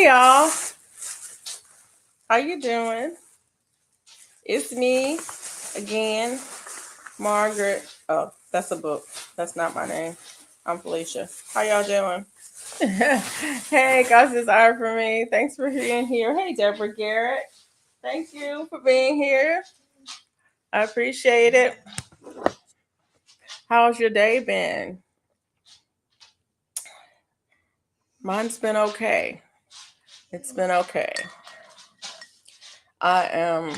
y'all. How you doing? It's me again, Margaret. Oh, that's a book. That's not my name. I'm Felicia. How y'all doing? Hey, guys, it's Ira for me. Thanks for being here. Hey, Deborah Garrett. Thank you for being here. I appreciate it. How's your day been? Mine's been okay. It's been okay. I am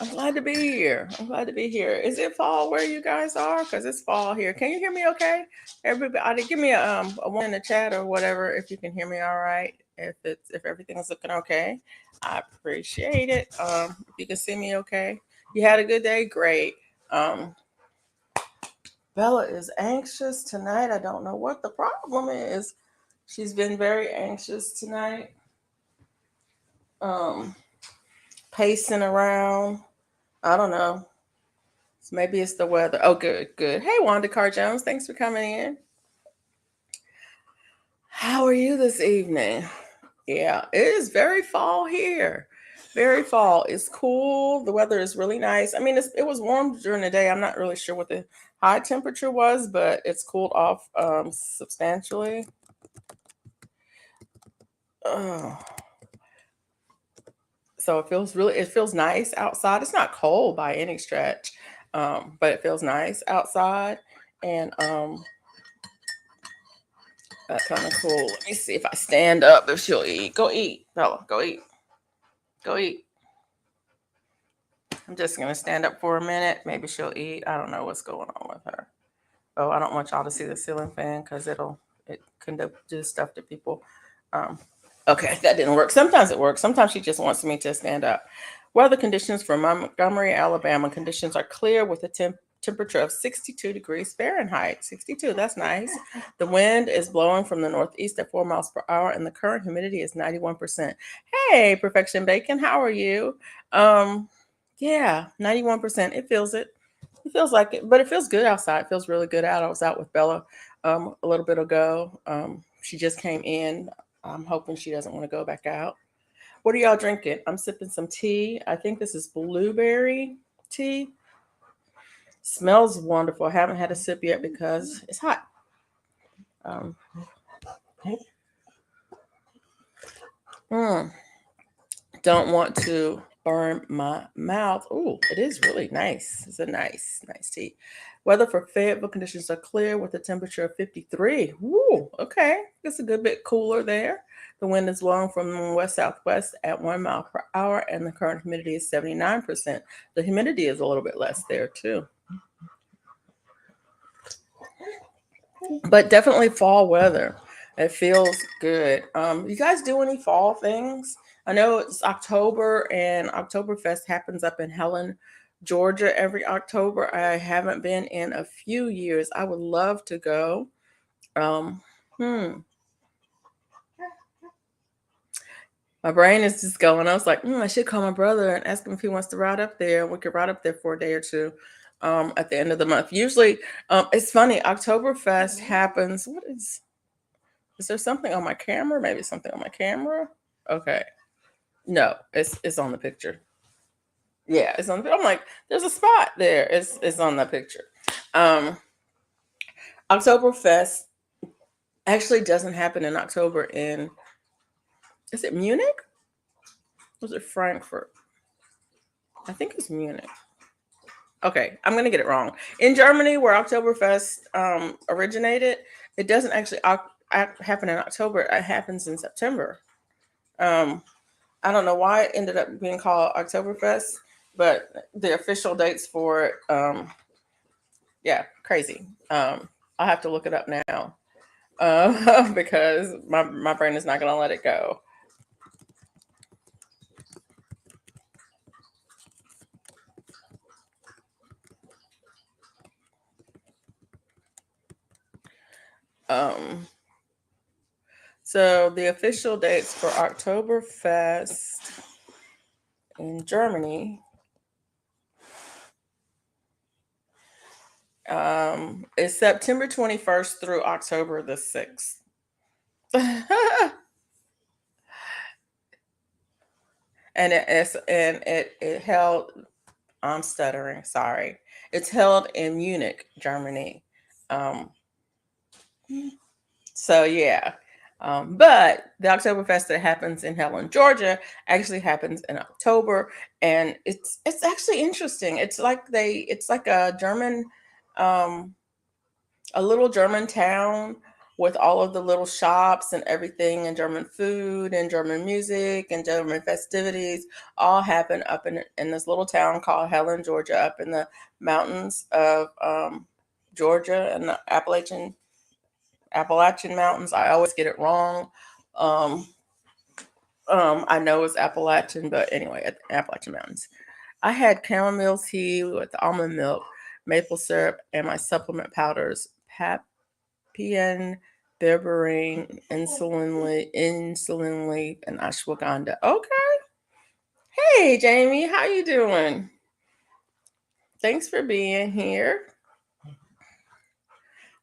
I'm glad to be here. I'm glad to be here. Is it fall where you guys are? Because it's fall here. Can you hear me okay? Everybody, give me a one in the chat or whatever if you can hear me all right. If everything's looking okay, I appreciate it. If you can see me okay. You had a good day? Great. Um, Bella is anxious tonight. I don't know what the problem is. She's been very anxious tonight. Um, Pacing around. I don't know. Maybe it's the weather. Oh, good, good. Hey, Wanda Carr Jones, thanks for coming in. How are you this evening? Yeah, it is very fall here. Very fall. It's cool. The weather is really nice. I mean, it was warm during the day. I'm not really sure what the high temperature was, but it's cooled off substantially. Oh. So it feels nice outside. It's not cold by any stretch, but it feels nice outside. And that's kind of cool. Let me see if I stand up if she'll eat. Go eat, Bella. Go eat. Go eat. I'm just gonna stand up for a minute. Maybe she'll eat. I don't know what's going on with her. Oh, I don't want y'all to see the ceiling fan because it can do stuff to people. Um, okay, that didn't work. Sometimes it works. Sometimes she just wants me to stand up. Weather conditions for Montgomery, Alabama. Conditions are clear with a temperature of 62 degrees Fahrenheit. 62, that's nice. The wind is blowing from the northeast at 4 miles per hour, and the current humidity is 91%. Hey, Perfection Bacon, how are you? Yeah, 91%. It feels it. It feels like it, but it feels good outside. It feels really good out. I was out with Bella a little bit ago. She just came in. I'm hoping she doesn't want to go back out. What are y'all drinking? I'm sipping some tea. I think this is blueberry tea. Smells wonderful. I haven't had a sip yet because it's hot. Um, mm, don't want to burn my mouth. Oh, it is really nice. It's a nice tea. Weather for Fayetteville conditions are clear with a temperature of 53. Ooh, okay. It's a good bit cooler there. The wind is blowing from west southwest at 1 mile per hour, and the current humidity is 79%. The humidity is a little bit less there, too. But definitely fall weather. It feels good. You guys do any fall things? I know it's October and Oktoberfest happens up in Helen, Georgia every October. I haven't been in a few years. I would love to go. Um, hmm. My brain is just going. I was like, I should call my brother and ask him if he wants to ride up there. We could ride up there for a day or two at the end of the month. Usually, it's funny. Oktoberfest happens. Is there something on my camera? Maybe something on my camera. Okay. No, it's on the picture. Yeah, it's on. I'm like, there's a spot there. It's on the picture. Um, Oktoberfest actually doesn't happen in October in. Is it Munich? Was it Frankfurt? I think it's Munich. Okay, I'm gonna get it wrong. In Germany, where Oktoberfest originated, it doesn't actually happen in October. It happens in September. Um, I don't know why it ended up being called Oktoberfest, but the official dates for it, yeah, crazy. I'll have to look it up now because my brain is not going to let it go. Um, so the official dates for Oktoberfest in Germany is September 21st through October the 6th. and it held. I'm stuttering. Sorry. It's held in Munich, Germany. Um, so yeah. But the Oktoberfest that happens in Helen, Georgia, actually happens in October, and it's actually interesting. It's like um, a little German town with all of the little shops and everything, and German food and German music and German festivities all happen up in this little town called Helen, Georgia, up in the mountains of Georgia and the Appalachian Mountains. I always get it wrong. Um, I know it's Appalachian, but anyway, at the Appalachian Mountains. I had chamomile tea with almond milk, maple syrup, and my supplement powders, Papain, berberine, insulin leaf, and ashwagandha. Okay. Hey, Jamie, how you doing? Thanks for being here.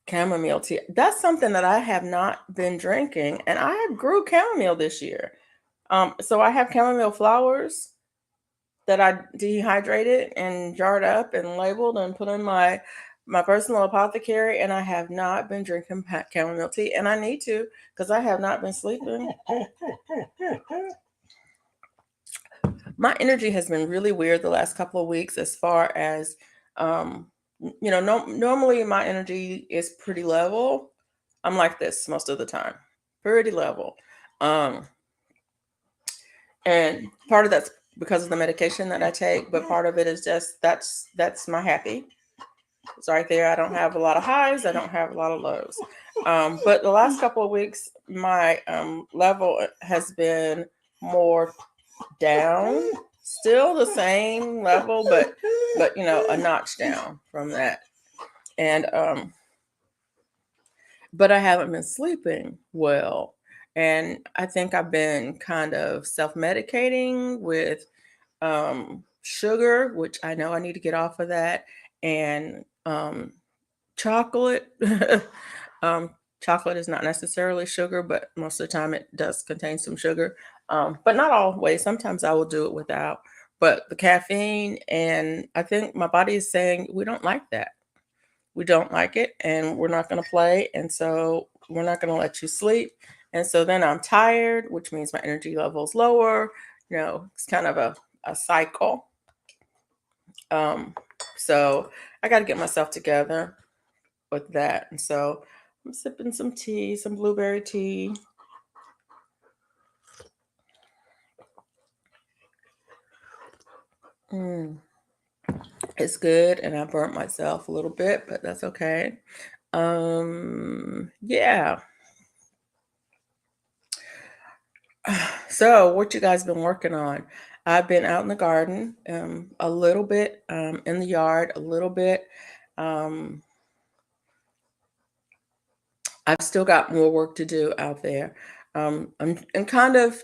Chamomile tea. That's something that I have not been drinking, and I have grew chamomile this year. So I have chamomile flowers that I dehydrated and jarred up and labeled and put in my personal apothecary, and I have not been drinking chamomile tea, and I need to because I have not been sleeping. My energy has been really weird the last couple of weeks as far as um normally my energy is pretty level. I'm like this most of the time. Pretty level. Um and part of that's because of the medication that I take, but part of it is just that's my happy. It's right there. I don't have a lot of highs. I don't have a lot of lows. But the last couple of weeks, my level has been more down. Still the same level, but a notch down from that. And but I haven't been sleeping well. And I think I've been kind of self-medicating with sugar, which I know I need to get off of that, and chocolate. um, chocolate is not necessarily sugar, but most of the time it does contain some sugar, but not always. Sometimes I will do it without. But the caffeine, and I think my body is saying, we don't like that. We don't like it, and we're not going to play. And so we're not going to let you sleep. And so then I'm tired, which means my energy level is lower. It's kind of a cycle. Um, so I got to get myself together with that. And so I'm sipping some tea, some blueberry tea. Mm, it's good, and I burnt myself a little bit, but that's okay. Yeah. So, what you guys been working on? I've been out in the garden, a little bit, in the yard, a little bit. Um, I've still got more work to do out there. I'm kind of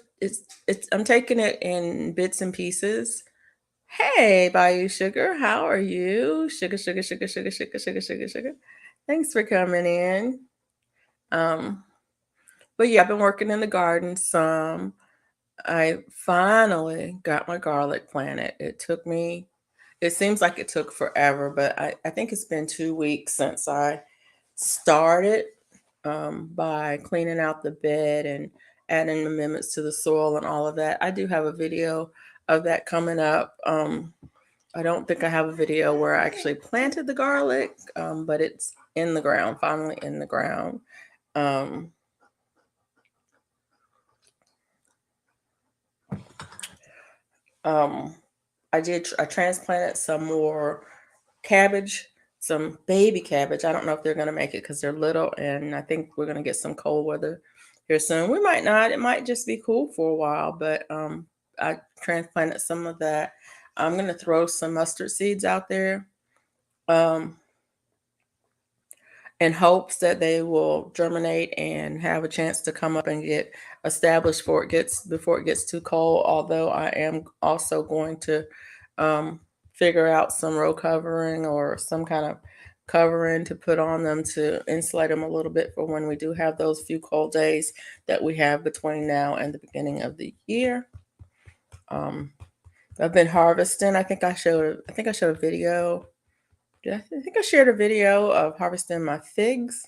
I'm taking it in bits and pieces. Hey, Bayou Sugar, how are you? Sugar, sugar, sugar, sugar, sugar, sugar, sugar, sugar. Thanks for coming in. Um, but yeah, I've been working in the garden some. I finally got my garlic planted. It seems like it took forever, but I think it's been 2 weeks since I started by cleaning out the bed and adding amendments to the soil and all of that. I do have a video of that coming up. I don't think I have a video where I actually planted the garlic, but it's in the ground, finally in the ground. Um, um, I transplanted some more cabbage, some baby cabbage. I don't know if they're going to make it because they're little, and I think we're going to get some cold weather here soon. We might not. It might just be cool for a while, but I transplanted some of that. I'm going to throw some mustard seeds out there. Um, in hopes that they will germinate and have a chance to come up and get established before it gets too cold. Although I am also going to figure out some row covering or some kind of covering to put on them to insulate them a little bit for when we do have those few cold days that we have between now and the beginning of the year. I've been harvesting. I think I showed a video. I think I shared a video of harvesting my figs.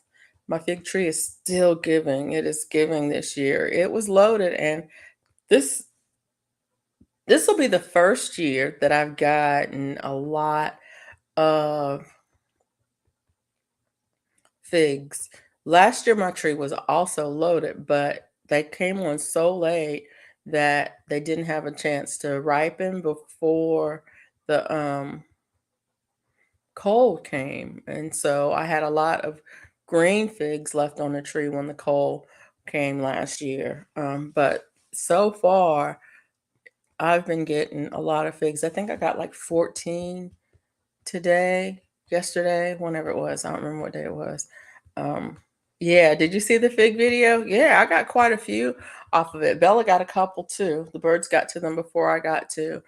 My fig tree is still giving. It is giving this year. It was loaded, and this this will be the first year that I've gotten a lot of figs. Last year my tree was also loaded, but they came on so late that they didn't have a chance to ripen before the cold came. And so I had a lot of green figs left on the tree when the cold came last year. But so far I've been getting a lot of figs. I think I got like 14 today, yesterday, whenever it was. I don't remember what day it was. Um, yeah, did you see the fig video? Yeah, I got quite a few off of it. Bella got a couple too. The birds got to them before I got to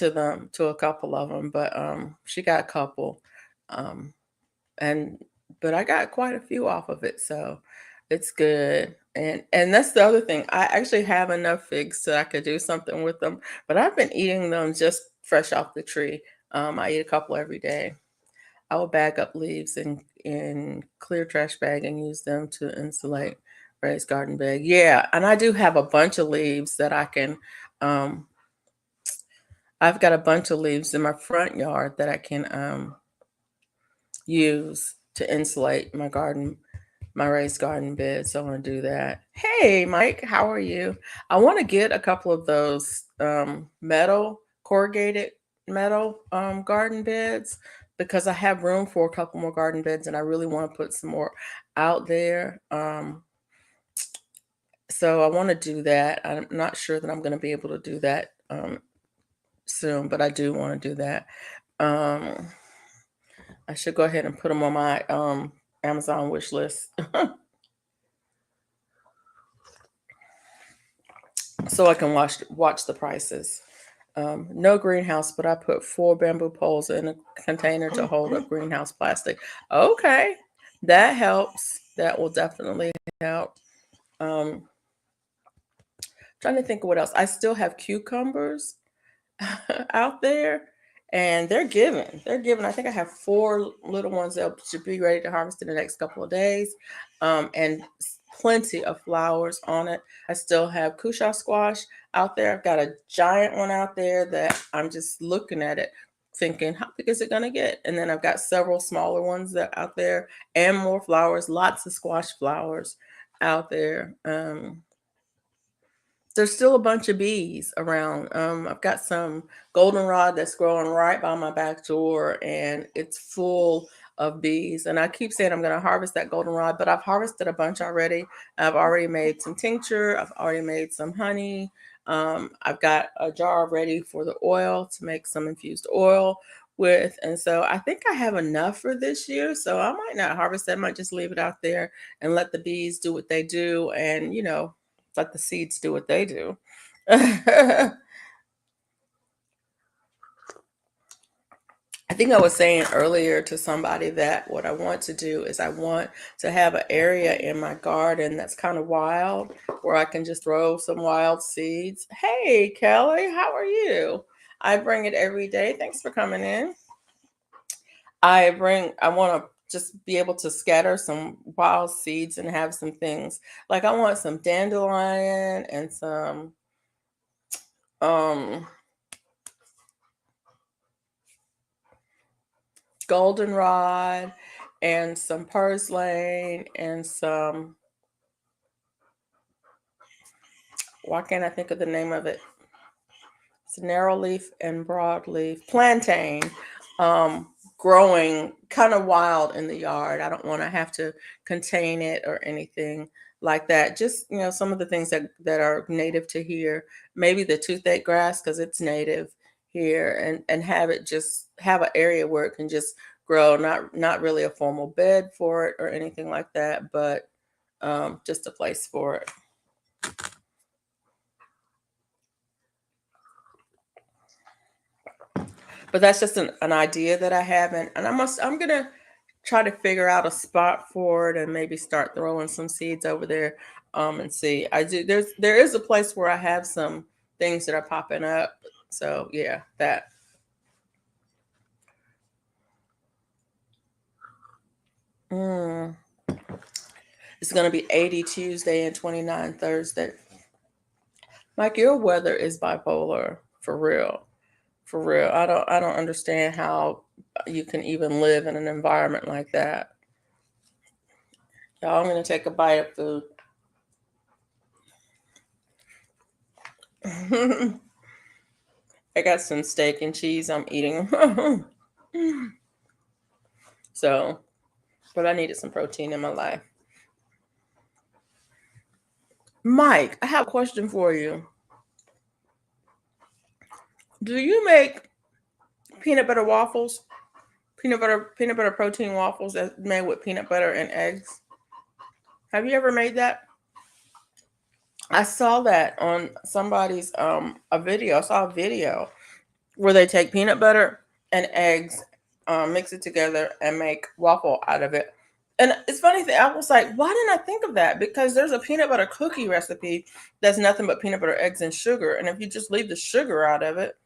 a couple of them, but she got a couple. Um, and but I got quite a few off of it, so it's good. And that's the other thing. I actually have enough figs so I could do something with them, but I've been eating them just fresh off the tree. I eat a couple every day. I will bag up leaves in clear trash bag and use them to insulate raised garden bed. Yeah, and I do have a bunch of leaves that I can. Um, I've got a bunch of leaves in my front yard that I can use to insulate my garden, my raised garden bed. So I want to do that. Hey, Mike, how are you? I want to get a couple of those metal, corrugated metal garden beds because I have room for a couple more garden beds and I really want to put some more out there. So I want to do that. I'm not sure that I'm going to be able to do that soon, but I do want to do that. Um, I should go ahead and put them on my Amazon wish list so I can watch the prices. No greenhouse, but I put 4 bamboo poles in a container to hold up greenhouse plastic. Okay, that helps. That will definitely help. Um, Trying to think of what else. I still have cucumbers out there, and they're giving. They're giving. I think I have 4 little ones that should be ready to harvest in the next couple of days, and plenty of flowers on it. I still have cushaw squash out there. I've got a giant one out there that I'm just looking at it, thinking, how big is it gonna get? And then I've got several smaller ones that out there, and more flowers. Lots of squash flowers out there. There's still a bunch of bees around. I've got some goldenrod that's growing right by my back door, and it's full of bees. And I keep saying I'm going to harvest that goldenrod, but I've harvested a bunch already. I've already made some tincture. I've already made some honey. I've got a jar ready for the oil to make some infused oil with. And so I think I have enough for this year. So I might not harvest that. I might just leave it out there and let the bees do what they do. And, let the seeds do what they do. I think I was saying earlier to somebody that what I want to do is I want to have an area in my garden that's kind of wild where I can just throw some wild seeds. Hey, Kelly, how are you? I bring it every day. Thanks for coming in. I want to just be able to scatter some wild seeds and have some things. Like I want some dandelion and some um goldenrod and some purslane and some, why can't I think of the name of it? It's narrow leaf and broadleaf plantain, growing kind of wild in the yard. I don't want to have to contain it or anything like that. Just, some of the things that are native to here. Maybe the toothache grass because it's native here, and have it just have an area where it can just grow. Not really a formal bed for it or anything like that, but just a place for it. But that's just an idea that I have, and I'm gonna try to figure out a spot for it and maybe start throwing some seeds over there and see. There is a place where I have some things that are popping up. So yeah, that. It's going to be 80 Tuesday and 29 Thursday. Like, your weather is bipolar for real. For real. I don't understand how you can even live in an environment like that. Y'all, I'm going to take a bite of food. I got some steak and cheese I'm eating. So, but I needed some protein in my life. Mike, I have a question for you. Do you make peanut butter waffles? Peanut butter protein waffles that's made with peanut butter and eggs? Have you ever made that? I saw that on somebody's a video. I saw a video where they take peanut butter and eggs, mix it together, and make waffle out of it. And it's funny that I was like, why didn't I think of that? Because there's a peanut butter cookie recipe that's nothing but peanut butter, eggs, and sugar. And if you just leave the sugar out of it,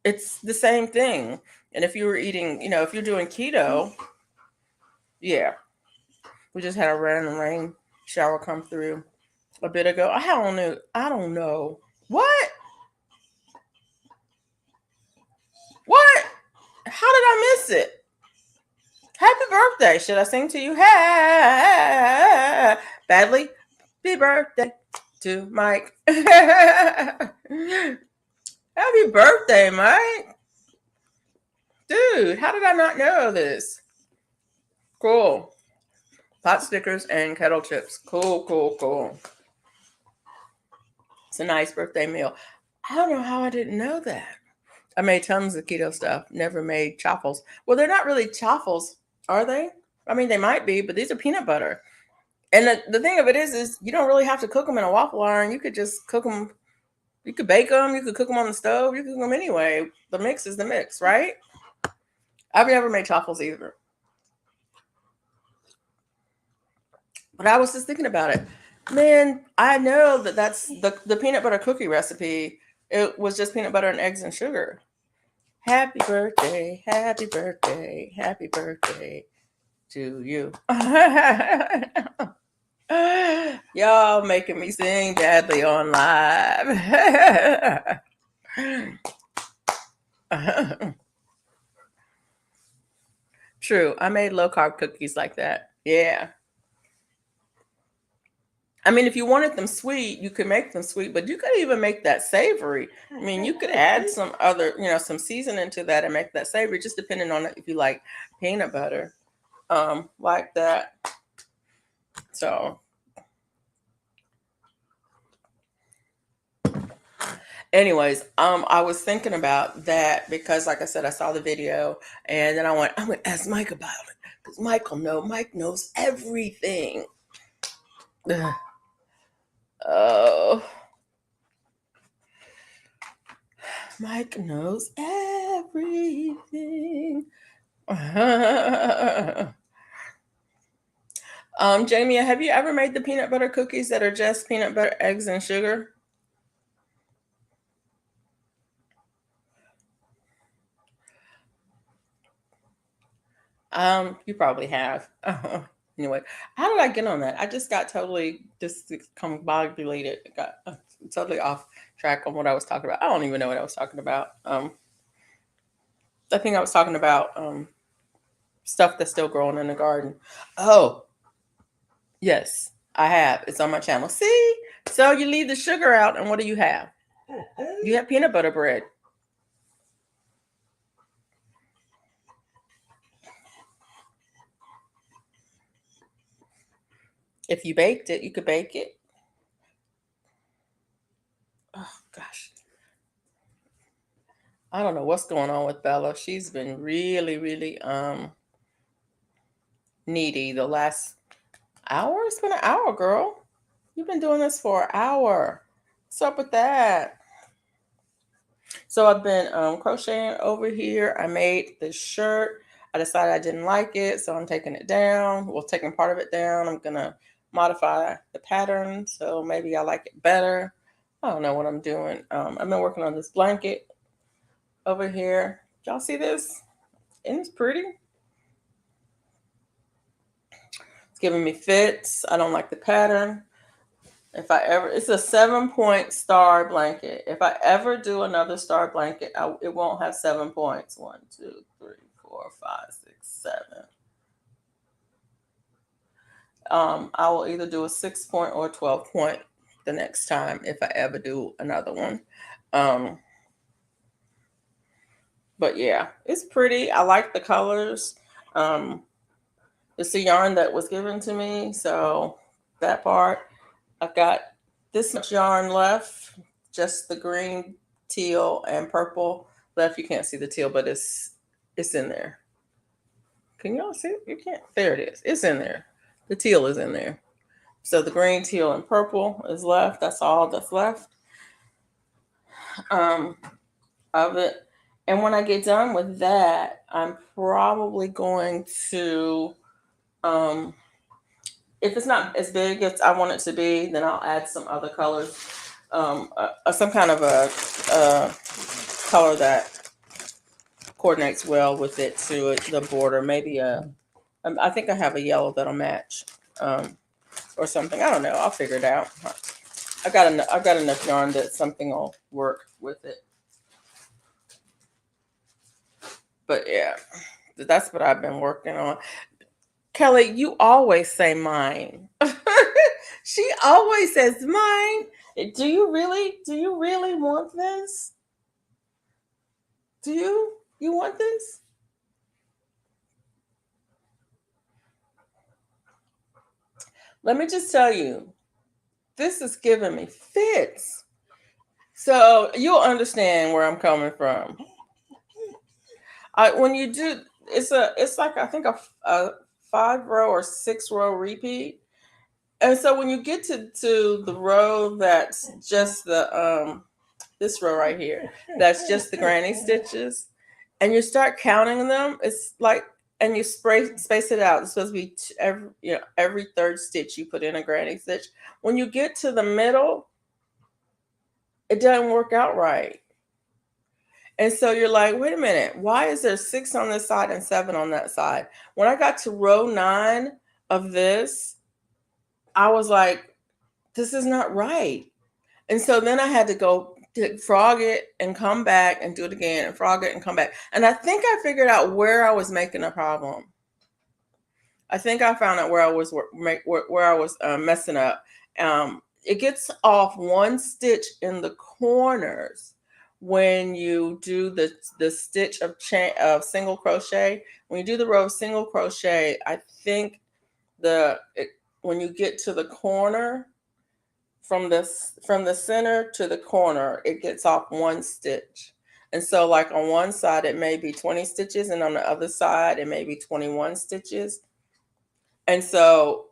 it's the same thing. And if you were eating, if you're doing keto, yeah, we just had a random rain shower come through a bit ago. I don't know. I don't know. What? What? How did I miss it? Happy birthday. Should I sing to you? Badly. Happy birthday to Mike. Happy birthday, Mike. Dude, how did I not know this? Cool. Pot stickers and kettle chips. Cool, cool, cool. It's a nice birthday meal. I don't know how I didn't know that. I made tons of keto stuff. Never made chaffles. Well, they're not really chaffles, are they? I mean, they might be, but these are peanut butter. And the thing of it is you don't really have to cook them in a waffle iron. You could just cook them. You could bake them. You could cook them on the stove. You could cook them anyway. The mix is the mix, right? I've never made chaffles either. But I was just thinking about it. Man, I know that's the peanut butter cookie recipe. It was just peanut butter and eggs and sugar. Happy birthday, happy birthday, happy birthday to you. Y'all making me sing badly on live. True. I made low carb cookies like that. Yeah. I mean, if you wanted them sweet, you could make them sweet, but you could even make that savory. I mean, you could add some other, some seasoning to that and make that savory, just depending on if you like peanut butter, like that. So, anyways, I was thinking about that because, like I said, I saw the video, and then I'm gonna ask Mike about it because Mike knows everything. Ugh. Oh, Mike knows everything. Jamie, have you ever made the peanut butter cookies that are just peanut butter, eggs, and sugar? You probably have. Anyway, how did I get on that? I just got totally discombobulated. Got totally off track on what I was talking about. I don't even know what I was talking about. I think I was talking about stuff that's still growing in the garden. Oh, yes, I have. It's on my channel. See? So you leave the sugar out, and what do you have? You have peanut butter bread. If you baked it, you could bake it. Oh gosh. I don't know what's going on with Bella. She's been really, really needy the last hour. It's been an hour, girl. You've been doing this for an hour. What's up with that? So I've been crocheting over here. I made this shirt. I decided I didn't like it, so I'm taking it down. Well, taking part of it down. I'm gonna modify the pattern so maybe I like it better. I don't know what I'm doing. I've been working on this blanket over here. Y'all see this? And it's pretty. It's giving me fits. I don't like the pattern. If I ever, it's a 7-point star blanket. If I ever do another star blanket, it won't have 7 points. 1, 2, 3, 4, 5, 6, 7. I will either do a 6-point or a 12-point the next time if I ever do another one. But yeah, it's pretty. I like the colors. It's a yarn that was given to me, so that part. I've got this much yarn left, just the green, teal, and purple left. You can't see the teal, but it's in there. Can y'all see it? You can't. There it is. It's in there. The teal is in there. So the green, teal, and purple is left. That's all that's left of it. And when I get done with that, I'm probably going to, if it's not as big as I want it to be, then I'll add some other colors, some kind of a color that coordinates well with it to the border. Maybe I think I have a yellow that'll match, or something. I don't know. I'll figure it out. I've got enough yarn that something will work with it. But yeah, that's what I've been working on. Kelly, you always say mine. She always says mine. Do you really want this? Do you want this? Let me just tell you, this is giving me fits. So you'll understand where I'm coming from. When you do, it's like I think a 5-row or 6-row repeat. And so when you get to the row that's just the this row right here, that's just the granny stitches, and you start counting them, it's like, and you space it out. It's supposed to be every third stitch you put in a granny stitch. When you get to the middle, it doesn't work out right. And so you're like, wait a minute, why is there 6 on this side and 7 on that side? When I got to row 9 of this, I was like, this is not right. And so then I had to go frog it and come back and do it again and frog it and come back. And I think I figured out where I was making a problem. I think I found out where I was messing up. It gets off 1 stitch in the corners when you do the stitch of single crochet. When you do the row of single crochet, I think when you get to the corner, from the center to the corner, it gets off 1 stitch. And so like on one side it may be 20 stitches, and on the other side it may be 21 stitches. And so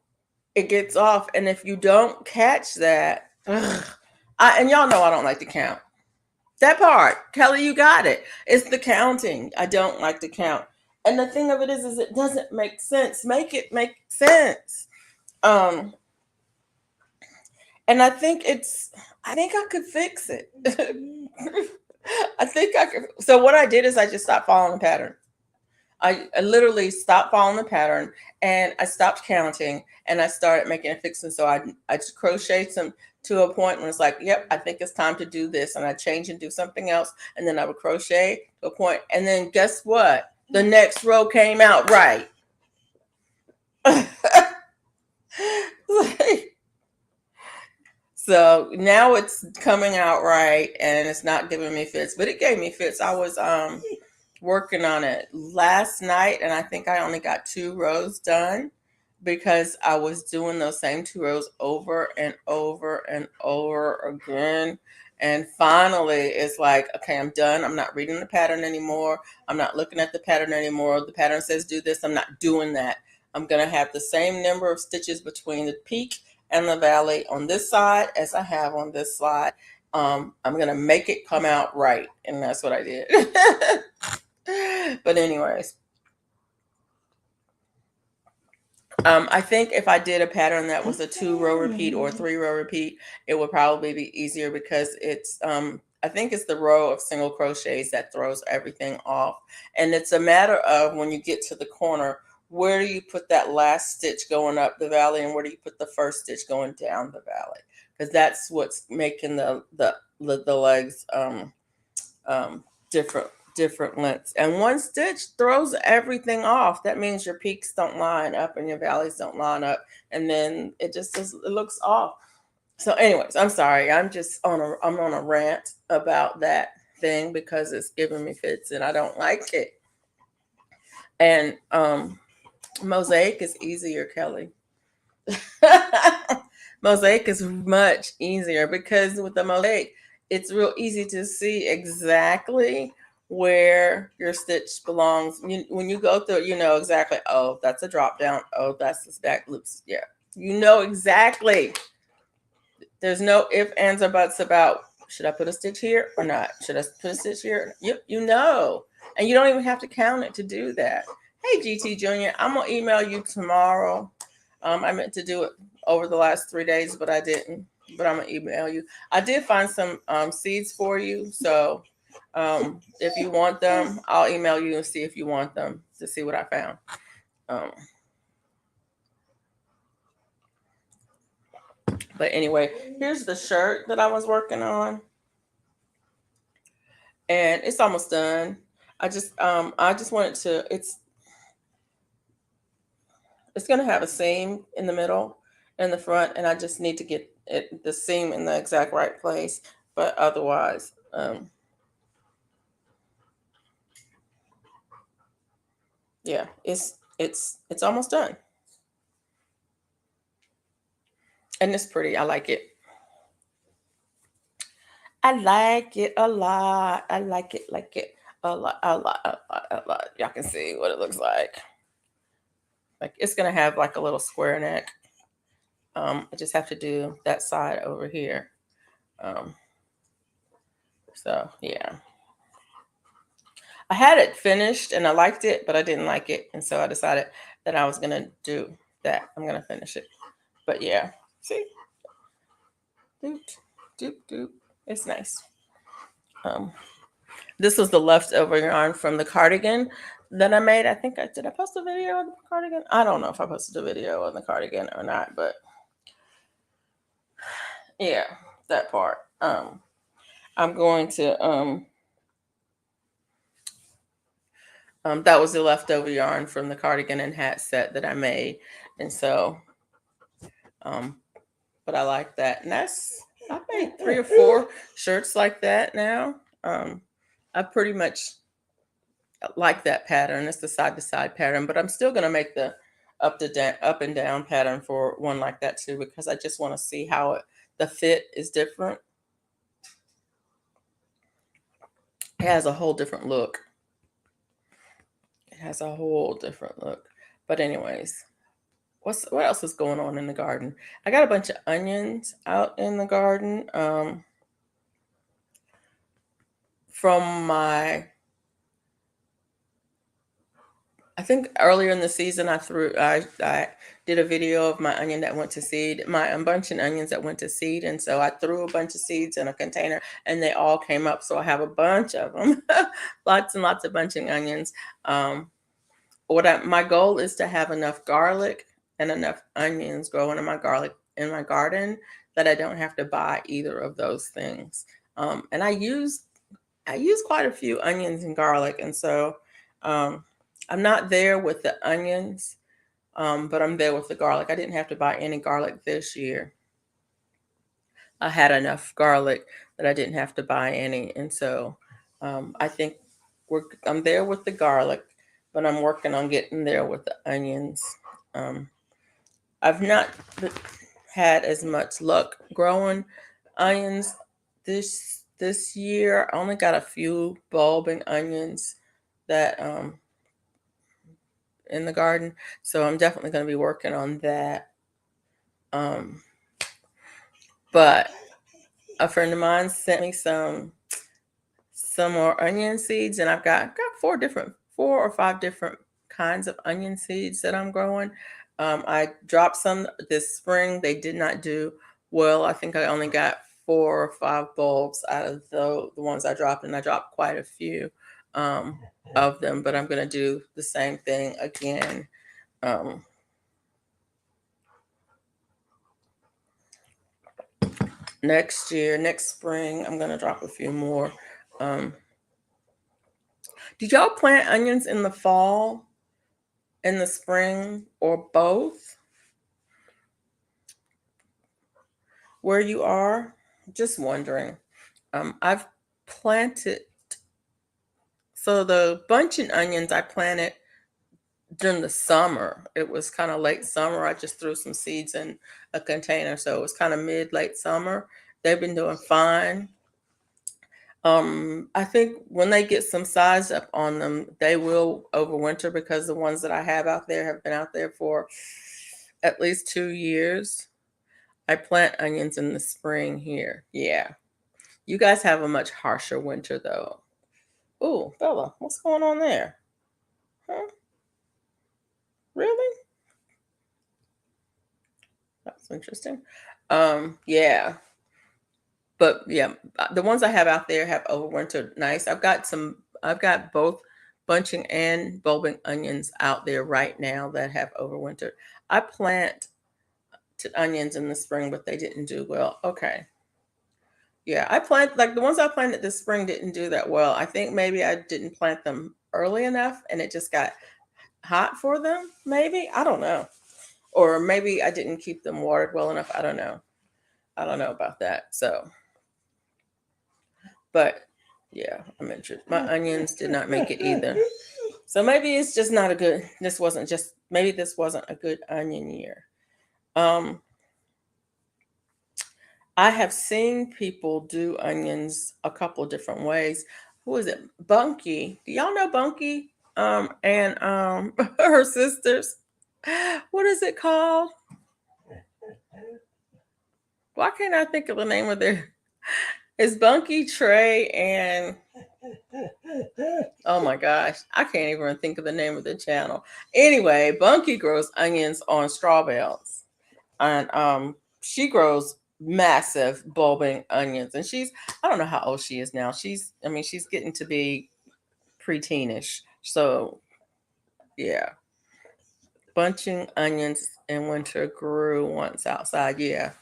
it gets off, and if you don't catch that, and y'all know I don't like to count. That part, Kelly, you got it. It's the counting. I don't like to count. And the thing of it is it doesn't make sense. Make it make sense. And I think I could fix it. I think I could. So what I did is I just stopped following the pattern. I literally stopped following the pattern, and I stopped counting, and I started making a fix. And so I just crocheted some to a point when it's like, yep, I think it's time to do this. And I change and do something else. And then I would crochet to a point. And then guess what? The next row came out right. So now it's coming out right, and it's not giving me fits, but it gave me fits. I was working on it last night, and I think I only got 2 rows done because I was doing those same 2 rows over and over and over again. And finally, it's like, okay, I'm done. I'm not reading the pattern anymore. I'm not looking at the pattern anymore. The pattern says do this. I'm not doing that. I'm going to have the same number of stitches between the peak and the valley on this side as I have on this side. I'm going to make it come out right. And that's what I did. But anyways, I think if I did a pattern that was a 2-row repeat or a 3-row repeat, it would probably be easier because it's I think it's the row of single crochets that throws everything off. And it's a matter of when you get to the corner, where do you put that last stitch going up the valley and where do you put the first stitch going down the valley? Because that's what's making the legs different lengths. And one stitch throws everything off. That means your peaks don't line up and your valleys don't line up, and then it looks off. So anyways, I'm sorry, I'm on a rant about that thing because it's giving me fits and I don't like it. And mosaic is easier, Kelly. Mosaic is much easier because with the mosaic, it's real easy to see exactly where your stitch belongs. When you go through, you know exactly, oh, that's a drop down. Oh, that's the stack loops. Yeah. You know exactly. There's no ifs, ands, or buts about should I put a stitch here or not? Should I put a stitch here? Yep, you know. And you don't even have to count it to do that. Hey, GT Junior, I'm going to email you tomorrow. I meant to do it over the last 3 days, but I didn't. But I'm going to email you. I did find some seeds for you. So if you want them, I'll email you and see if you want them to see what I found. But anyway, here's the shirt that I was working on. And it's almost done. I just wanted to, it's going to have a seam in the middle and the front, and I just need to get the seam in the exact right place. But otherwise, yeah, it's almost done. And it's pretty. I like it. I like it a lot. I like it a lot, a lot, a lot, a lot. Y'all can see what it looks like. Like it's gonna have like a little square neck. I just have to do that side over here. So yeah, I had it finished and I liked it, but I didn't like it, and so I decided that I was gonna do that. I'm gonna finish it. But yeah, see, doop, doop, doop. It's nice. This was the leftover yarn from the cardigan that I made. I think did I post a video on the cardigan? I don't know if I posted a video on the cardigan or not, but yeah, that part. I'm going to that was the leftover yarn from the cardigan and hat set that I made, and so but I like that, and I made 3 or 4 shirts like that now. I pretty much like that pattern. It's the side to side pattern, but I'm still going to make the up and down pattern for one like that too, because I just want to see how the fit is different. It has a whole different look. It has a whole different look. But anyways, what else is going on in the garden? I got a bunch of onions out in the garden from I think earlier in the season, I did a video of my onion that went to seed, a bunch of onions that went to seed. And so I threw a bunch of seeds in a container and they all came up. So I have a bunch of them, lots and lots of bunching onions. My goal is to have enough garlic and enough onions growing in my garden that I don't have to buy either of those things. And I use quite a few onions and garlic. And so, I'm not there with the onions, but I'm there with the garlic. I didn't have to buy any garlic this year. I had enough garlic that I didn't have to buy any. And so I think I'm there with the garlic, but I'm working on getting there with the onions. I've not had as much luck growing onions this year. I only got a few bulbing onions that in the garden, so I'm definitely going to be working on that. But a friend of mine sent me some more onion seeds, and I've got 4 or 5 different kinds of onion seeds that I'm growing. I dropped some this spring. They did not do well. I think I only got 4 or 5 bulbs out of the ones I dropped, and I dropped quite a few um, of them. But I'm going to do the same thing again. Um, Next year, next spring, I'm going to drop a few more. Um, did y'all plant onions in the fall, in the spring, or both? Where you are? Just wondering. I've planted, so the bunching onions I planted during the summer. It was kind of late summer. I just threw some seeds in a container, so it was kind of mid late summer. They've been doing fine. I think when they get some size up on them, they will overwinter because the ones that I have out there have been out there for at least 2 years. I plant onions in the spring here. Yeah. You guys have a much harsher winter though. Ooh, Bella, what's going on there? Huh? Really? That's interesting. Yeah. But yeah, the ones I have out there have overwintered nice. I've got both bunching and bulbing onions out there right now that have overwintered. I planted onions in the spring, but they didn't do well. Okay. Yeah, I plant like the ones I planted this spring didn't do that well. I think maybe I didn't plant them early enough and it just got hot for them, maybe. I don't know. Or maybe I didn't keep them watered well enough. I don't know. I don't know about that. So, but yeah, I'm interested. My onions did not make it either. So maybe it's just not a good, maybe this wasn't a good onion year. Um, I have seen people do onions a couple different ways. Who is it? Bunky. Do y'all know Bunky? And her sisters. What is it called? Why can't I think of the name of their? It's Bunky, Trey, and oh my gosh, I can't even think of the name of the channel. Anyway, Bunky grows onions on straw bales, and she grows massive bulbing onions, and I don't know how old she is now. She's getting to be preteenish. So yeah, bunching onions in winter grew once outside. Yeah.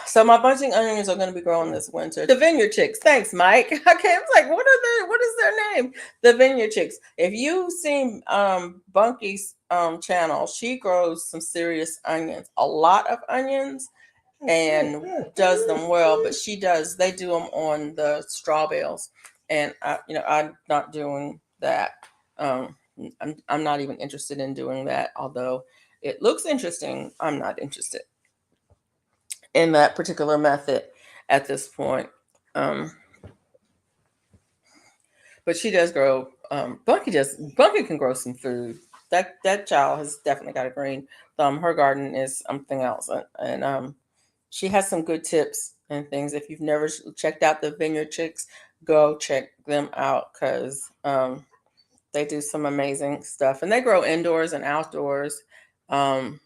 So my bunching onions are going to be growing this winter. The Vineyard Chicks. Thanks, Mike. Okay, I was like, what is their name? The Vineyard Chicks. If you've seen Bunky's channel, she grows some serious onions, a lot of onions, and does them well. But they do them on the straw bales, and I'm not doing that. I'm not even interested in doing that, although it looks interesting. I'm not interested in that particular method at this point. Um, but she does grow. Bunky can grow some food. That child has definitely got a green thumb. Her garden is something else, and she has some good tips and things. If you've never checked out the Vineyard Chicks, go check them out because they do some amazing stuff, and they grow indoors and outdoors. Um,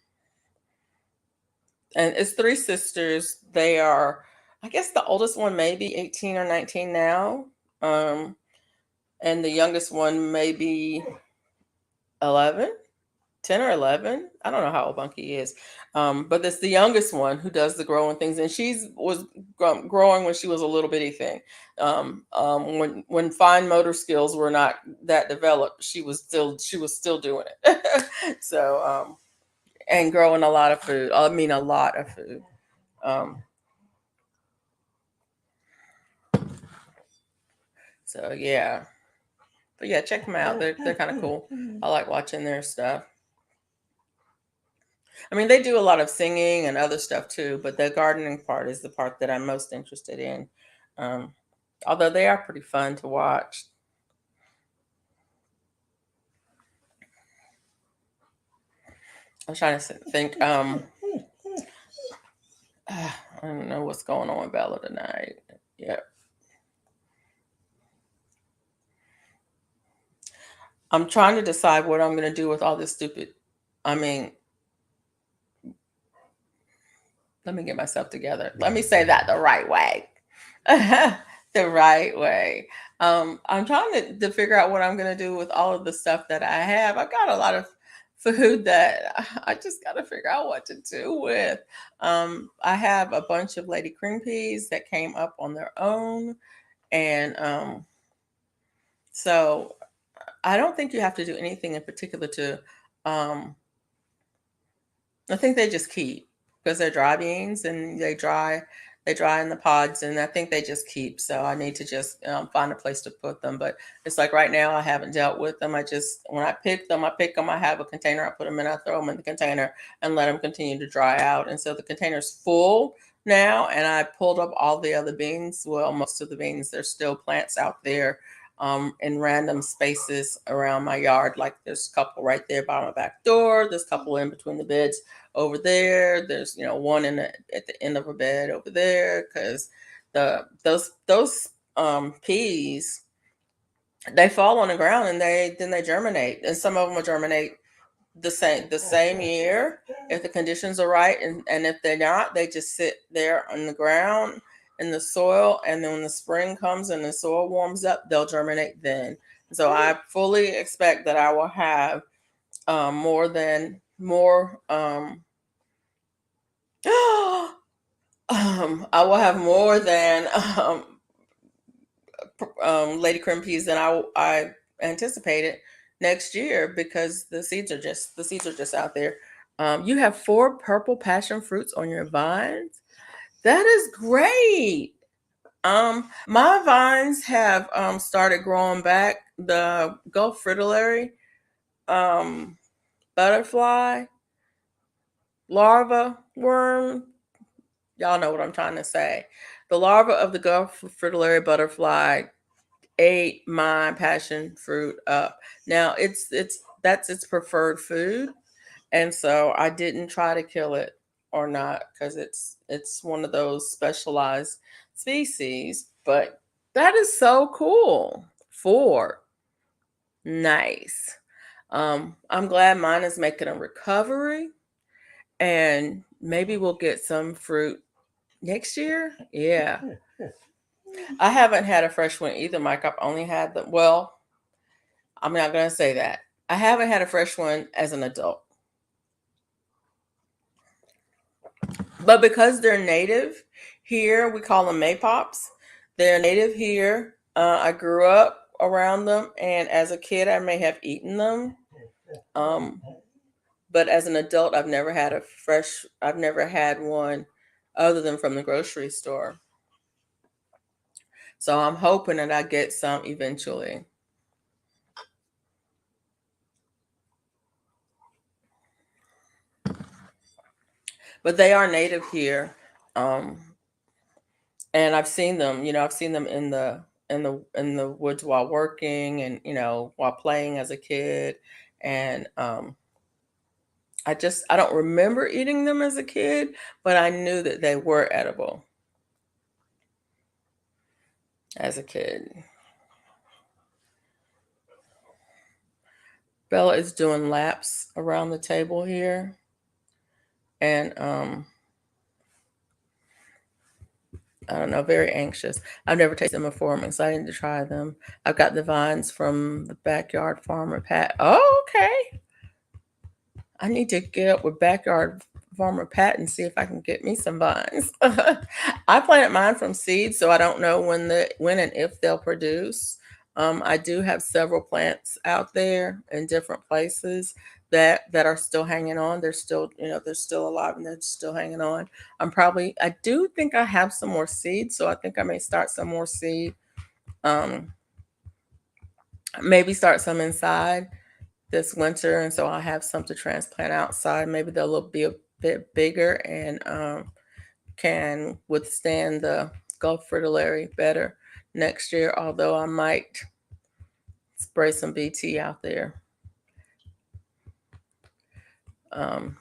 and it's 3 sisters. They are, I guess, the oldest one maybe 18 or 19 now, um, and the youngest one maybe 11, 10 or 11. I don't know how old Bunky is, but it's the youngest one who does the growing things, and was growing when she was a little bitty thing. When fine motor skills were not that developed, she was still doing it. So and growing a lot of food. I mean, a lot of food. Um, So yeah, but yeah, check them out. They're kind of cool. I like watching their stuff. I mean, they do a lot of singing and other stuff too, but the gardening part is the part that I'm most interested in. Um, Although they are pretty fun to watch. I'm trying to think. I don't know what's going on with Bella tonight. Yeah, I'm trying to decide what I'm going to do with all this stupid I mean, let me get myself together. Let me say that the right way. The right way. I'm trying to figure out what I'm going to do with all of the stuff that I have. I've got a lot of food that I just got to figure out what to do with. I have a bunch of Lady Cream Peas that came up on their own. And so I don't think you have to do anything in particular to um, I think they just keep because they're dry beans and they dry in the pods and I think they just keep. So I need to just find a place to put them. But it's like right now I haven't dealt with them. I just when I pick them. I have a container. I put them in. I throw them in the container and let them continue to dry out. And so the container's full now. And I pulled up all the other beans. Well, most of the beans. There's still plants out there in random spaces around my yard. Like there's a couple right there by my back door. There's a couple in between the beds over there. There's one at the end of a bed over there because those peas they fall on the ground and they germinate and some of them will germinate the same year if the conditions are right and if they're not they just sit there on the ground in the soil and then when the spring comes and the soil warms up they'll germinate then. So I fully expect that I will have more I will have more than Lady Cream Peas than I anticipated next year because the seeds are just out there. You have 4 purple passion fruits on your vines. That is great. My vines have started growing back. The Gulf fritillary um, butterfly larva worm. Y'all know what I'm trying to say. The larva of the Gulf fritillary butterfly ate my passion fruit up. Now that's its preferred food, and so I didn't try to kill it or not because it's one of those specialized species. But that is so cool. 4, nice. I'm glad mine is making a recovery, and maybe we'll get some fruit next year. Yeah. I haven't had a fresh one either, Mike. I've only had the well, I'm not gonna say that. I haven't had a fresh one as an adult. But because they're native here, we call them maypops. They're native here. I grew up around them, and as a kid, I may have eaten them. Um, but as an adult, I've never had one other than from the grocery store. So I'm hoping that I get some eventually. But they are native here. Um, and I've seen them. I've seen them in the woods while working, and while playing as a kid. And I don't remember eating them as a kid, but I knew that they were edible as a kid. Bella is doing laps around the table here, and I don't know, very anxious. I've never tasted them before. I'm excited to try them. I've got the vines from the backyard farmer Pat. Oh, okay. I need to get up with backyard farmer Pat and see if I can get me some vines. I planted mine from seed, so I don't know when and if they'll produce. I do have several plants out there in different places that are still hanging on. They're still alive and they're still hanging on. I do think I have some more seeds, so I think I may start some more seed. Um, Maybe start some inside this winter, and so I'll have some to transplant outside. Maybe they'll be a bit bigger and can withstand the Gulf fritillary better next year. Although I might spray some BT out there. Um,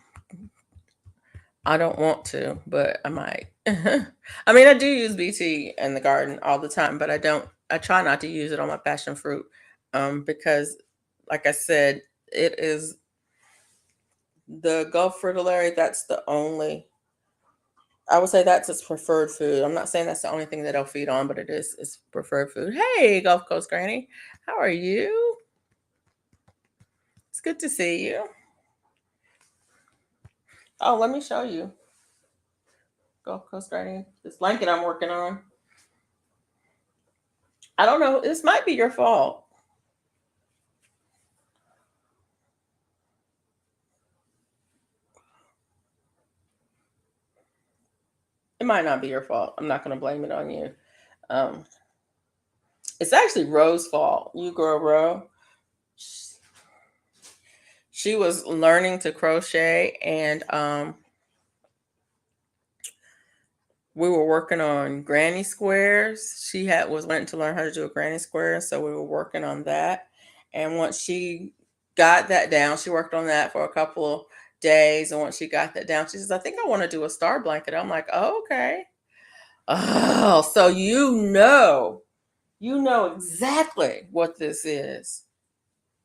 I don't want to, but I might. I mean, I do use BT in the garden all the time, but I don't. I try not to use it on my passion fruit because, like I said, it is The Gulf Fritillary, that's the only, I would say that's its preferred food. I'm not saying that's the only thing that they'll feed on, but it is its preferred food. Hey, Gulf Coast Granny, how are you? It's good to see you. Oh, let me show you. Gulf Coast Granny, this blanket I'm working on. I don't know. This might be your fault. It might not be your fault. I'm not going to blame it on you. Um, it's actually Ro's fault. You girl, Ro. She was learning to crochet, and we were working on granny squares. She had was wanting to learn how to do a granny square, so we were working on that. And once she got that down, she worked on that for a couple of days. And once she got that down, she says, "I think I want to do a star blanket." I'm like, "Oh, okay." Oh, so you know exactly what this is.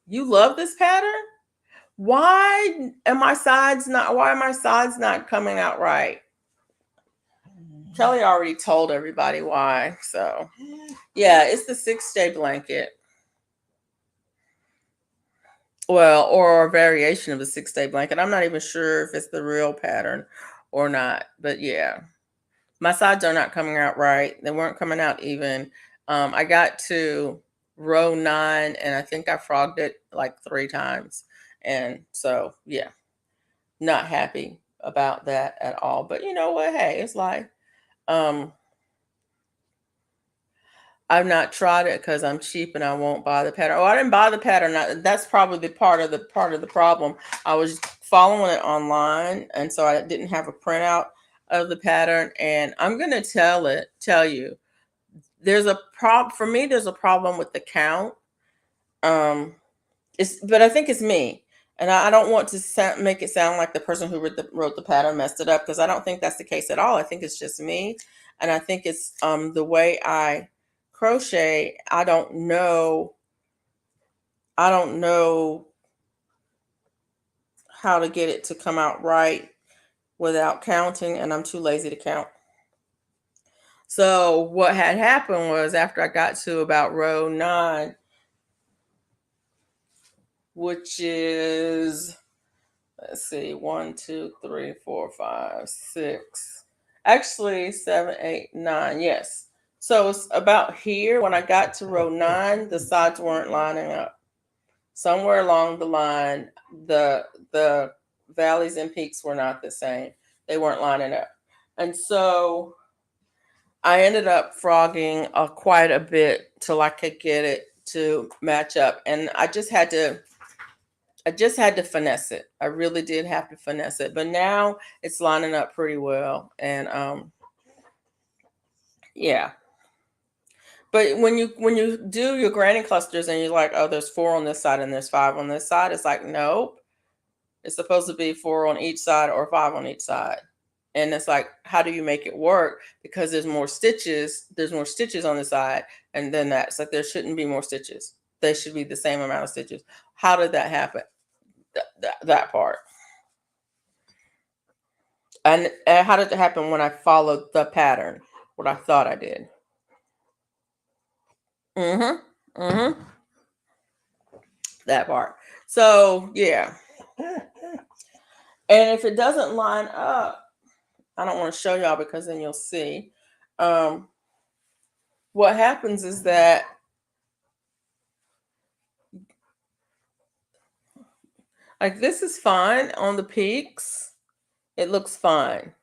You love this pattern? Why are my sides not coming out right? Kelly already told everybody why. So yeah, it's the 6-day blanket. Well, or a variation of the 6-day blanket. I'm not even sure if it's the real pattern or not. But yeah. My sides are not coming out right. They weren't coming out even. I got to row 9 and I think I frogged it like 3 times. And so yeah, not happy about that at all. But you know what? Hey, it's life. Um, I've not tried it because I'm cheap and I won't buy the pattern. Oh, I didn't buy the pattern. That's probably the part of the problem. I was following it online, and so I didn't have a printout of the pattern. And I'm gonna tell you, there's a prob for me. There's a problem with the count. Um, but I think it's me, and I don't want to make it sound like the person who wrote the pattern messed it up, because I don't think that's the case at all. I think it's just me, and I think it's the way I crochet. I don't know how to get it to come out right without counting, and I'm too lazy to count. So what had happened was, after I got to about row 9, which is, let's see, 1, 2, 3, 4, 5, 6. Actually, 7, 8, 9. Yes. So it's about here. When I got to row 9, the sides weren't lining up. Somewhere along the line, the valleys and peaks were not the same. They weren't lining up. And so I ended up frogging quite a bit till I could get it to match up. And I just had to finesse it. I really did have to finesse it. But now it's lining up pretty well. And yeah. But when you do your granny clusters and you're like, oh, there's 4 on this side and there's 5 on this side, it's like, nope. It's supposed to be 4 on each side or 5 on each side. And it's like, how do you make it work? Because there's more stitches. There's more stitches on the side. And then that's like, there shouldn't be more stitches. They should be the same amount of stitches. How did that happen? That part. And how did it happen when I followed the pattern? What I thought I did. Mm-hmm. Mm-hmm. That part. So yeah. And if it doesn't line up, I don't want to show y'all because then you'll see. Um, what happens is that, like, this is fine on the peaks. It looks fine.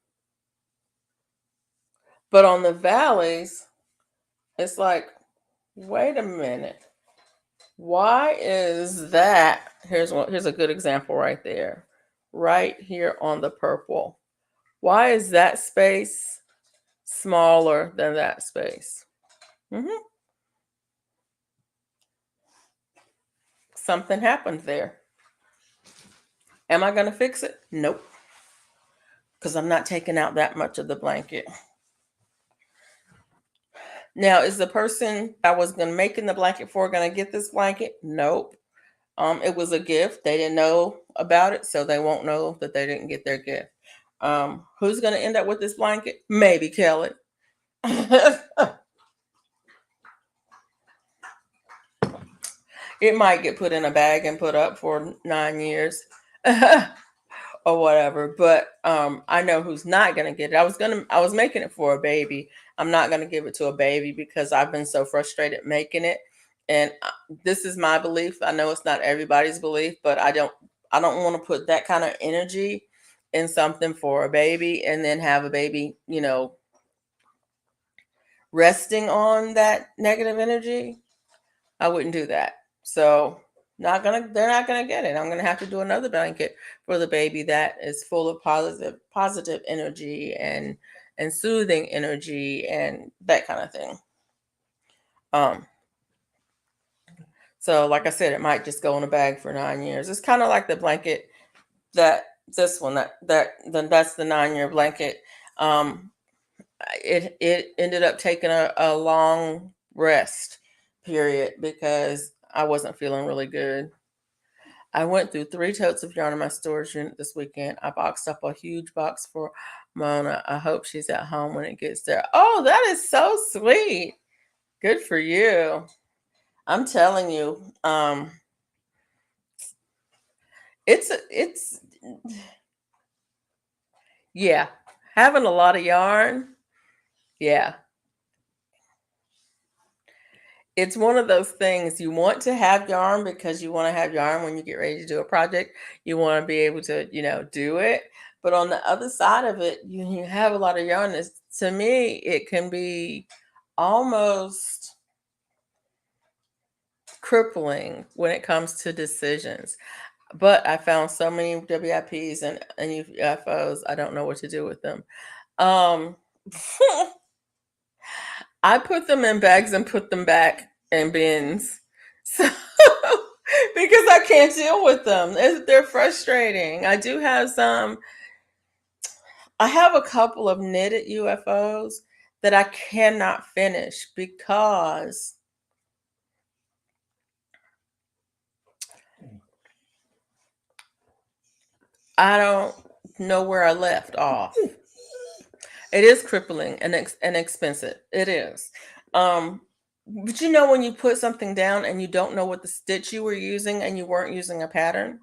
But on the valleys, it's like, wait a minute. Why is that? Here's a good example right there. Right here on the purple. Why is that space smaller than that space? Mm-hmm. Something happened there. Am I going to fix it? Nope. Because I'm not taking out that much of the blanket. Now, is the person I was going to making the blanket for going to get this blanket? Nope. It was a gift. They didn't know about it, so they won't know that they didn't get their gift. Who's going to end up with this blanket? Maybe Kelly. It might get put in a bag and put up for 9 years. Or whatever. But I know who's not gonna get it. I was making it for a baby. I'm not gonna give it to a baby because I've been so frustrated making it. And this is my belief. I know it's not everybody's belief, but I don't want to put that kind of energy in something for a baby and then have a baby, resting on that negative energy. I wouldn't do that. So they're not gonna get it. I'm gonna have to do another blanket for the baby that is full of positive energy and soothing energy and that kind of thing. Um, so like I said, it might just go in a bag for 9 years. It's kind of like the blanket that this one that's the 9 year blanket. Um, it ended up taking a long rest period because I wasn't feeling really good. I went through 3 totes of yarn in my storage unit this weekend. I boxed up a huge box for Mona. I hope she's at home when it gets there. Oh, that is so sweet. Good for you. I'm telling you, it's yeah, having a lot of yarn. Yeah, it's one of those things you want to have yarn because you want to have yarn when you get ready to do a project. You want to be able to, do it. But on the other side of it, you have a lot of yarn. To me, it can be almost crippling when it comes to decisions. But I found so many WIPs and UFOs, I don't know what to do with them. Um, I put them in bags and put them back in bins. So because I can't deal with them. They're frustrating. I have a couple of knitted UFOs that I cannot finish because I don't know where I left off. It is crippling and expensive. It is. Um, but when you put something down and you don't know what the stitch you were using and you weren't using a pattern,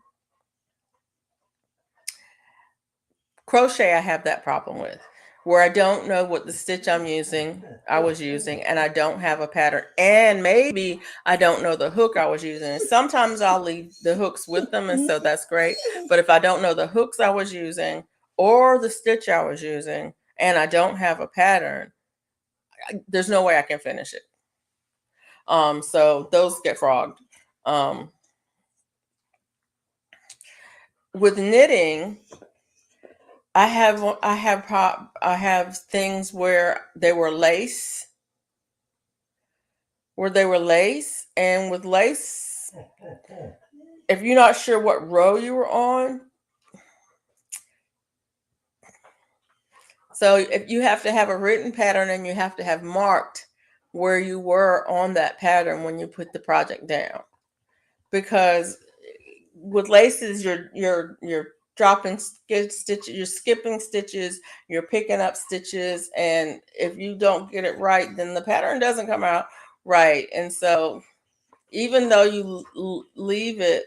crochet I have that problem with, where I don't know what the stitch I was using, and I don't have a pattern, and maybe I don't know the hook I was using. And sometimes I'll leave the hooks with them, and so that's great. But if I don't know the hooks I was using or the stitch I was using, and I don't have a pattern, there's no way I can finish it. So those get frogged. Um, with knitting, I have things where they were lace, and with lace, if you're not sure what row you were on, so if you have to have a written pattern and you have to have marked where you were on that pattern when you put the project down, because with laces you're dropping stitches, you're skipping stitches, you're picking up stitches, and if you don't get it right, then the pattern doesn't come out right. And so even though leave it,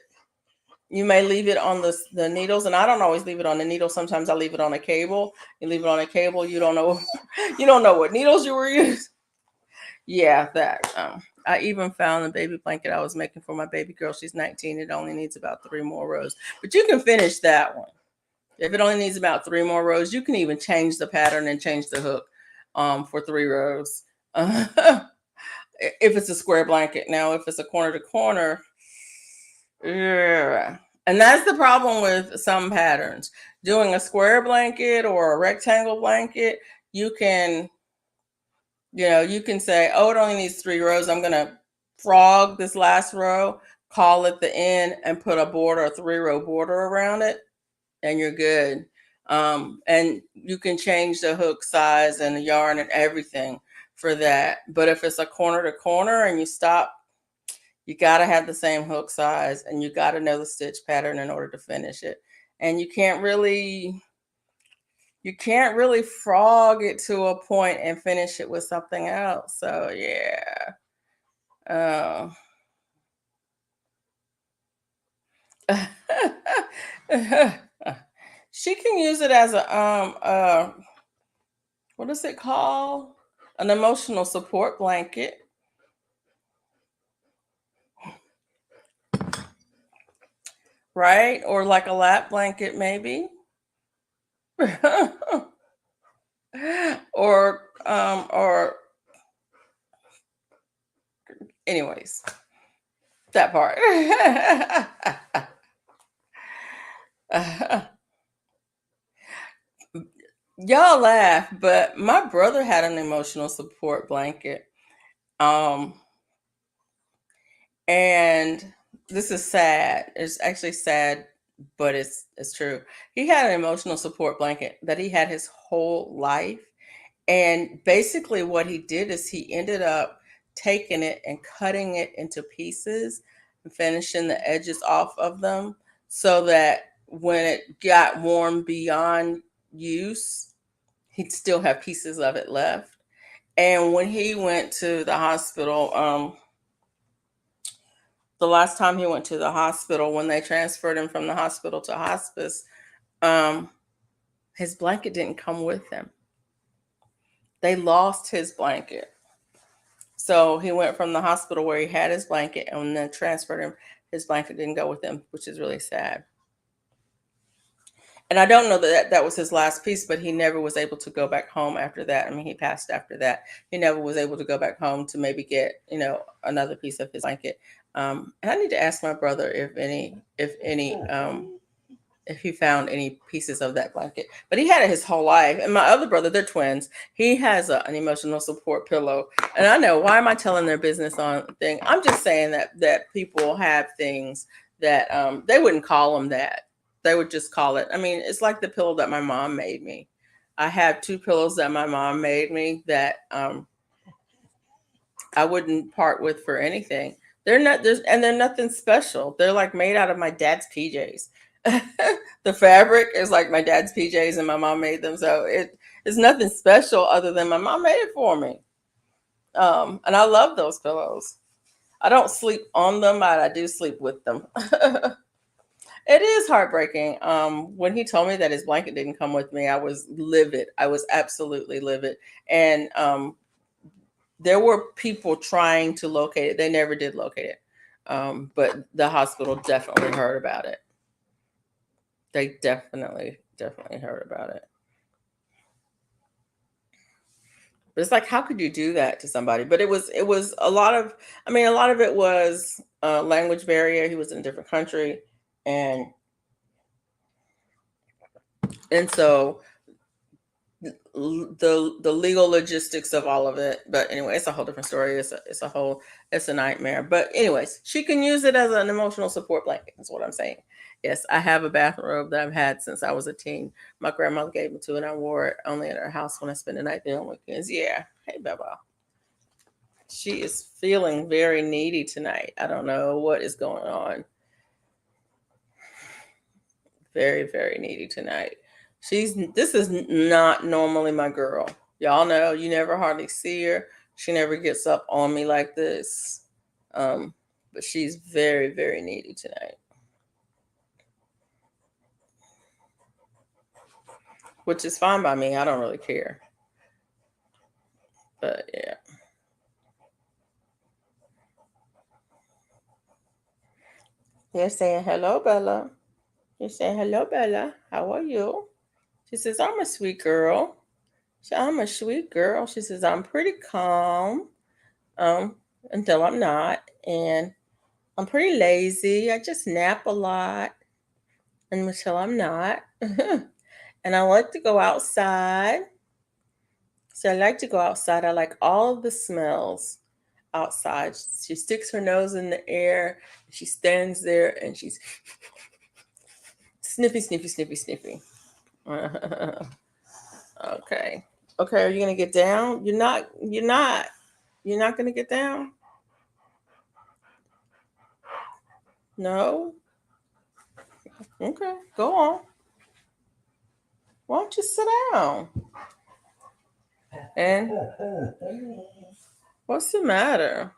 you may leave it on the needles, and I don't always leave it on the needle. Sometimes I leave it on a cable. You leave it on a cable, you don't know you don't know what needles you were using. Yeah, that. I even found the baby blanket I was making for my baby girl. She's 19. It only needs about 3 more rows, but you can finish that one. If it only needs about 3 more rows, you can even change the pattern and change the hook for 3 rows. If it's a square blanket. Now, if it's a corner to corner, yeah. And that's the problem with some patterns. Doing a square blanket or a rectangle blanket, you can you can say, oh, it only needs 3 rows. I'm going to frog this last row, call it the end, and put a border, a 3-row border around it, and you're good. And you can change the hook size and the yarn and everything for that. But if it's a corner to corner and you stop, You got to have the same hook size, and you got to know the stitch pattern in order to finish it. And you can't really frog it to a point and finish it with something else. So yeah. Uh, she can use it as a what is it called? An emotional support blanket. Right? Or like a lap blanket, maybe. or anyways, that part. Y'all laugh, but my brother had an emotional support blanket. Um, and this is sad. It's actually sad, but it's true. He had an emotional support blanket that he had his whole life. And basically, what he did is he ended up taking it and cutting it into pieces and finishing the edges off of them so that when it got worn beyond use, he'd still have pieces of it left. And when he went to the hospital, the last time he went to the hospital, when they transferred him from the hospital to hospice, um, his blanket didn't come with him. They lost his blanket. So he went from the hospital where he had his blanket and then transferred him. His blanket didn't go with him, which is really sad. And I don't know that that was his last piece, but he never was able to go back home after that. I mean, he passed after that. He never was able to go back home to maybe get, another piece of his blanket. And I need to ask my brother if he found any pieces of that blanket. But he had it his whole life. And my other brother, they're twins. He has an emotional support pillow. And I know, why am I telling their business on thing? I'm just saying that people have things that they wouldn't call them that. They would just call it. I mean, it's like the pillow that my mom made me. I have two pillows that my mom made me that I wouldn't part with for anything. They're nothing special. They're like made out of my dad's PJs. The fabric is like my dad's PJs and my mom made them. So it is nothing special other than my mom made it for me. And I love those pillows. I don't sleep on them, but I do sleep with them. It is heartbreaking. When he told me that his blanket didn't come with me, I was livid. I was absolutely livid. And there were people trying to locate it. They never did locate it. But the hospital definitely heard about it. They definitely heard about it. But it's like, how could you do that to somebody? But it was a lot of, I mean, a lot of it was language barrier. He was in a different country, and so the legal logistics of all of it. But anyway, it's a whole different story. It's a nightmare. But anyways, she can use it as an emotional support blanket. That's what I'm saying. Yes, I have a bathrobe that I've had since I was a teen. My grandmother gave me to, and I wore it only at her house when I spent the night there on weekends. Yeah. Hey, Baba. She is feeling very needy tonight. I don't know what is going on. Very, very needy tonight. This is not normally my girl. Y'all know you never hardly see her. She never gets up on me like this. Um, but she's very, very needy tonight, which is fine by me. I don't really care. But yeah. You're saying hello, Bella. You're saying hello, Bella. How are you? She says, I'm a sweet girl. I'm a sweet girl. She says, I'm pretty calm. Um, until I'm not. And I'm pretty lazy. I just nap a lot until I'm not. And I like to go outside. So I like to go outside. I like all of the smells outside. She sticks her nose in the air. She stands there and she's sniffy, sniffy, sniffy, sniffy. Okay. Okay, are you gonna get down? You're not gonna get down? No? Okay, go on. Why don't you sit down? And what's the matter?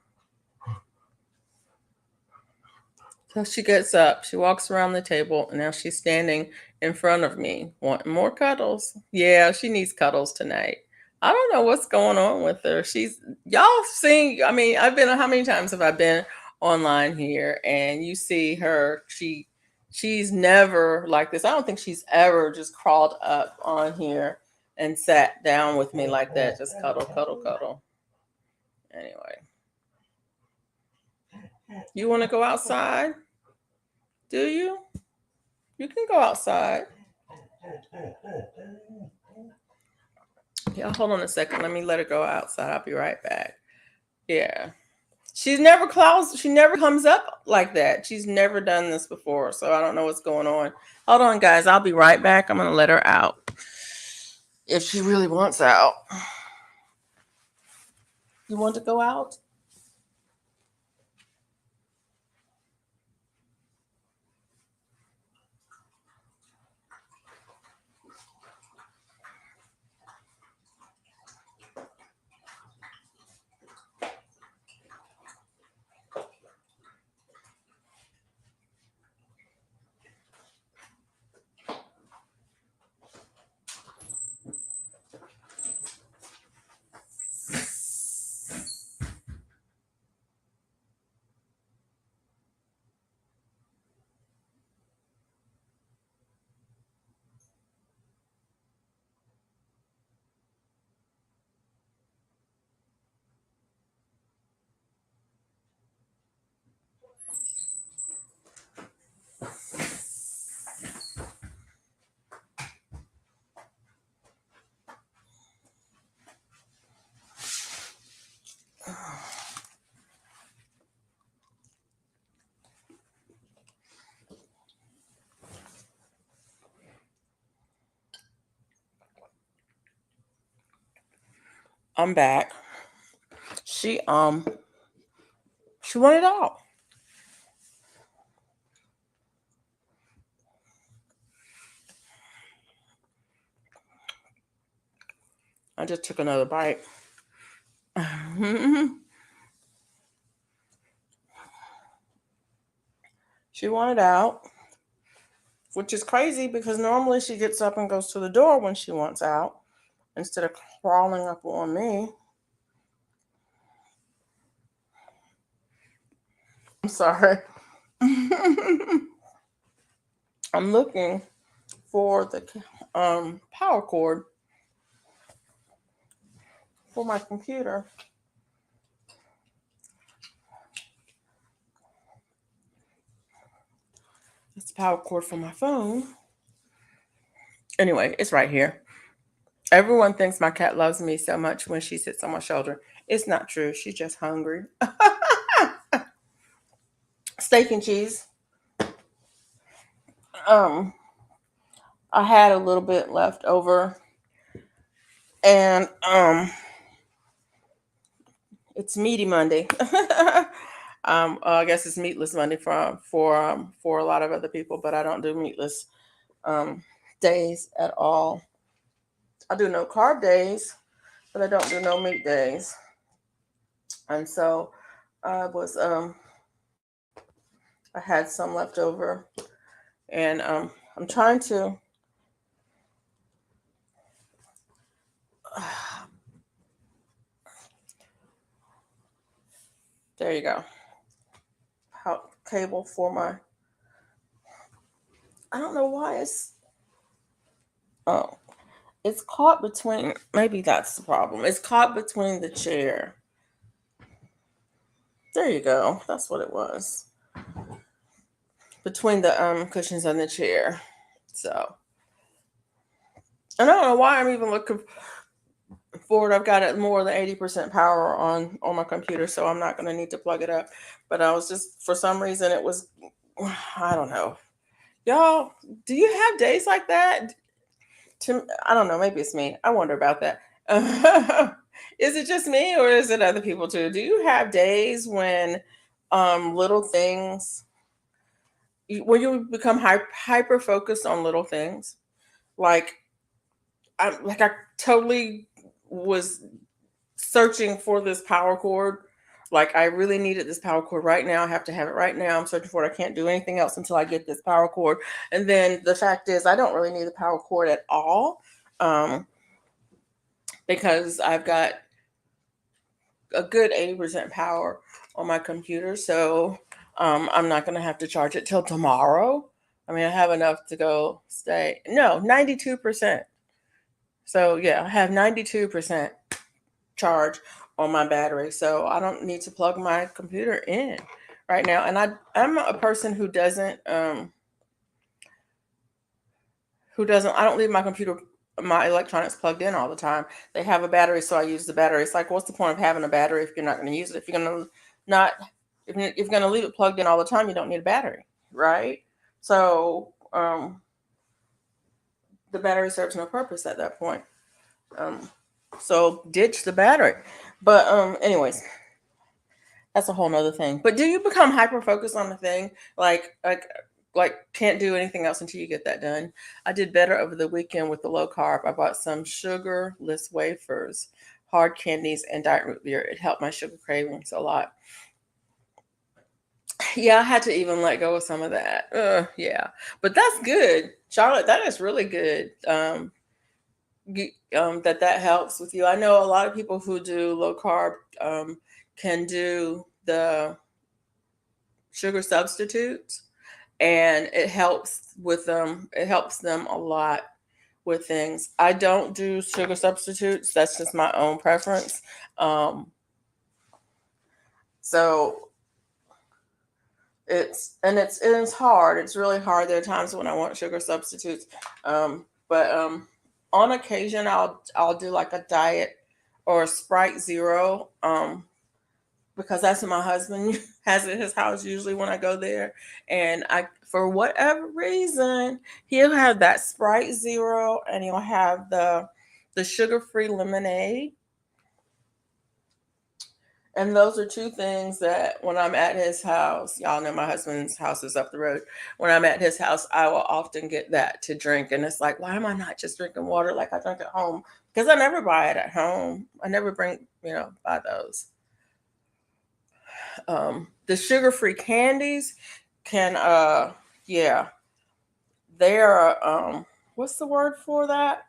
So she gets up, she walks around the table, and now she's standing in front of me, wanting more cuddles. Yeah, she needs cuddles tonight. I don't know what's going on with her. Y'all seen, I mean, I've been, how many times have I been online here and you see her, she's never like this. I don't think she's ever just crawled up on here and sat down with me like that, just cuddle, cuddle, cuddle. Anyway, you want to go outside? Do you? You can go outside. Yeah, hold on a second. Let me let her go outside. I'll be right back. Yeah. She never comes up like that. She's never done this before. So I don't know what's going on. Hold on, guys. I'll be right back. I'm gonna let her out. If she really wants out. You want to go out? I'm back. She um she wanted out. I just took another bite. She wanted out, which is crazy because normally she gets up and goes to the door when she wants out instead of crawling up on me. I'm sorry. I'm looking for the power cord for my computer. It's the power cord for my phone. Anyway, it's right here. Everyone thinks my cat loves me so much when she sits on my shoulder. It's not true. She's just hungry. Steak and cheese. Um, I had a little bit left over, and it's meaty Monday. I guess it's meatless Monday for a lot of other people, but I don't do meatless um days at all. I do no carb days, but I don't do no meat days. And so I was I had some left over, and I'm trying to. There you go. Cable for my. I don't know why it's. Oh, it's caught between. Maybe that's the problem. It's caught between the chair. There you go. That's what it was. Between the cushions and the chair. So I don't know why I'm even looking forward. I've got it more than 80% power on my computer, so I'm not going to need to plug it up. But I was just, for some reason, it was, I don't know. Y'all, do you have days like that? I don't know. Maybe it's me. I wonder about that. Is it just me, or is it other people too? Do you have days when little things when you become hyper focused on little things, like I totally was searching for this power cord. Like I really needed this power cord right now. I have to have it right now. I'm searching for it. I can't do anything else until I get this power cord. And then the fact is, I don't really need the power cord at all, because I've got a good 80% power on my computer. So I'm not going to have to charge it till tomorrow. I mean, I have enough to go stay. No, 92%. So yeah, I have 92% charge on my battery. So I don't need to plug my computer in right now. And I'm a person who doesn't, I don't leave my computer, my electronics plugged in all the time. They have a battery, so I use the battery. It's like, what's the point of having a battery if you're not going to use it? If you're going to not, if you're going to leave it plugged in all the time, you don't need a battery, right? So the battery serves no purpose at that point. So ditch the battery. But anyways, that's a whole nother thing. But do you become hyper focused on the thing? Like can't do anything else until you get that done. I did better over the weekend with the low carb. I bought some sugarless wafers, hard candies, and diet root beer. It helped my sugar cravings a lot. Yeah, I had to even let go of some of that. Yeah, but that's good, Charlotte. That is really good. That helps with you. I know a lot of people who do low carb can do the sugar substitutes, and it helps with them. It helps them a lot with things. I don't do sugar substitutes. That's just my own preference. So it's hard. It's really hard. There are times when I want sugar substitutes, but on occasion I'll do like a diet or a Sprite Zero, because that's what my husband has at his house usually when I go there. And I, for whatever reason, he'll have that Sprite Zero, and he'll have the sugar free lemonade. And those are two things that when I'm at his house, y'all know my husband's house is up the road. When I'm at his house, I will often get that to drink. And it's like, why am I not just drinking water like I drink at home? Because I never buy it at home. I never buy those. The sugar-free candies can, yeah, they are, what's the word for that?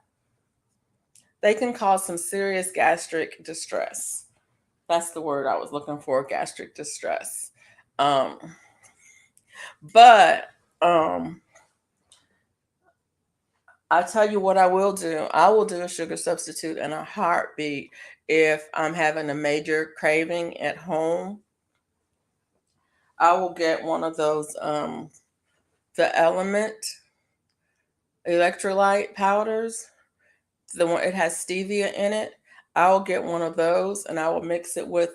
They can cause some serious gastric distress. That's the word I was looking for, gastric distress. Um, but I tell you what I will do. I will do a sugar substitute in a heartbeat if I'm having a major craving at home. I will get one of those, the Element electrolyte powders. The one, it has stevia in it. I'll get one of those and I will mix it with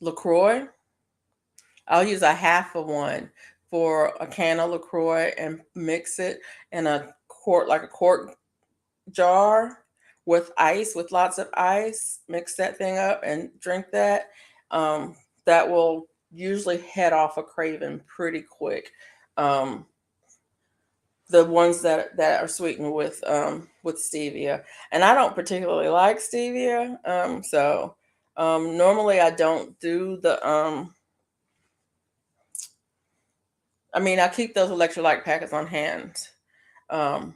LaCroix. I'll use a half of one for a can of LaCroix and mix it in a quart, like a quart jar with ice, with lots of ice. Mix that thing up and drink that. That will usually head off a craving pretty quick. The ones that are sweetened with stevia, and I don't particularly like stevia. So normally I don't do the I mean, I keep those electrolyte packets on hand, um,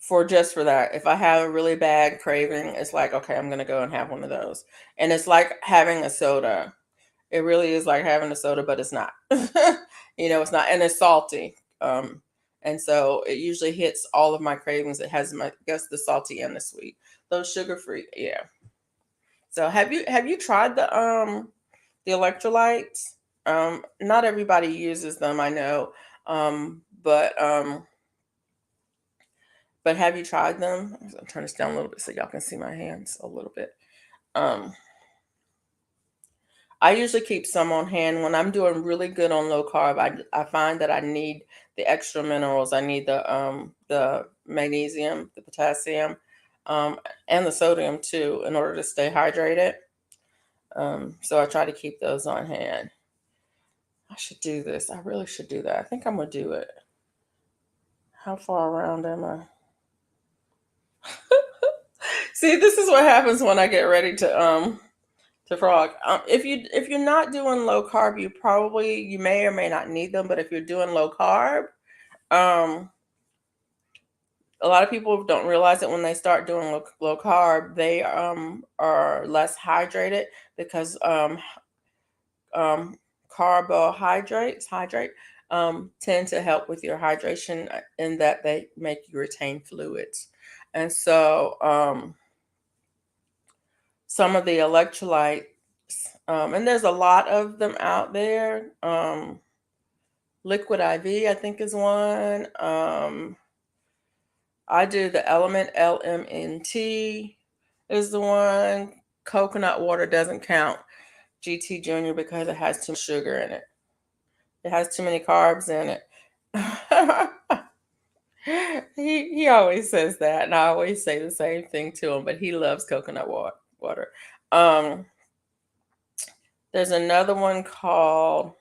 for that. If I have a really bad craving, it's like, okay, I'm gonna go and have one of those. And it's like having a soda. It really is like having a soda, but it's not. It's not, and it's salty. And so it usually hits all of my cravings. It has I guess the salty and the sweet. Those sugar free, yeah. So have you tried the electrolytes? Not everybody uses them, I know. But have you tried them? I'm gonna turn this down a little bit so y'all can see my hands a little bit. Um, I usually keep some on hand when I'm doing really good on low carb. I find that I need the extra minerals. I need the magnesium, the potassium, and the sodium too in order to stay hydrated. So I try to keep those on hand. I should do this. I really should do that. I think I'm gonna do it. How far around am I? See, this is what happens when I get ready to frog. If you're not doing low carb, you may or may not need them. But if you're doing low carb, um, a lot of people don't realize that when they start doing low carb, they are less hydrated because um, carbohydrates hydrate tend to help with your hydration in that they make you retain fluids. And so some of the electrolytes, and there's a lot of them out there. Liquid IV, I think, is one. I do the Element, LMNT is the one. Coconut water doesn't count, GT Junior, because it has too much sugar in it. It has too many carbs in it. He always says that, and I always say the same thing to him, but he loves coconut water. Um, there's another one called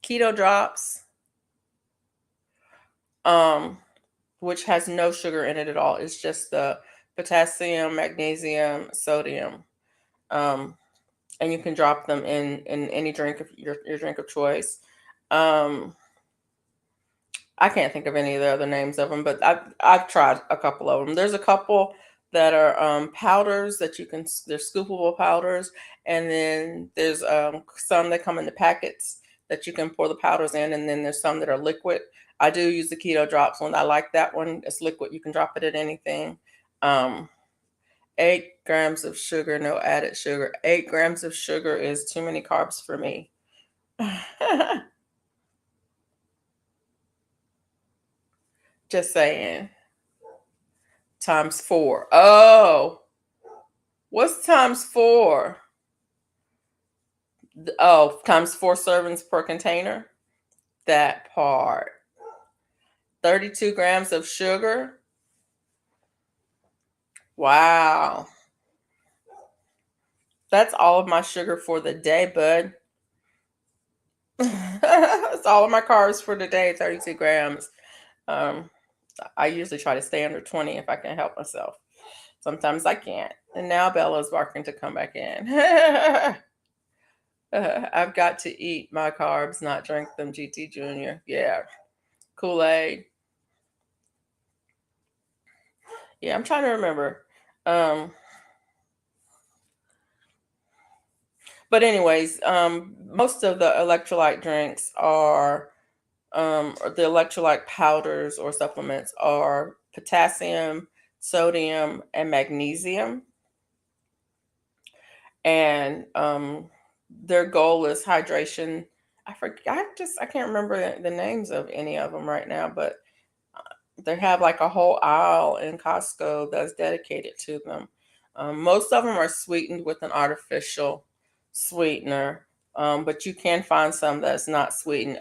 Keto Drops, which has no sugar in it at all. It's just the potassium, magnesium, sodium. And you can drop them in any drink of your drink of choice. I can't think of any of the other names of them, but I've tried a couple of them. There's a couple that are powders that you can. They're scoopable powders, and then there's some that come in the packets that you can pour the powders in, and then there's some that are liquid. I do use the Keto Drops one. I like that one. It's liquid. You can drop it in anything. 8 grams of sugar, no added sugar. 8 grams of sugar is too many carbs for me. Just saying. Times 4. Oh, what's times 4? Oh, times 4 servings per container. That part. 32 grams of sugar. Wow. That's all of my sugar for the day, bud. That's all of my carbs for the day, 32 grams. I usually try to stay under 20 if I can help myself. Sometimes I can't. And now Bella's barking to come back in. I've got to eat my carbs, not drink them, GT Junior. Yeah. Kool-Aid. Yeah, I'm trying to remember. But anyways, most of the electrolyte drinks are, or the electrolyte powders or supplements are potassium, sodium, and magnesium. And their goal is hydration. I forgot, I can't remember the names of any of them right now, but they have like a whole aisle in Costco that's dedicated to them. Most of them are sweetened with an artificial sweetener, but you can find some that's not sweetened.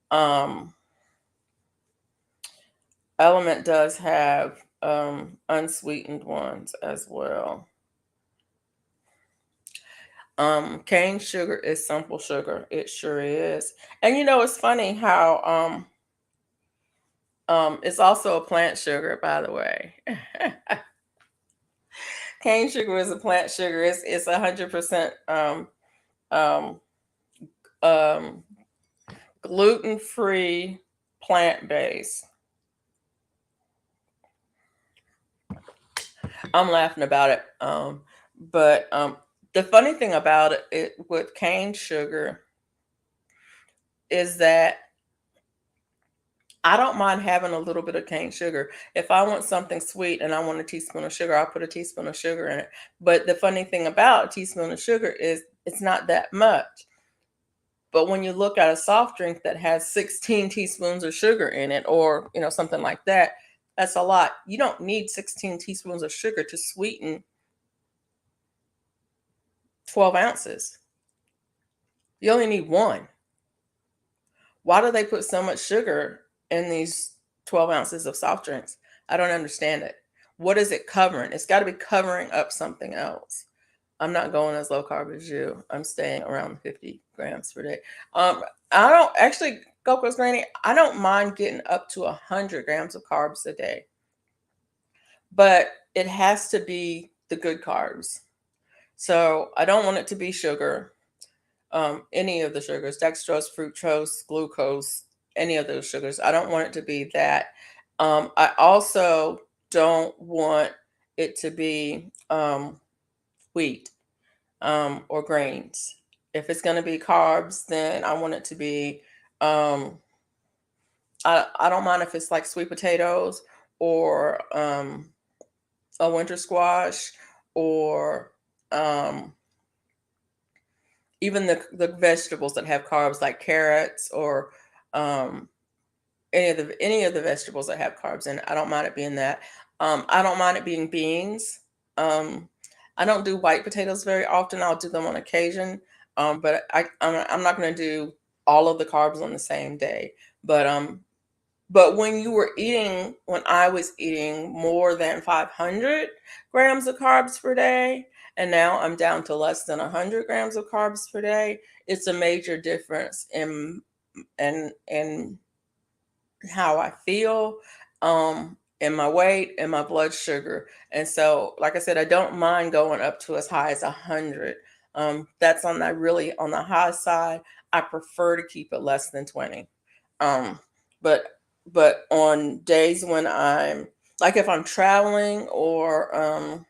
Um, Element does have unsweetened ones as well. Cane sugar is simple sugar. It sure is. And it's funny how it's also a plant sugar, by the way. Cane sugar is a plant sugar. It's 100% um, um, gluten free, plant based. I'm laughing about it. But the funny thing about it with cane sugar is that I don't mind having a little bit of cane sugar. If I want something sweet and I want a teaspoon of sugar, I'll put a teaspoon of sugar in it. But the funny thing about a teaspoon of sugar is it's not that much. But when you look at a soft drink that has 16 teaspoons of sugar in it, or something like that, that's a lot. You don't need 16 teaspoons of sugar to sweeten 12 ounces. You only need one. Why do they put so much sugar in these 12 ounces of soft drinks? I don't understand it. What is it covering? It's got to be covering up something else. I'm not going as low carb as you. I'm staying around 50 grams per day. I don't actually, Coco's Granny, I don't mind getting up to 100 grams of carbs a day, but it has to be the good carbs. So I don't want it to be sugar, any of the sugars, dextrose, fructose, glucose, any of those sugars. I don't want it to be that. I also don't want it to be wheat or grains. If it's going to be carbs, then I want it to be, um, I don't mind if it's like sweet potatoes or a winter squash or um, even the vegetables that have carbs like carrots or um, any of the vegetables that have carbs in it. I don't mind it being that. I don't mind it being beans. Um, I don't do white potatoes very often. I'll do them on occasion, but I'm not going to do all of the carbs on the same day. But when I was eating more than 500 grams of carbs per day, and now I'm down to less than 100 grams of carbs per day, it's a major difference in how I feel, and my weight and my blood sugar. And so, like I said, I don't mind going up to as high as 100. That's on the high side. I prefer to keep it less than 20. Um, but but on days when I'm like if I'm traveling or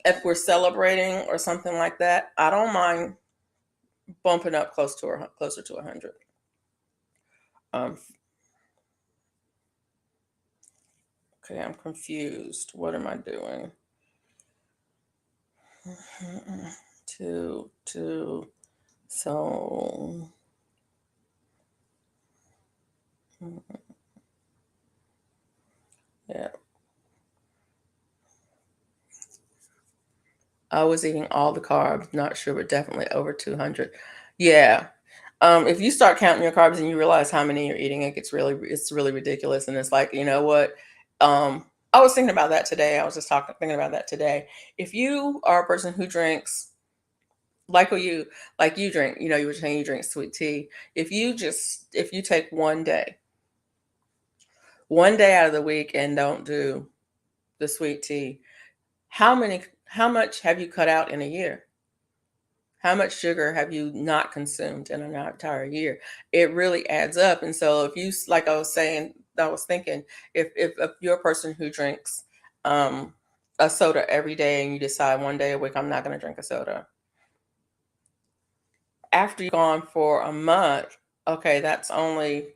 if we're celebrating or something like that, I don't mind bumping up closer to 100. Um, okay, I'm confused. What am I doing? To so yeah, I was eating all the carbs, not sure, but definitely over 200. Yeah. If you start counting your carbs and you realize how many you're eating, it's really ridiculous. And it's like, you know what? I was thinking about that today. I was just thinking about that today. If you are a person who drinks like what you like you drink, you were saying you drink sweet tea. If you take one day out of the week and don't do the sweet tea, how much have you cut out in a year? How much sugar have you not consumed in an entire year? It really adds up. And so if you, like I was saying, I was thinking, if you're a person who drinks um, a soda every day and you decide one day a week, I'm not going to drink a soda. After you've gone for a month, okay, that's only,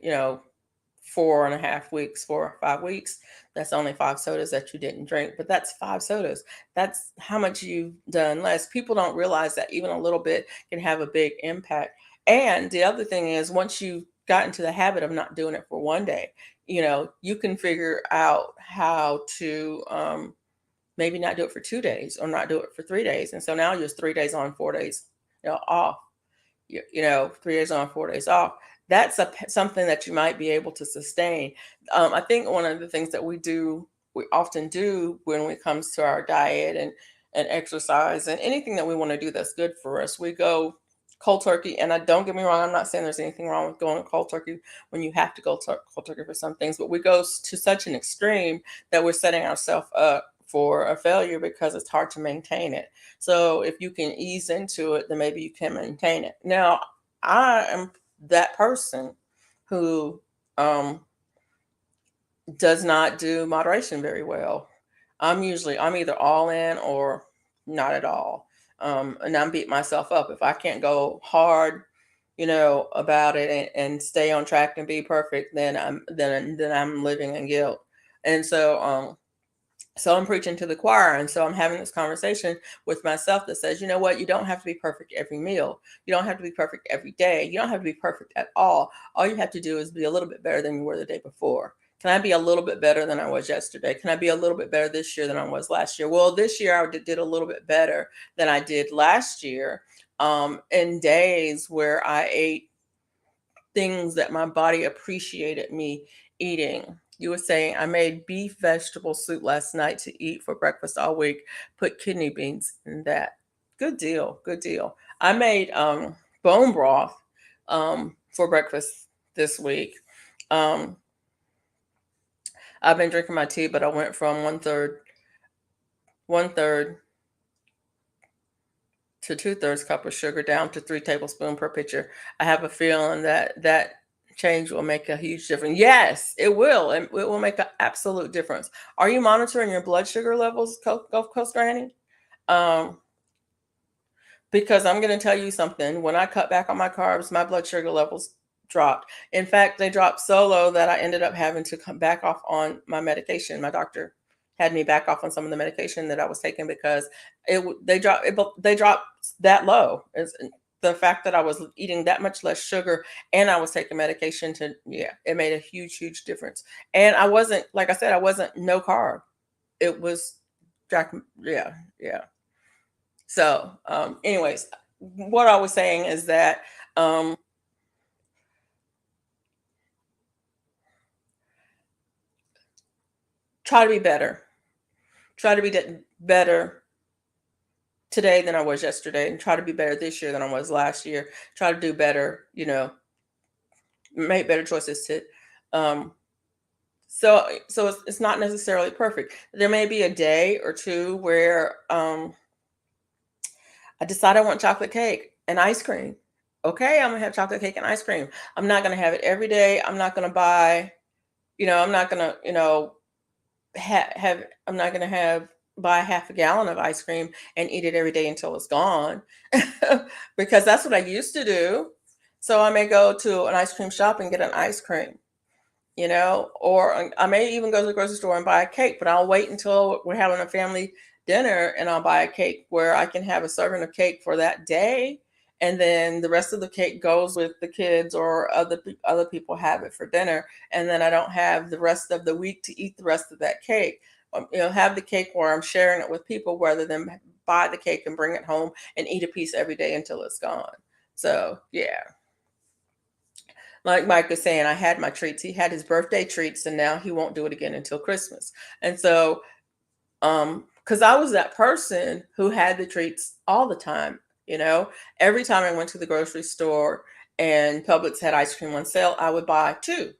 4.5 weeks, 4 or 5 weeks. That's only 5 sodas that you didn't drink, but that's 5 sodas. That's how much you've done less. People don't realize that even a little bit can have a big impact. And the other thing is, once you got into the habit of not doing it for one day, you can figure out how to maybe not do it for 2 days or not do it for 3 days. And so now you're 3 days on, 4 days, off. 3 days on, 4 days off. That's something that you might be able to sustain. I think one of the things that we often do when it comes to our diet and exercise and anything that we want to do that's good for us, we go cold turkey. And I don't get me wrong, I'm not saying there's anything wrong with going cold turkey when you have to go cold turkey for some things, but we go to such an extreme that we're setting ourselves up for a failure because it's hard to maintain it. So if you can ease into it, then maybe you can maintain it. Now, I am that person who um, does not do moderation very well. I'm either all in or not at all. And I'm beating myself up if I can't go hard, about it and stay on track and be perfect. Then I'm living in guilt. And so I'm preaching to the choir. And so I'm having this conversation with myself that says, you know what? You don't have to be perfect every meal. You don't have to be perfect every day. You don't have to be perfect at all. All you have to do is be a little bit better than you were the day before. Can I be a little bit better than I was yesterday? Can I be a little bit better this year than I was last year? Well, this year I did a little bit better than I did last year, in days where I ate things that my body appreciated me eating. You were saying I made beef vegetable soup last night to eat for breakfast all week, put kidney beans in that. Good deal. Good deal. I made bone broth for breakfast this week. Um, I've been drinking my tea, but I went from one third to 2/3 cup of sugar down to 3 tablespoons per pitcher. I have a feeling that that change will make a huge difference. Yes, it will. And it will make an absolute difference. Are you monitoring your blood sugar levels, Gulf Coast Granny? Um, because I'm going to tell you something. When I cut back on my carbs, my blood sugar levels dropped. In fact, they dropped so low that I ended up having to come back off on my medication. My doctor had me back off on some of the medication that I was taking because they dropped that low. It's the fact that I was eating that much less sugar and I was taking medication to, yeah, it made a huge difference. And I wasn't, like I said, I wasn't no carb. It was Jack, yeah. So, anyways, what I was saying is that um, try to be better. Try to be better today than I was yesterday, and try to be better this year than I was last year. Try to do better. Make better choices to. Um, so it's not necessarily perfect. There may be a day or two where I decide I want chocolate cake and ice cream. Okay, I'm gonna have chocolate cake and ice cream. I'm not gonna have it every day. I'm not gonna buy. I'm not gonna, have. I'm not gonna have buy half a gallon of ice cream and eat it every day until it's gone, because that's what I used to do. So I may go to an ice cream shop and get an ice cream, or I may even go to the grocery store and buy a cake, but I'll wait until we're having a family dinner and I'll buy a cake where I can have a serving of cake for that day. And then the rest of the cake goes with the kids or other people have it for dinner. And then I don't have the rest of the week to eat the rest of that cake. Have the cake where I'm sharing it with people rather than buy the cake and bring it home and eat a piece every day until it's gone. So, yeah. Like Mike was saying, I had my treats. He had his birthday treats, and now he won't do it again until Christmas. And so, because I was that person who had the treats all the time, every time I went to the grocery store and Publix had ice cream on sale, I would buy two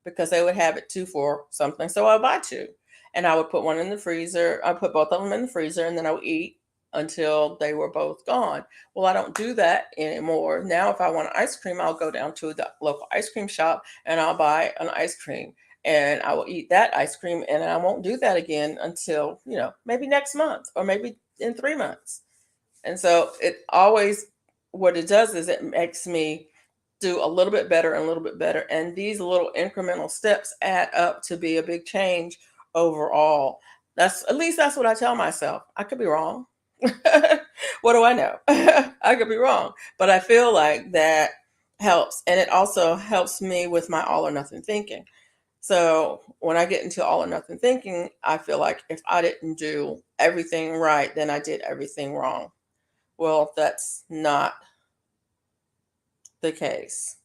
because they would have it two for something. So I would buy two, and I would put one in the freezer. I put both of them in the freezer, and then I would eat until they were both gone. Well, I don't do that anymore. Now, if I want ice cream, I'll go down to the local ice cream shop and I'll buy an ice cream and I will eat that ice cream. And I won't do that again until, maybe next month or maybe in 3 months. And so what it does is it makes me do a little bit better and a little bit better. And these little incremental steps add up to be a big change overall. At least that's what I tell myself. I could be wrong. What do I know? I could be wrong, but I feel like that helps. And it also helps me with my all or nothing thinking. So when I get into all or nothing thinking, I feel like if I didn't do everything right, then I did everything wrong. Well, that's not the case.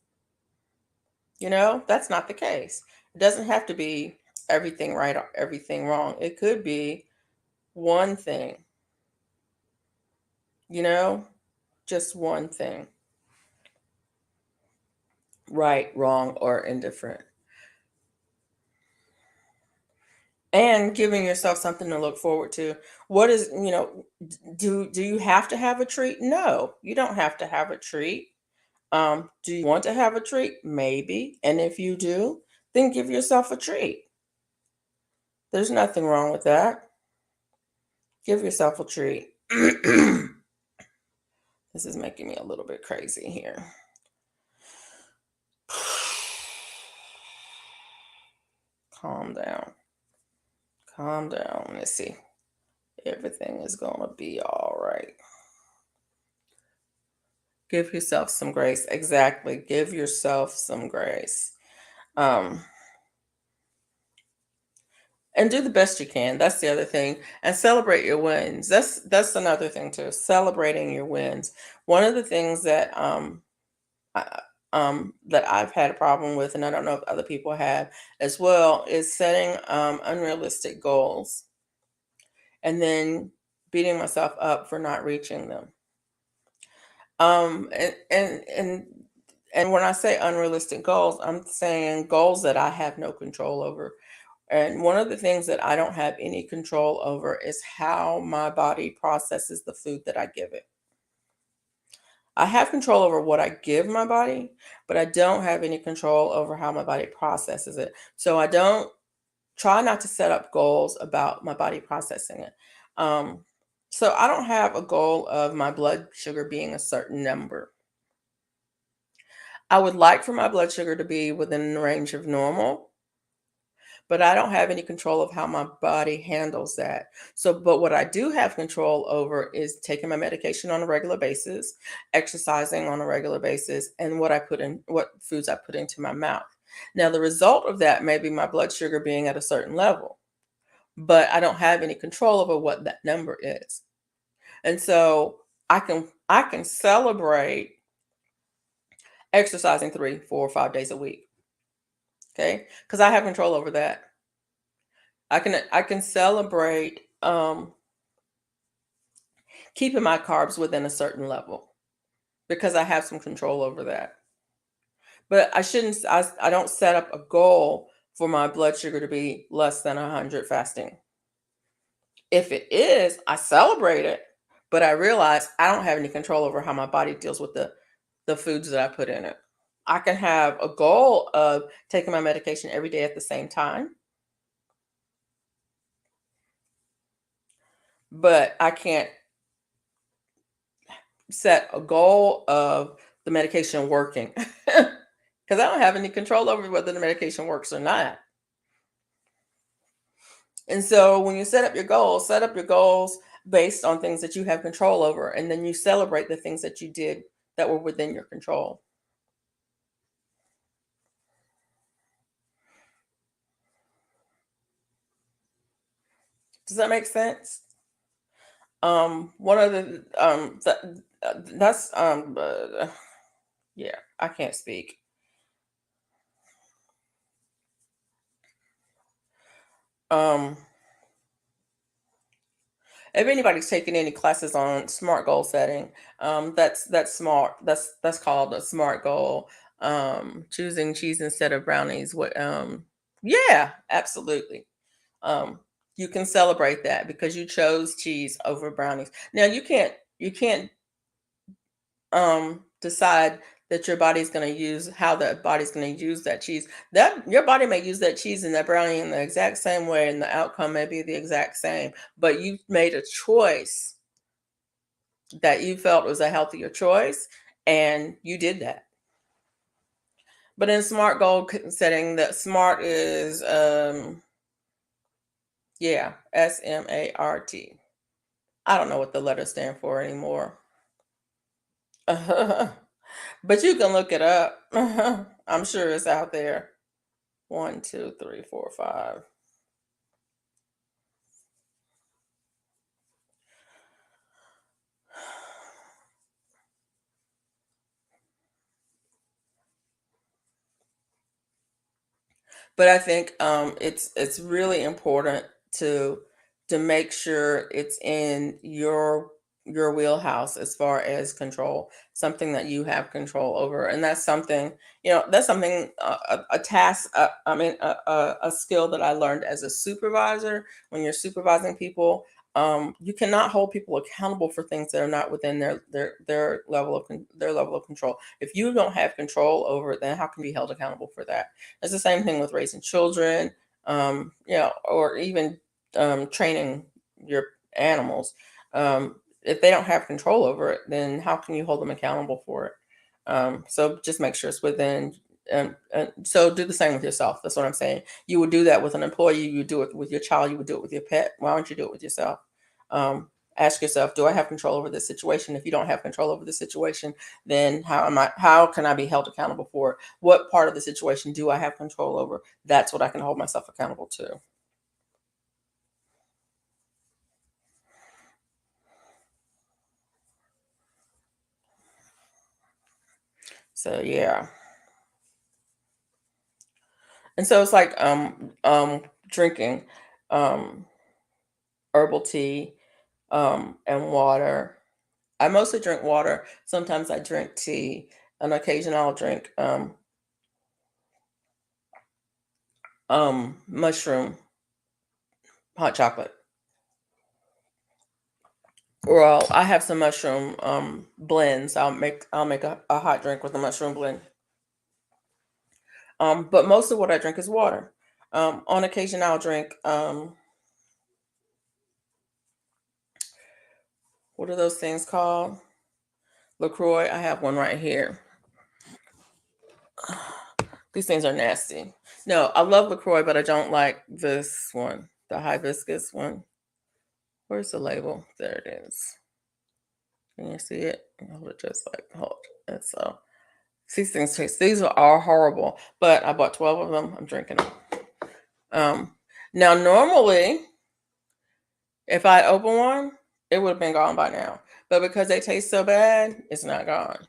That's not the case. It doesn't have to be everything right or everything wrong. It could be one thing, you know, just one thing, right, wrong, or indifferent. And giving yourself something to look forward to. What is, do you have to have a treat? No, you don't have to have a treat. Do you want to have a treat? Maybe. And if you do, then give yourself a treat. There's nothing wrong with that. Give yourself a treat. This is making me a little bit crazy here. Calm down. Calm down. Let's see. Everything is going to be all right. Give yourself some grace. Exactly. Give yourself some grace. Um, and do the best you can. That's the other thing. And celebrate your wins. That's another thing too. Celebrating your wins. One of the things I, that I've had a problem with, and I don't know if other people have as well, is setting unrealistic goals and then beating myself up for not reaching them. And when I say unrealistic goals, I'm saying goals that I have no control over. And one of the things that I don't have any control over is how my body processes the food that I give it. I have control over what I give my body, but I don't have any control over how my body processes it. So I don't try not to set up goals about my body processing it. Um, so I don't have a goal of my blood sugar being a certain number. I would like for my blood sugar to be within the range of normal, but I don't have any control of how my body handles that. So, but what I do have control over is taking my medication on a regular basis, exercising on a regular basis, and what foods I put into my mouth. Now, the result of that may be my blood sugar being at a certain level, but I don't have any control over what that number is. And so I can celebrate exercising 3, 4, 5 days a week. Okay. Because I have control over that. I can celebrate keeping my carbs within a certain level because I have some control over that. But I shouldn't I don't set up a goal for my blood sugar to be less than 100 fasting. If it is, I celebrate it, but I realize I don't have any control over how my body deals with the foods that I put in it. I can have a goal of taking my medication every day at the same time, but I can't set a goal of the medication working because I don't have any control over whether the medication works or not. And so when you set up your goals based on things that you have control over, and then you celebrate the things that you did that were within your control. Does that make sense? One of the that's yeah, I can't speak. Um, if anybody's taking any classes on smart goal setting, that's smart. That's called a smart goal. Choosing cheese instead of brownies. Yeah, absolutely. Um, you can celebrate that because you chose cheese over brownies. Now you can't decide that your body's going to use how the body's going to use that cheese. That your body may use that cheese and that brownie in the exact same way and the outcome may be the exact same, but you made a choice that you felt was a healthier choice and you did that. But in smart setting, that smart is yeah, SMART. I don't know what the letters stand for anymore. But you can look it up. I'm sure it's out there. One, two, three, four, five. But I think it's really important to make sure it's in your wheelhouse as far as control, something that you have control over, and that's something that's something a task. I mean, a skill that I learned as a supervisor. When you're supervising people, you cannot hold people accountable for things that are not within their level of control. If you don't have control over it, then how can you be held accountable for that? It's the same thing with raising children, or even training your animals. If they don't have control over it, then how can you hold them accountable for it? So just make sure it's within. So do the same with yourself. That's what I'm saying. You would do that with an employee. You would do it with your child. You would do it with your pet. Why don't you do it with yourself? Ask yourself, do I have control over this situation? If you don't have control over the situation, then how can I be held accountable for it? What part of the situation do I have control over? That's what I can hold myself accountable to. So yeah. And so it's like drinking um herbal tea and water. I mostly drink water. Sometimes I drink tea. On occasion, I'll drink mushroom hot chocolate. Well, I have some mushroom blends. I'll make a hot drink with a mushroom blend. But most of what I drink is water. On occasion, I'll drink what are those things called? LaCroix. I have one right here. These things are nasty. No, I love LaCroix, but I don't like this one, the hibiscus one. Where's the label? There it is. Can you see it? Hold it just like hold. And so these things taste. These are horrible, but I bought 12 of them. I'm drinking them. Now normally, if I open one, it would have been gone by now. But because they taste so bad, it's not gone.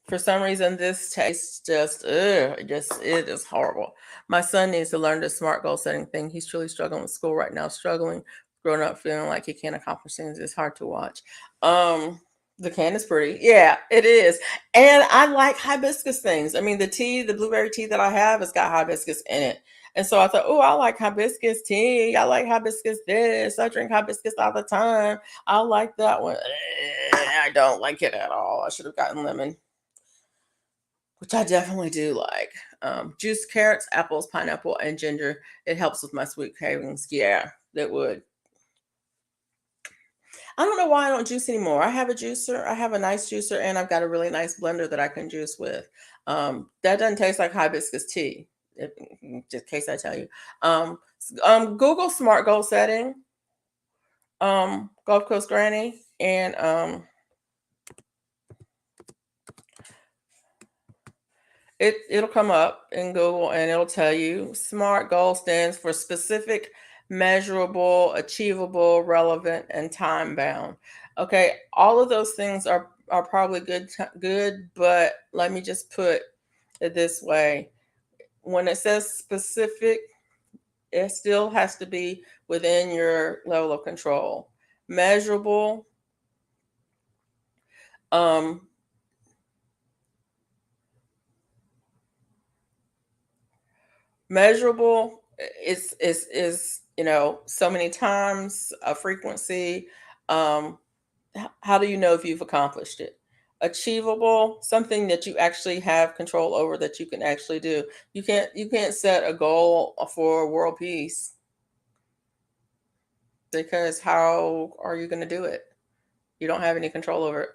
For some reason, this tastes just, it is horrible. My son needs to learn the SMART goal setting thing. He's truly struggling with school right now, struggling, growing up, feeling like he can't accomplish things. It's hard to watch. The can is pretty. Yeah, it is. And I like hibiscus things. I mean, the tea, the blueberry tea that I have, has got hibiscus in it. And so I thought, oh, I like hibiscus tea. I like hibiscus this. I drink hibiscus all the time. I like that one. I don't like it at all. I should have gotten lemon, which I definitely do like. Juice carrots, apples, pineapple, and ginger. It helps with my sweet cravings. Yeah, that would. I don't know why I don't juice anymore. I have a juicer. I have a nice juicer, and I've got a really nice blender that I can juice with. That doesn't taste like hibiscus tea. Just in case I tell you. Google Smart Goal Setting, Gulf Coast Granny, and it'll come up in Google and it'll tell you SMART goal stands for specific, measurable, achievable, relevant, and time bound. Okay, all of those things are probably good, but let me just put it this way. When it says specific, it still has to be within your level of control. Measurable, um, measurable is so many times a frequency. um how do you know if you've accomplished it? Achievable, something that you actually have control over, that you can actually do. You can't set a goal for world peace, because how are you going to do it? You don't have any control over it.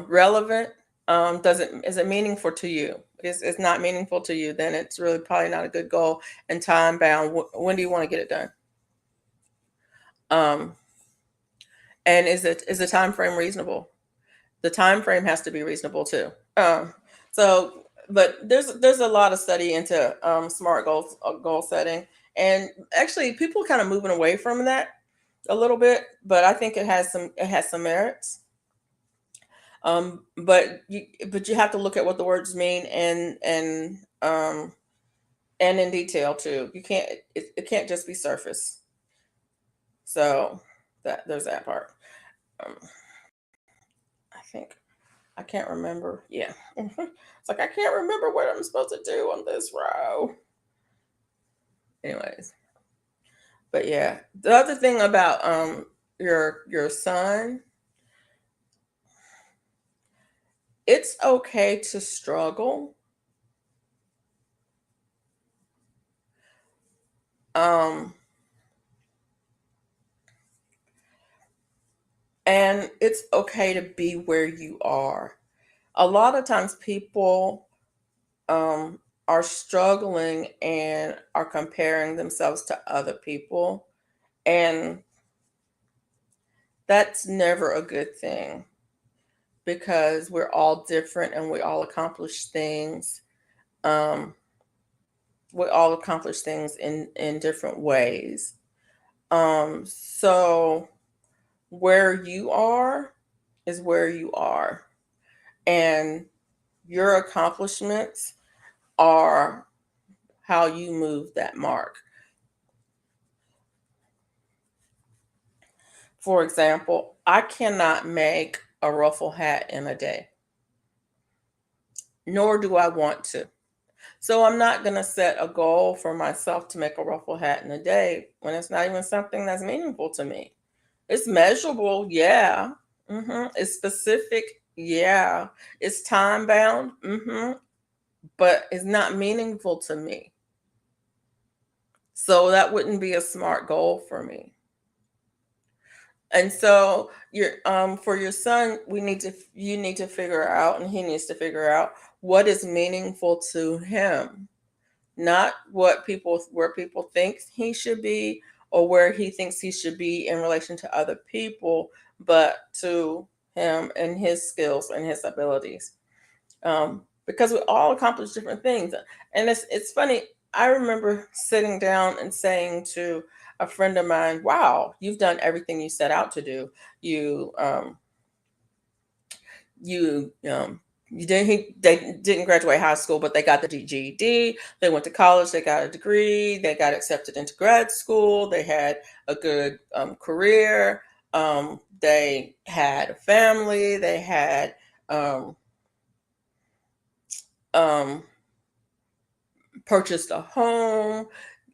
Relevant, doesn't is it meaningful to you? It's not meaningful to you, then it's really probably not a good goal. And time bound, when do you want to get it done? um and is the time frame reasonable? The time frame has to be reasonable too. But there's a lot of study into smart goal setting, and actually people kind of moving away from that a little bit, but I think it has some merits. But you have to look at what the words mean, and in detail too. You can't it can't just be surface. So that there's that part. Um, I think I can't remember. Yeah, it's like I can't remember what I'm supposed to do on this row. Anyways, but yeah, the other thing about your son, it's okay to struggle. Um, and it's okay to be where you are. A lot of times people um, are struggling and are comparing themselves to other people. And that's never a good thing, because we're all different and we all accomplish things. Um, we all accomplish things in different ways. So where you are is where you are. And your accomplishments are how you move that mark. For example, I cannot make a ruffle hat in a day, nor do I want to. So I'm not going to set a goal for myself to make a ruffle hat in a day when it's not even something that's meaningful to me. It's measurable, yeah. It's specific, yeah. It's time bound, but it's not meaningful to me. So that wouldn't be a smart goal for me. And so your for your son, we need to you need to figure out, and he needs to figure out what is meaningful to him, not what people where people think he should be or where he thinks he should be in relation to other people, but to him and his skills and his abilities. Because we all accomplish different things, and it's funny. I remember sitting down and saying to a friend of mine, "Wow, you've done everything you set out to do. You you you didn't they didn't graduate high school, but they got the GED. They went to college. They got a degree. They got accepted into grad school. They had a good career. They had a family. They had um, um, purchased a home.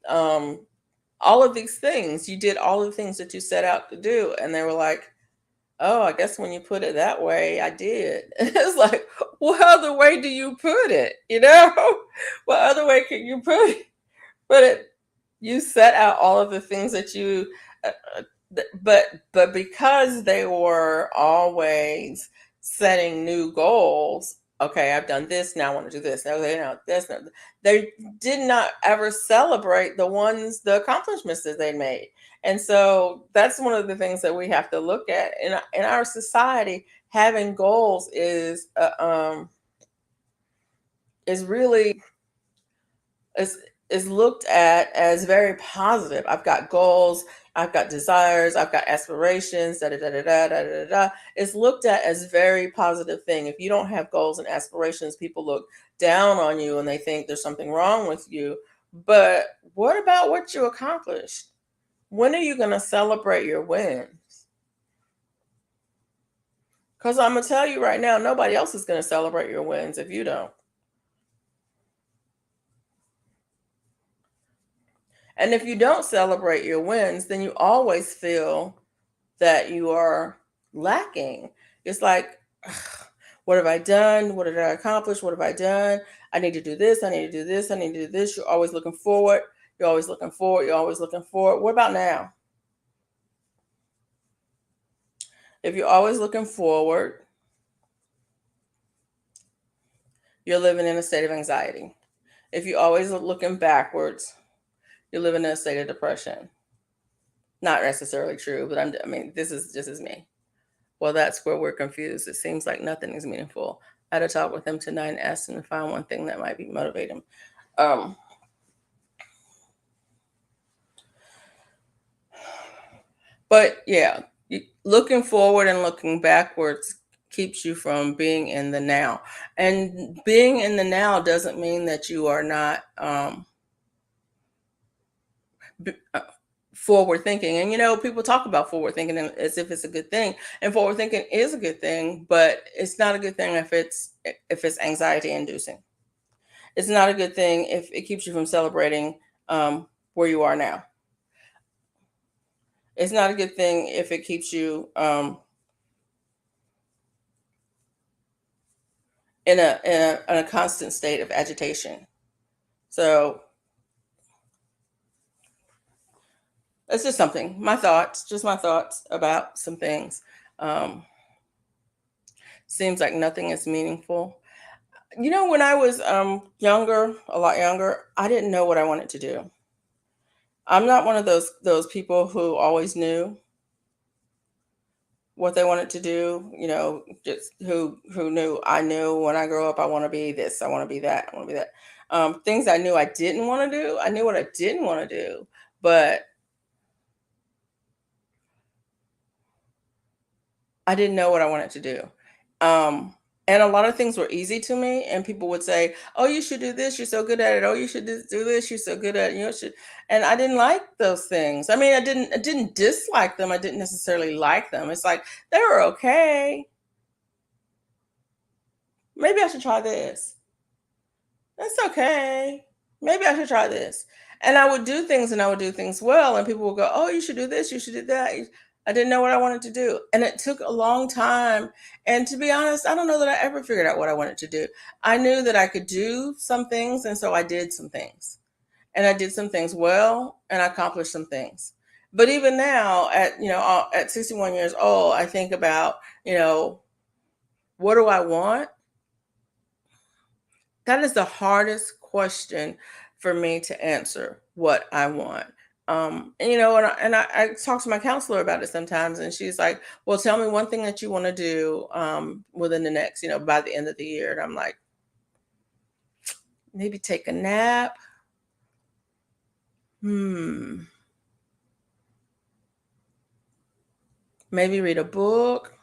Um, all of these things. You did all of the things that you set out to do." And they were like, "Oh, I guess when you put it that way, I did." It's like, what other way do you put it? What other way can you put it? You set out all of the things that you, uh, but because they were always setting new goals. Okay, I've done this. Now I want to do this. Now they know this. Now, they did not ever celebrate the accomplishments that they made. And so that's one of the things that we have to look at in our society. Having goals is really is is looked at as very positive. I've got goals, I've got desires, I've got aspirations, da da da da da da da da. It's looked at as very positive thing. If you don't have goals and aspirations, people look down on you and they think there's something wrong with you. But what about what you accomplished? When are you going to celebrate your wins? Because I'm going to tell you right now, nobody else is going to celebrate your wins if you don't. And if you don't celebrate your wins, then you always feel that you are lacking. It's like, "Ugh, what have I done? What did I accomplish? What have I done? I need to do this. I need to do this. I need to do this." You're always looking forward. You're always looking forward. You're always looking forward. What about now? If you're always looking forward, you're living in a state of anxiety. If you're always looking backwards, you're living in a state of depression. Not necessarily true, but I mean, this is me. Well, that's where we're confused. It seems like nothing is meaningful. I had a talk with him tonight and asked him to find one thing that might be motivating. Um, but yeah, looking forward and looking backwards keeps you from being in the now. And being in the now doesn't mean that you are not b- uh, forward thinking. And people talk about forward thinking as if it's a good thing. And forward thinking is a good thing, but it's not a good thing if it's anxiety inducing. It's not a good thing if it keeps you from celebrating where you are now. It's not a good thing if it keeps you in a constant state of agitation. So that's just something. My thoughts about some things. Um, Seems like nothing is meaningful. When I was younger, a lot younger, I didn't know what I wanted to do. I'm not one of those people who always knew what they wanted to do, just who knew. I knew when I grow up I want to be this, I want to be that, I want to be that. Things I knew I didn't want to do, I knew what I didn't want to do, but I didn't know what I wanted to do. Um, And a lot of things were easy to me, and people would say, "Oh, you should do this. You're so good at it. Oh, you should do this. You're so good at it. You know, should." And I didn't like those things. I mean, I didn't dislike them. I didn't necessarily like them. It's like they were okay. Maybe I should try this. That's okay. Maybe I should try this. And I would do things and I would do things well. And people would go, "Oh, you should do this. You should do that." I didn't know what I wanted to do. And it took a long time. And to be honest, I don't know that I ever figured out what I wanted to do. I knew that I could do some things. And so I did some things. And I did some things well and I accomplished some things. But even now, at 61 years old, I think about, what do I want? That is the hardest question for me to answer, what I want. I talk to my counselor about it sometimes, and she's like, "Well, tell me one thing that you want to do within the next, by the end of the year." And I'm like, maybe take a nap. Hmm. Maybe read a book.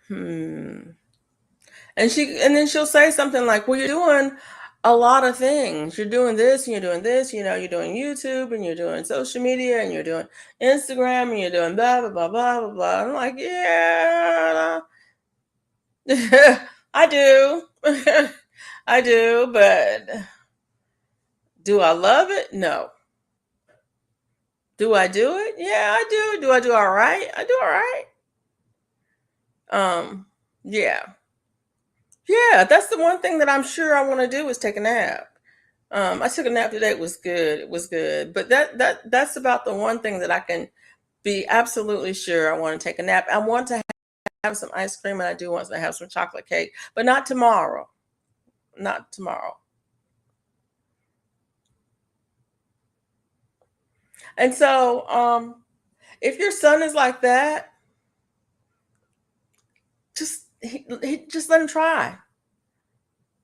Hmm. And then she'll say something like, "Well, you're doing a lot of things. You're doing this and you're doing this, you're doing YouTube and you're doing social media and you're doing Instagram and you're doing blah blah blah blah blah blah." I'm like, "Yeah, I do." I do, but do I love it? No. Do I do it? Yeah, I do. Do I do all right? I do all right. Yeah. Yeah, that's the one thing that I'm sure I want to do is take a nap. I took a nap today. It was good. It was good. But that's about the one thing that I can be absolutely sure I want to take a nap. I want to have some ice cream and I do want to have some chocolate cake, but not tomorrow. Not tomorrow. And so if your son is like that, just let him try.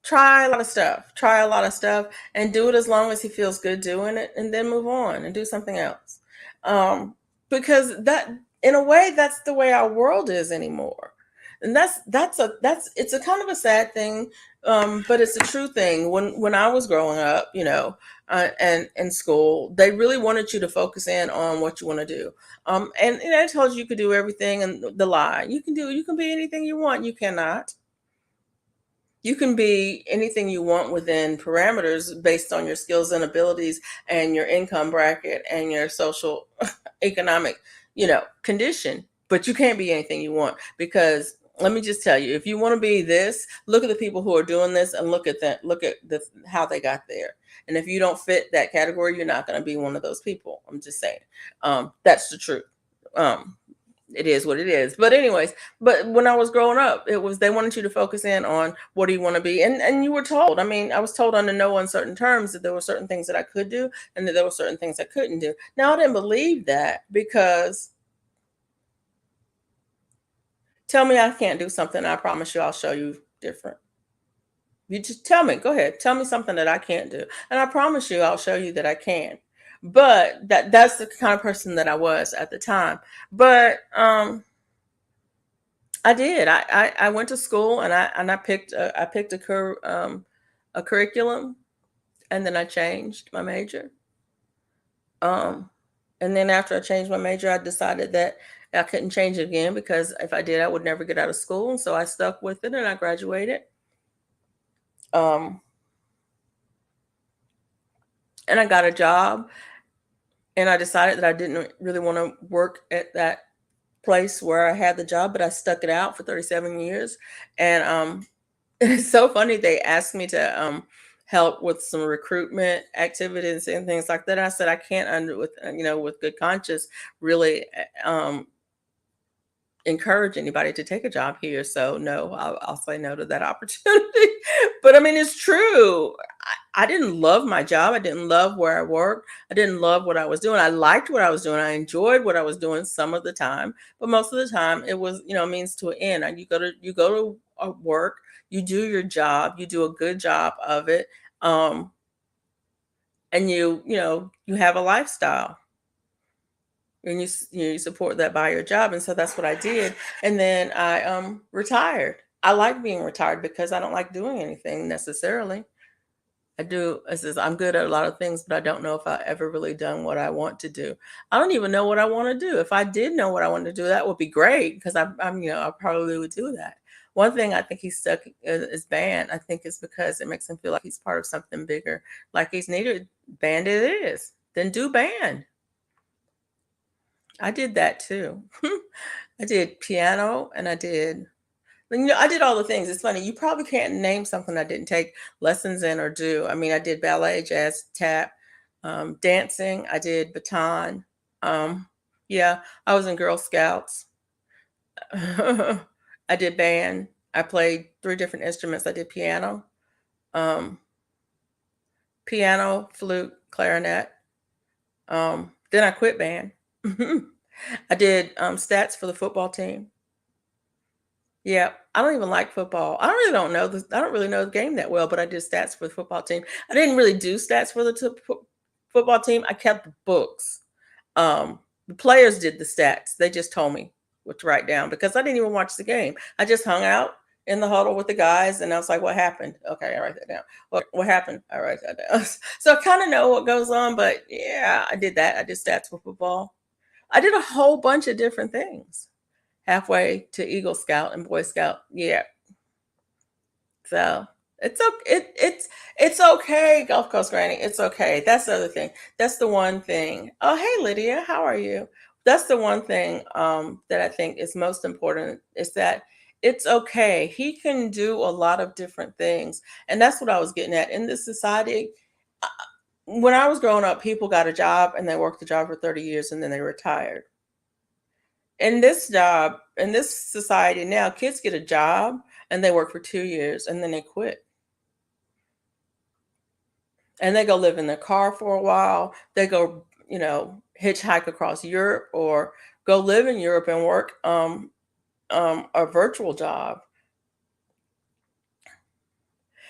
Try a lot of stuff. Try a lot of stuff and do it as long as he feels good doing it and then move on and do something else. Um, because that in a way that's the way our world is anymore. And that's it's a kind of a sad thing, but it's a true thing. When I was growing up, and in school, they really wanted you to focus in on what you want to do. And I told you you could do everything, and the lie you can be anything you want. You cannot. You can be anything you want within parameters based on your skills and abilities and your income bracket and your social economic, condition. But you can't be anything you want because let me just tell you, if you want to be this, look at the people who are doing this and look at that, look at how they got there. And if you don't fit that category, you're not going to be one of those people. I'm just saying. That's the truth. Um, it is what it is. But anyways, but when I was growing up, it was they wanted you to focus in on what do you want to be, and you were told. I mean, I was told under no uncertain terms that there were certain things that I could do and that there were certain things I couldn't do. Now I didn't believe that because tell me I can't do something, I promise you I'll show you different. You just tell me, go ahead, tell me something that I can't do, and I promise you I'll show you that I can. But that's the kind of person that I was at the time. But I did. I went to school and I picked a curriculum and then I changed my major. Um, and then after I changed my major, I decided that I couldn't change it again because if I did, I would never get out of school. And so I stuck with it and I graduated. Um, and I got a job and I decided that I didn't really want to work at that place where I had the job, but I stuck it out for 37 years. And it's so funny. They asked me to help with some recruitment activities and things like that. I said I can't under with with good conscience really encourage anybody to take a job here. So no, I'll say no to that opportunity. But I mean, it's true. I didn't love my job. I didn't love where I worked. I didn't love what I was doing. I liked what I was doing. I enjoyed what I was doing some of the time, but most of the time it was, means to an end. And you go to work, you do your job, you do a good job of it, and you have a lifestyle. and you support that by your job. And so that's what I did. And then I retired. I like being retired because I don't like doing anything necessarily. I do. I says I'm good at a lot of things, but I don't know if I ever really done what I want to do. I don't even know what I want to do. If I did know what I wanted to do, that would be great because I probably would do that. One thing I think he's stuck is band. I think it's because it makes him feel like he's part of something bigger. Like he's needed band. It is. Then do band. I did that too. I did piano and I did all the things. It's funny. You probably can't name something I didn't take lessons in or do. I mean, I did ballet, jazz, tap, dancing. I did baton. Um, yeah, I was in Girl Scouts. I did band. I played three different instruments. I did um, piano, flute, clarinet. Then I quit band. I did stats for the football team. Yeah, I don't even like football. I don't really know the game that well, but I did stats for the football team. I didn't really do stats for the football team. I kept the books. The players did the stats. They just told me what to write down because I didn't even watch the game. I just hung out in the huddle with the guys, and I was like, "What happened?" Okay, I write that down. What happened? I write that down. So I kind of know what goes on, but yeah, I did that. I did stats for football. I did a whole bunch of different things halfway to Eagle Scout and Boy Scout. Yeah. So it's okay, Gulf Coast Granny. It's okay. That's the other thing. That's the one thing. Oh, hey Lydia, how are you? That's the one thing that I think is most important is that it's okay. He can do a lot of different things. And that's what I was getting at. In this society, uh, when I was growing up, people got a job and they worked the job for 30 years and then they retired. In this society now, kids get a job and they work for 2 years and then they quit. And they go live in their car for a while. They go, hitchhike across Europe or go live in Europe and work a virtual job.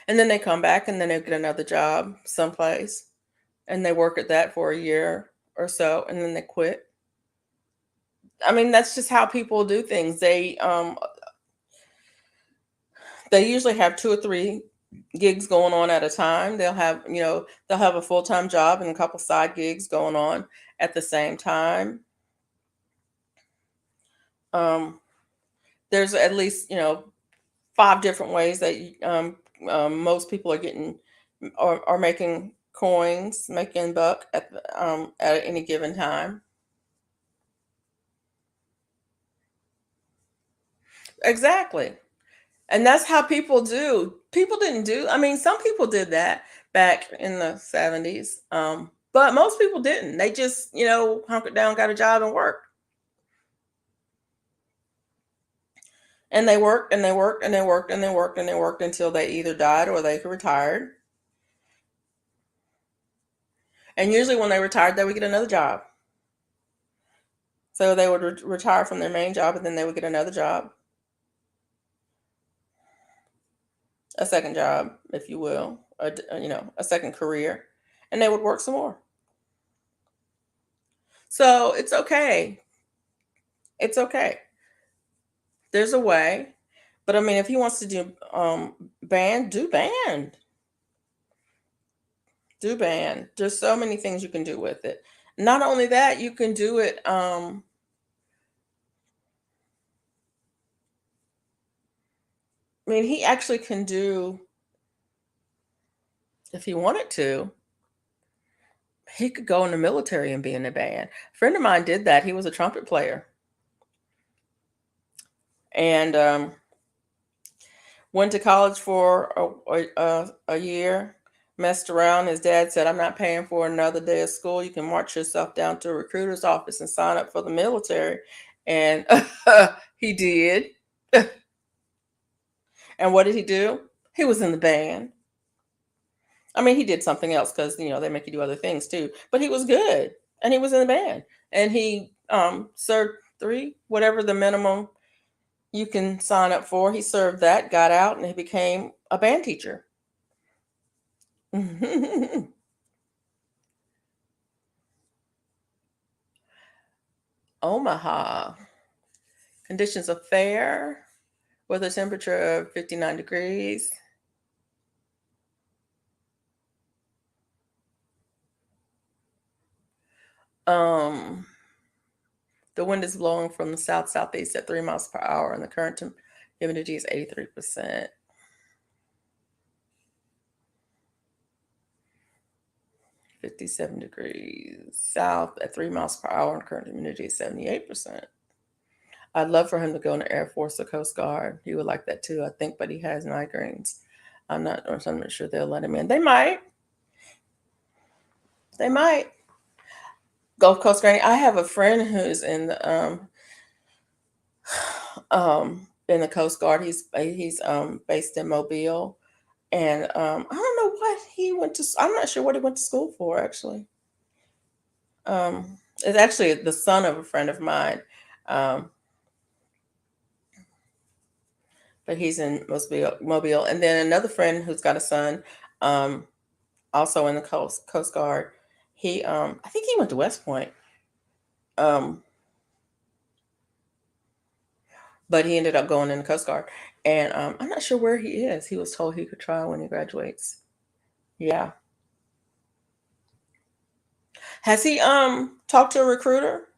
And then they come back and then they get another job someplace and they work at that for a year or so and then they quit. I mean, that's just how people do things. They usually have two or three gigs going on at a time. They'll have a full-time job and a couple side gigs going on at the same time. Um, there's at least, five different ways that most people are getting or making coins, making buck at any given time. Exactly. And that's how people do. People didn't do, I mean, some people did that back in the 70s. But most people didn't. They just, hunkered down, got a job and worked. And they worked and they worked and they worked and they worked and they worked until they either died or they retired. And usually when they retired, they would get another job. So they would retire from their main job and then they would get another job, a second job, if you will, a second career, and they would work some more. So it's okay. It's okay. There's a way. But I mean, if he wants to do band, do band. Do band. There's so many things you can do with it. Not only that, you can do it. I mean, he actually can do, if he wanted to, he could go in the military and be in a band. A friend of mine did that. He was a trumpet player and went to college for a year, messed around. His dad said, I'm not paying for another day of school. You can march yourself down to a recruiter's office and sign up for the military. And he did. And what did he do? He was in the band. I mean, he did something else because, they make you do other things too. But he was good and he was in the band. And he served whatever the minimum you can sign up for. He served that, got out, and he became a band teacher. Omaha. Conditions are fair with a temperature of 59 degrees. Um, the wind is blowing from the south southeast at 3 miles per hour, and the current humidity is 83%. .57 degrees south at 3 miles per hour, and current humidity is 78%. I'd love for him to go in the Air Force or Coast Guard. He would like that too, I think, but he has migraines. I'm not sure they'll let him in. They might. They might. Gulf Coast Granny. I have a friend who's in the Coast Guard. He's based in Mobile, and I don't know what he went to. I'm not sure what he went to school for actually. It's actually the son of a friend of mine, um, but he's in Mobile, and then another friend who's got a son, um, also in the Coast Guard. I think he went to West Point, um, but he ended up going in the Coast Guard, and I'm not sure where he is. He was told he could try when he graduates. Yeah. Has he talked to a recruiter?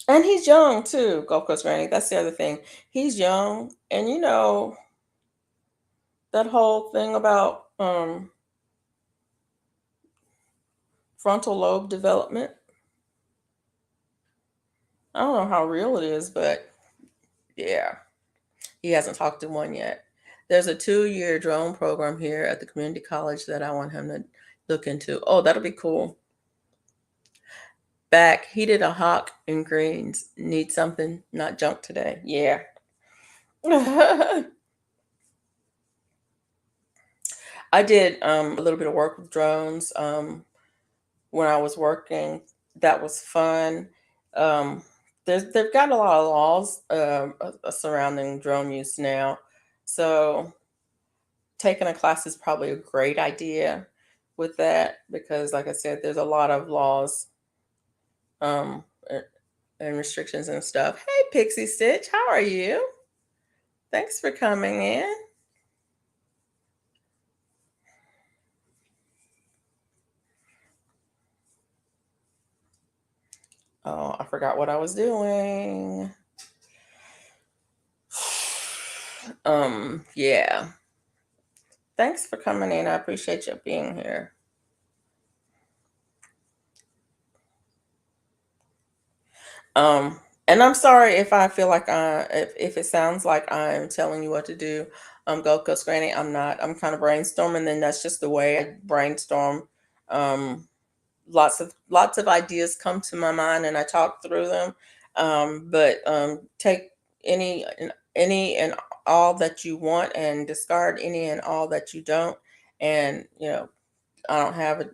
And he's young too, Gulf Coast Granny. That's the other thing. He's young, and that whole thing about frontal lobe development. I don't know how real it is, but yeah, he hasn't talked to one yet. There's a 2-year drone program here at the community college that I want him to look into. Oh, that'll be cool. Back, he did a hawk and greens. Need something, not junk today. Yeah. I did a little bit of work with drones when I was working. That was fun. Um, they've got a lot of laws surrounding drone use now, so taking a class is probably a great idea with that because, like I said, there's a lot of laws um, a- and restrictions and stuff. Hey, Pixie Stitch, how are you? Thanks for coming in. Oh, I forgot what I was doing. Yeah. Thanks for coming in. I appreciate you being here. Um, and I'm sorry if I feel like if it sounds like I'm telling you what to do. Gold Coast Granny, I'm not. I'm kind of brainstorming, and that's just the way I brainstorm. Um, lots of ideas come to my mind, and I talk through them. But take any and all that you want, and discard any and all that you don't. And I don't have a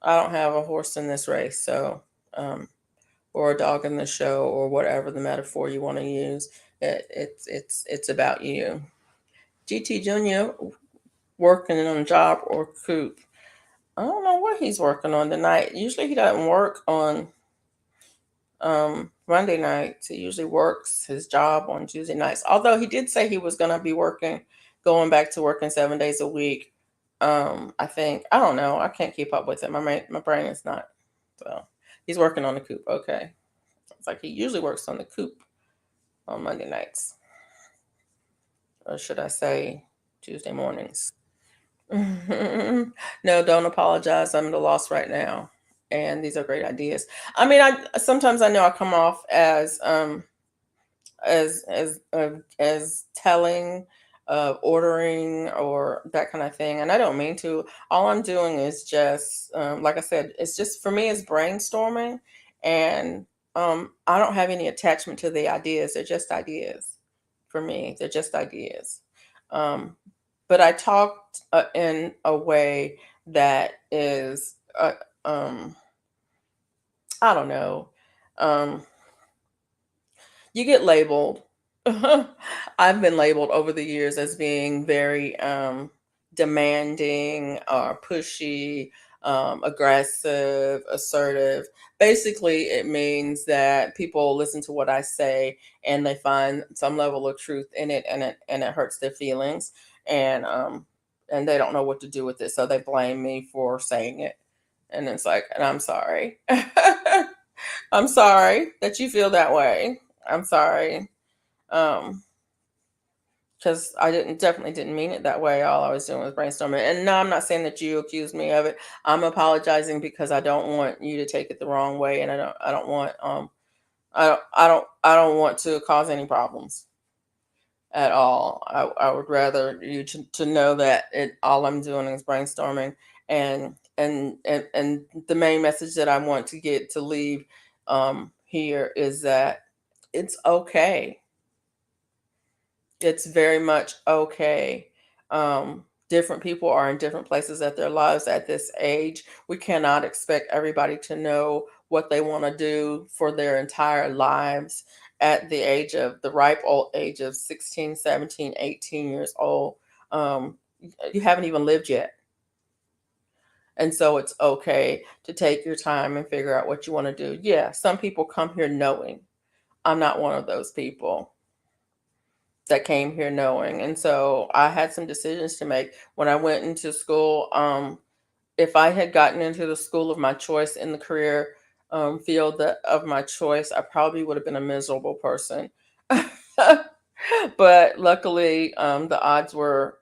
I don't have a horse in this race, so or a dog in the show, or whatever the metaphor you want to use. It's about you. GT Junior working on a job or coop. I don't know what he's working on tonight. Usually he doesn't work on Monday nights. He usually works his job on Tuesday nights. Although he did say he was going to be going back to working 7 days a week. I think I don't know. I can't keep up with it. My brain is not. So he's working on the coop. Okay, it's like he usually works on the coop on Monday nights, or should I say Tuesday mornings? No, don't apologize. I'm at a loss right now, and these are great ideas. I mean, I sometimes I know I come off as telling, ordering, or that kind of thing, and I don't mean to. All I'm doing is just, like I said, it's just for me, it's brainstorming, and I don't have any attachment to the ideas. They're just ideas for me. They're just ideas. Um, but I talked in a way that is um, I don't know. Um, you get labeled. I've been labeled over the years as being very demanding or pushy, aggressive, assertive. Basically, it means that people listen to what I say and they find some level of truth in it, and it hurts their feelings, and they don't know what to do with it, so they blame me for saying it, and it's like, and I'm sorry. I'm sorry that you feel that way. I'm sorry. Um, because I definitely didn't mean it that way. All I was doing was brainstorming. And no, I'm not saying that you accused me of it. I'm apologizing because I don't want you to take it the wrong way, and I don't want I don't want to cause any problems at all. I would rather you to know that all I'm doing is brainstorming, and the main message that I want to get to leave here is that it's okay. It's very much okay. Different people are in different places at their lives at this age. We cannot expect everybody to know what they want to do for their entire lives at the ripe old age of 16, 17, 18 years old. You haven't even lived yet. And so it's okay to take your time and figure out what you want to do. Yeah, some people come here knowing. I'm not one of those people that came here knowing. And so I had some decisions to make when I went into school. If I had gotten into the school of my choice in the career field of my choice, I probably would have been a miserable person. But luckily, the odds were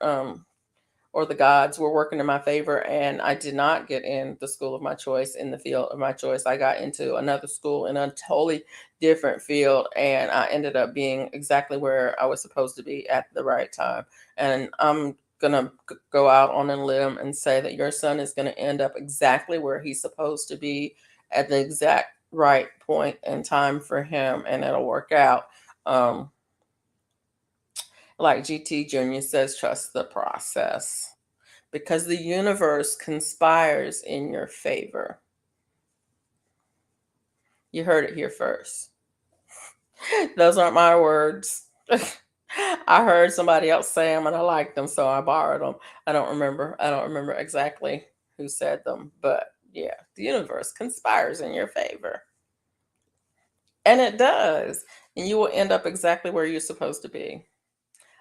or the gods were working in my favor, and I did not get in the school of my choice in the field of my choice. I got into another school in a totally different field, and I ended up being exactly where I was supposed to be at the right time. And I'm gonna go out on a limb and say that your son is going to end up exactly where he's supposed to be at the exact right point in time for him, and it'll work out. um, like GT Jr. says, trust the process because the universe conspires in your favor. You heard it here first. Those aren't my words. I heard somebody else say them and I liked them, so I borrowed them. I don't remember. I don't remember exactly who said them, but yeah, the universe conspires in your favor. And it does. And you will end up exactly where you're supposed to be.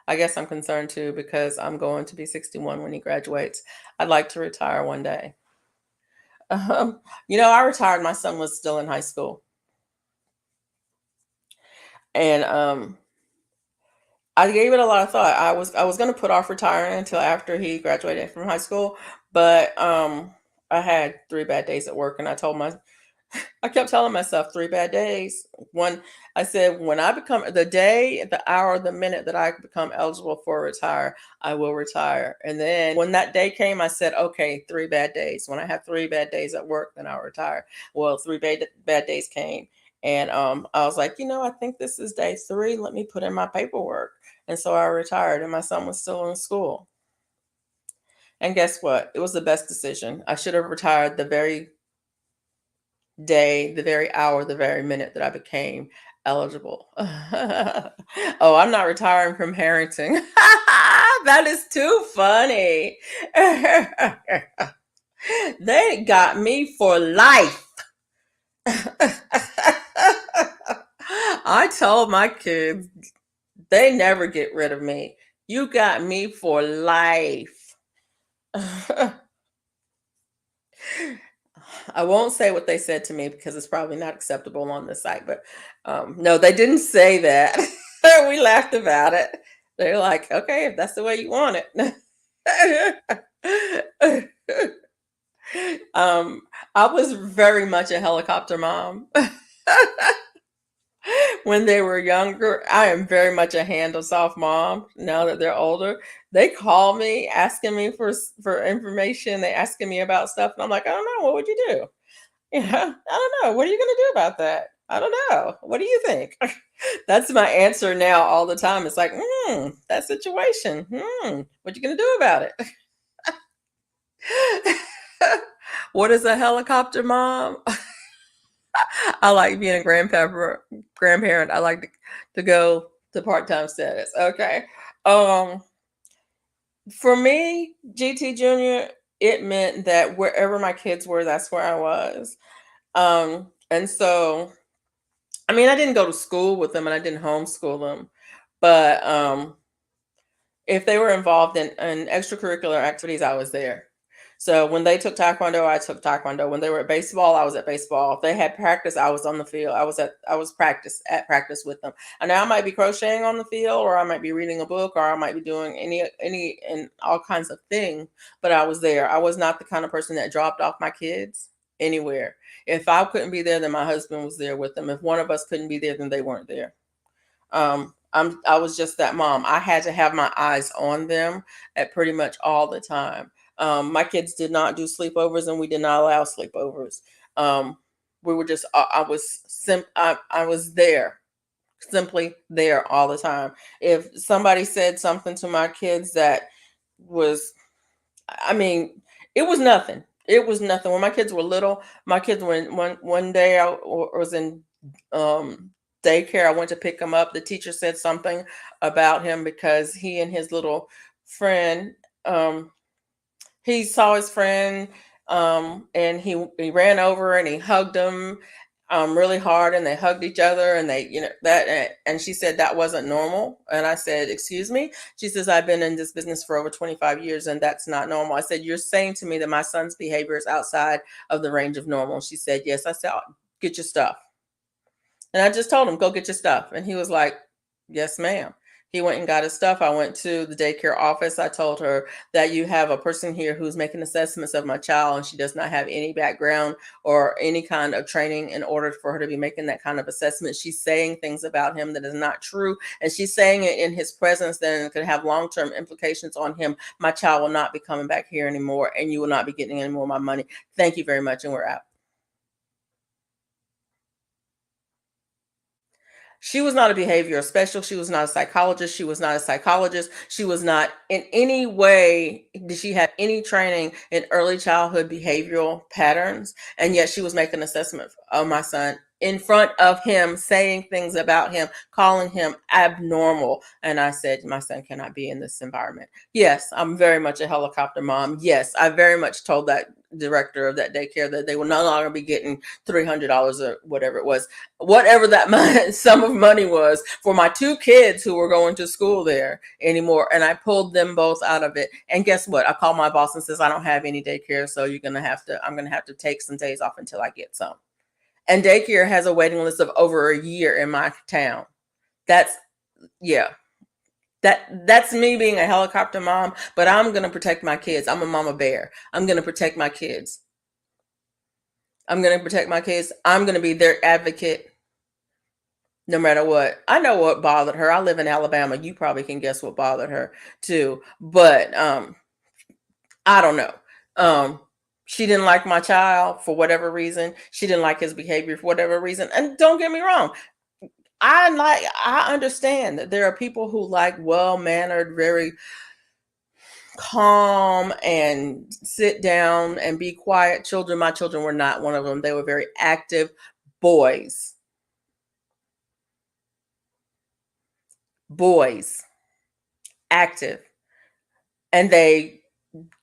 I guess I'm concerned too because I'm going to be 61 when he graduates. I'd like to retire one day. I retired. My son was still in high school, and I gave it a lot of thought. I was going to put off retiring until after he graduated from high school, but I had 3 bad days at work, and I kept telling myself 3 bad days. One, I said, when I become the day, the hour, the minute that I become eligible for retire, I will retire. And then when that day came, I said, okay, 3 bad days. When I have 3 bad days at work, then I'll retire. Well, bad days came. And I was like, I think this is day 3. Let me put in my paperwork. And so I retired, and my son was still in school. And guess what? It was the best decision. I should have retired the very day, the very hour, the very minute that I became eligible. Oh, I'm not retiring from parenting. That is too funny. They got me for life. I told my kids they never get rid of me. You got me for life. I won't say what they said to me because it's probably not acceptable on the site, but no, they didn't say that. We laughed about it. They're like, okay, if that's the way you want it. um, I was very much a helicopter mom. When they were younger, I am very much a hands off mom. Now that they're older, they call me asking me for information. They asking me about stuff, and I'm like, I don't know. What would you do? Yeah, I don't know. What are you going to do about that? I don't know. What do you think? That's my answer now all the time. It's like, that situation. What you going to do about it? What is a helicopter mom? I like being a grandparent. I like to go to part-time status. Okay. Um, for me, GT Junior, it meant that wherever my kids were, that's where I was. And so, I mean, I didn't go to school with them and I didn't homeschool them, but if they were involved in extracurricular activities, I was there. So when they took taekwondo, I took taekwondo. When they were at baseball, I was at baseball. If they had practice, I was on the field. I was practice with them. And now I might be crocheting on the field, or I might be reading a book, or I might be doing any and all kinds of things. But I was there. I was not the kind of person that dropped off my kids anywhere. If I couldn't be there, then my husband was there with them. If one of us couldn't be there, then they weren't there. I was just that mom. I had to have my eyes on them at pretty much all the time. My kids did not do sleepovers, and we did not allow sleepovers. We were just I was there, simply there all the time. If somebody said something to my kids that was, I mean, it was nothing. It was nothing. When my kids were little, my kids when one day was in daycare. I went to pick him up. The teacher said something about him because he and his little friend, um, he saw his friend, and he ran over and he hugged him really hard, and they hugged each other, and they, and she said that wasn't normal. And I said, excuse me? She says, I've been in this business for over 25 years and that's not normal. I said, you're saying to me that my son's behavior is outside of the range of normal? She said, yes. I said, "Oh, get your stuff." And I just told him, go get your stuff. And he was like, yes, ma'am. He went and got his stuff. I went to the daycare office. I told her that you have a person here who's making assessments of my child, and she does not have any background or any kind of training in order for her to be making that kind of assessment. She's saying things about him that is not true, and she's saying it in his presence that it could have long-term implications on him. My child will not be coming back here anymore, and you will not be getting any more of my money. Thank you very much, and we're out. She was not a behavioral specialist. She was not a psychologist. She was not a psychologist. She was not in any way, did she have any training in early childhood behavioral patterns. And yet she was making an assessment of my son in front of him, saying things about him, calling him abnormal. And I said, my son cannot be in this environment. Yes, I'm very much a helicopter mom. Yes, I very much told that director of that daycare that they will no longer be getting $300 or whatever it was, whatever that sum of money was for my two kids who were going to school there anymore. And I pulled them both out of it. And guess what? I called my boss and says, I don't have any daycare. So I'm going to have to take some days off until I get some. And daycare has a waiting list of over a year in my town. That's, yeah. That's me being a helicopter mom, but I'm going to protect my kids. I'm a mama bear. I'm going to protect my kids. I'm going to protect my kids. I'm going to be their advocate no matter what. I know what bothered her. I live in Alabama. You probably can guess what bothered her too. But I don't know. Um she didn't like my child for whatever reason. She didn't like his behavior for whatever reason. And don't get me wrong. I understand that there are people who like well-mannered, very calm and sit down and be quiet children. My children were not one of them. They were very active boys. Boys, active. And they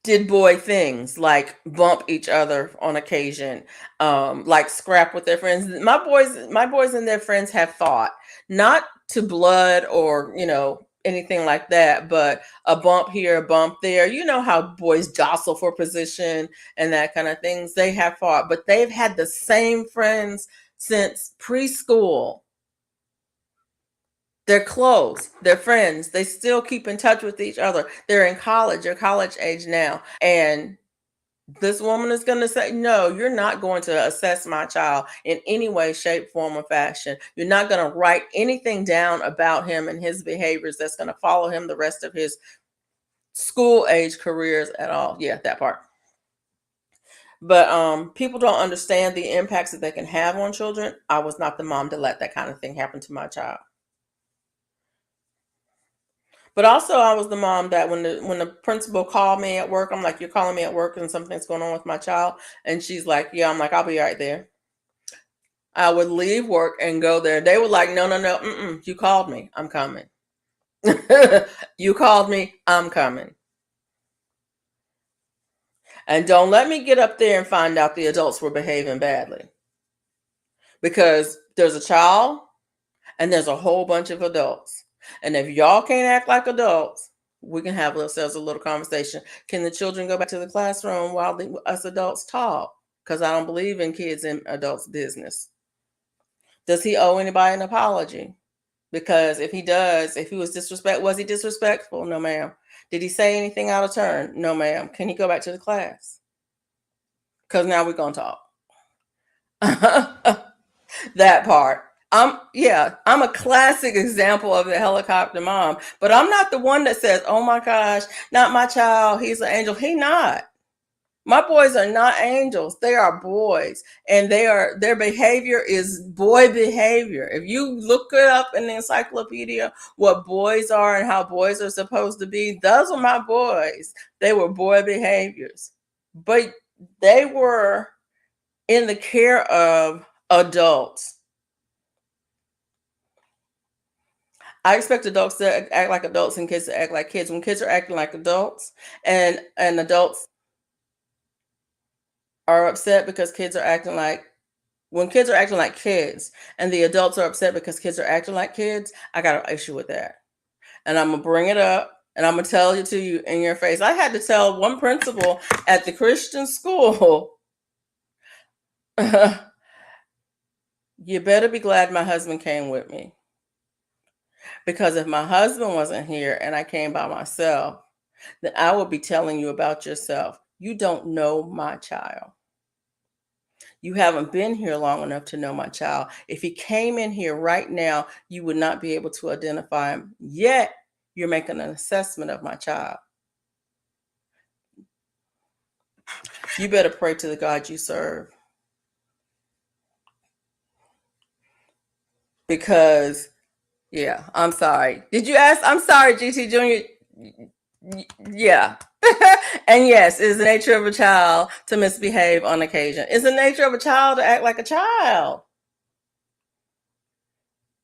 did boy things like bump each other on occasion, like scrap with their friends. My boys and their friends have fought, not to blood or anything like that, but a bump here, a bump there. You know how boys jostle for position and that kind of things. They have fought, but they've had the same friends since preschool. They're close. They're friends. They still keep in touch with each other. They're in college. They're college age now. And this woman is going to say, no, you're not going to assess my child in any way, shape, form, or fashion. You're not going to write anything down about him and his behaviors that's going to follow him the rest of his school age careers at all. Yeah, that part. But people don't understand the impacts that they can have on children. I was not the mom to let that kind of thing happen to my child. But also, I was the mom that when the principal called me at work, I'm like, "You're calling me at work, and something's going on with my child," and she's like, "Yeah." I'm like, "I'll be right there." I would leave work and go there. They were like, no, no, no, you called me. I'm coming. You called me. I'm coming. And don't let me get up there and find out the adults were behaving badly. Because there's a child and there's a whole bunch of adults. And if y'all can't act like adults, we can have ourselves a little conversation. Can the children go back to the classroom while us adults talk? Because I don't believe in kids and adults' business. Does he owe anybody an apology? Because if he does, if he was was he disrespectful? No, ma'am. Did he say anything out of turn? No, ma'am. Can he go back to the class? Because now we're going to talk. That part. I'm a classic example of the helicopter mom, but I'm not the one that says, oh my gosh, not my child. He's an angel. He not. My boys are not angels. They are boys, and their behavior is boy behavior. If you look it up in the encyclopedia, what boys are and how boys are supposed to be, those are my boys. They were boy behaviors, but they were in the care of adults. I expect adults to act like adults and kids to act like kids. When kids are acting like adults and adults are upset because kids are acting like when kids are acting like kids and the adults are upset because kids are acting like kids, I got an issue with that. And I'm gonna bring it up and I'm gonna tell it to you in your face. I had to tell one principal at the Christian school, you better be glad my husband came with me. Because if my husband wasn't here and I came by myself, then I would be telling you about yourself. You don't know my child. You haven't been here long enough to know my child. If he came in here right now, you would not be able to identify him. Yet, you're making an assessment of my child. You better pray to the God you serve. Because, yeah, I'm sorry. Did you ask? I'm sorry, GT Jr. Yeah. And yes, it is the nature of a child to misbehave on occasion. It's the nature of a child to act like a child.